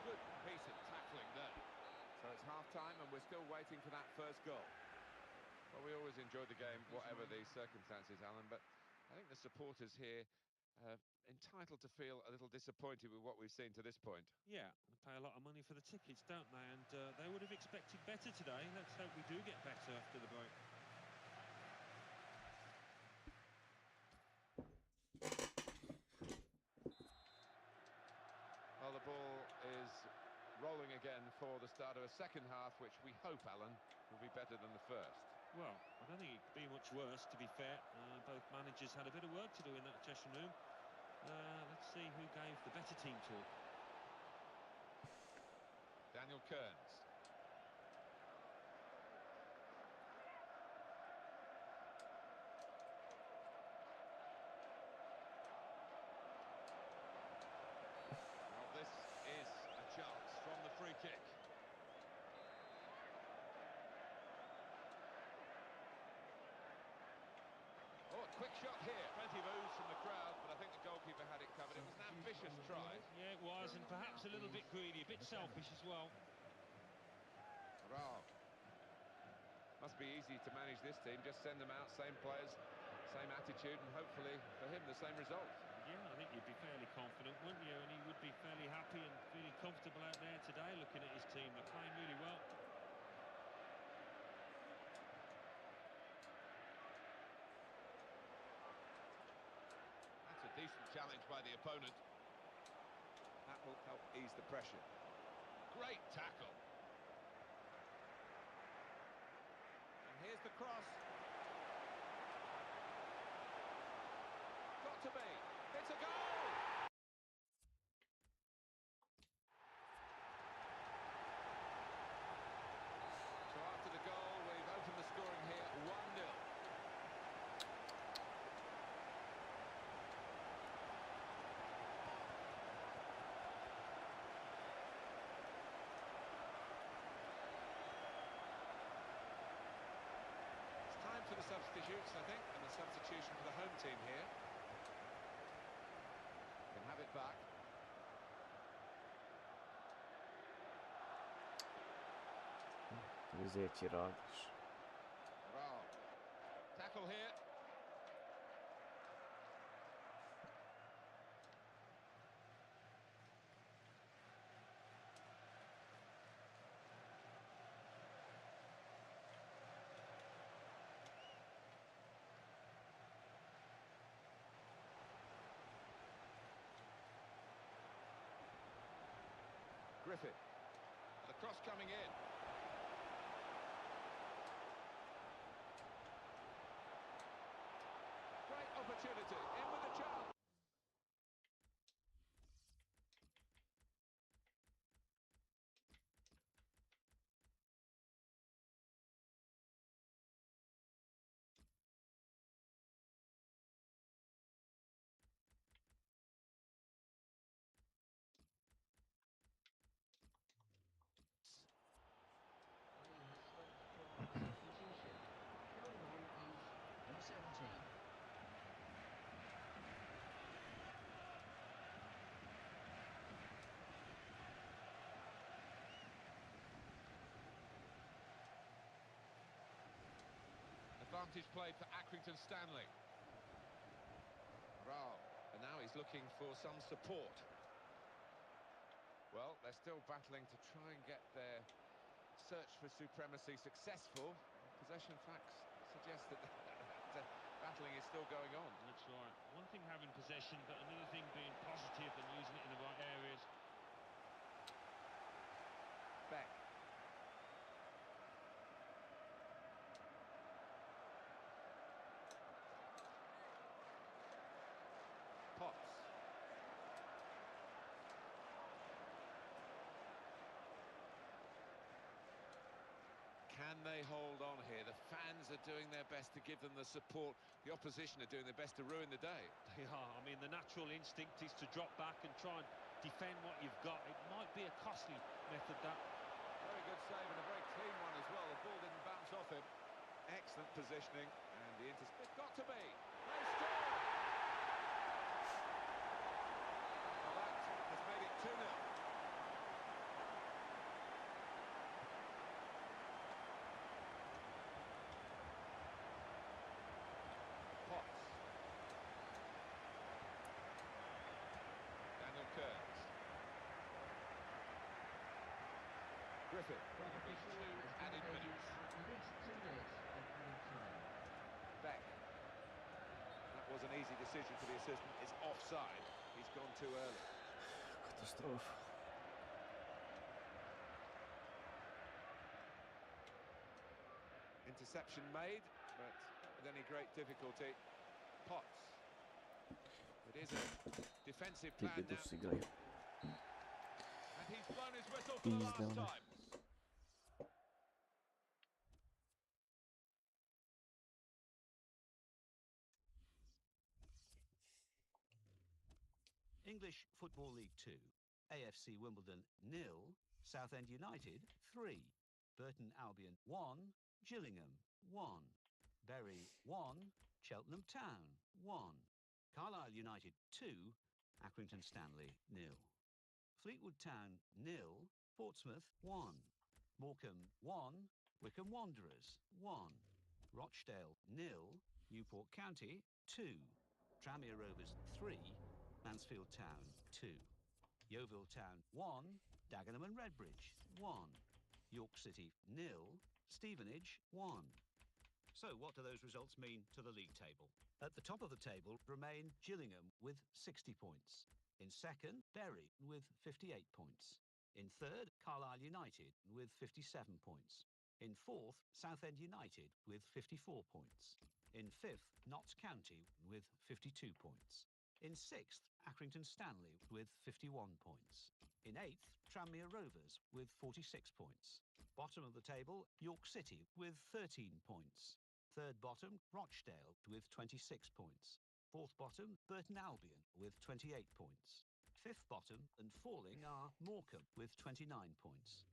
Good piece of tackling there. So it's half-time and we're still waiting for that first goal. Well, we always enjoyed the game, whatever the circumstances, Alan, but I think the supporters here are entitled to feel a little disappointed with what we've seen to this point. Yeah, they pay a lot of money for the tickets, don't they? And they would have expected better today. Let's hope we do get better after the break. Well, the ball is rolling again for the start of a second half, which we hope, Alan, will be better than the first. Well, I don't think it could be much worse, to be fair. Both managers had a bit of work to do in that dressing room. Let's see who gave the better team talk. Daniel Kearns. Well, this is a chance from the free kick. Oh, a quick shot here. Plenty of ooze from the crowd, but I think the goalkeeper had it covered. It was an ambitious try. Yeah, it was, and perhaps a little bit greedy, a bit selfish as well. Wow. Must be easy to manage this team. Just send them out, same players, same attitude, and hopefully for him the same result. Yeah, I think you'd be fairly confident, wouldn't you? And he would be fairly happy and feeling comfortable out there today, looking at his team. They're playing really well. That's a decent challenge by the opponent. That will help ease the pressure. Great tackle. And here's the cross. Got to be. It's a goal! So after the goal, we've opened the scoring here, 1-0. It's time for the substitutes, I think, and the substitution for the home team here. Can have it back. Trezeci radiš. Wow. Tackle here. Griffith. The cross coming in. Great opportunity. In with a chance. Substitution. Going on is number 17. Advantage played for Accrington Stanley. Rao, and now he's looking for some support. Well, they're still battling to try and get their search for supremacy successful. Possession facts suggest that the battling is still going on. That's right. One thing having possession, but another thing being positive and using it in the right areas. Beck. Potts. Can they hold on here? The fans are doing their best to give them the support. The opposition are doing their best to ruin the day. They are. I mean, the natural instinct is to drop back and try and defend what you've got. It might be a costly method, that. Very good save and a very clean one as well. The ball didn't bounce off him. Excellent positioning and the intercept. It's got to be. They score! Well, that has made it 2-0. Potts. Daniel Kearns. Griffith. With 2 added minutes. At least 2 minutes of added time. Beck. That was an easy decision for the assistant. It's offside. He's gone too early. Katastrofa. Interception made, but with any great difficulty. Potts. It is a defensive Ti plan tu now. si igraju. And he's blown his whistle for the last Pizda, time. English Football League 2. AFC Wimbledon 0, Southend United 3, Burton Albion 1, Gillingham 1, Bury 1, Cheltenham Town 1, Carlisle United 2, Accrington Stanley 0, Fleetwood Town 0, Portsmouth 1, Morecambe 1, Wycombe Wanderers 1, Rochdale 0, Newport County 2, Tranmere Rovers 3, Mansfield Town 2, Yeovil Town 1, Dagenham and Redbridge 1, York City 0, Stevenage 1. So what do those results mean to the league table? At the top of the table remain Gillingham with 60 points. In second, Bury with 58 points. In third, Carlisle United with 57 points. In fourth, Southend United with 54 points. In fifth, Notts County with 52 points. In sixth, Accrington Stanley with 51 points. In eighth, Tranmere Rovers with 46 points. Bottom of the table, York City with 13 points. Third bottom, Rochdale with 26 points. Fourth bottom, Burton Albion with 28 points. Fifth bottom and falling are Morecambe with 29 points.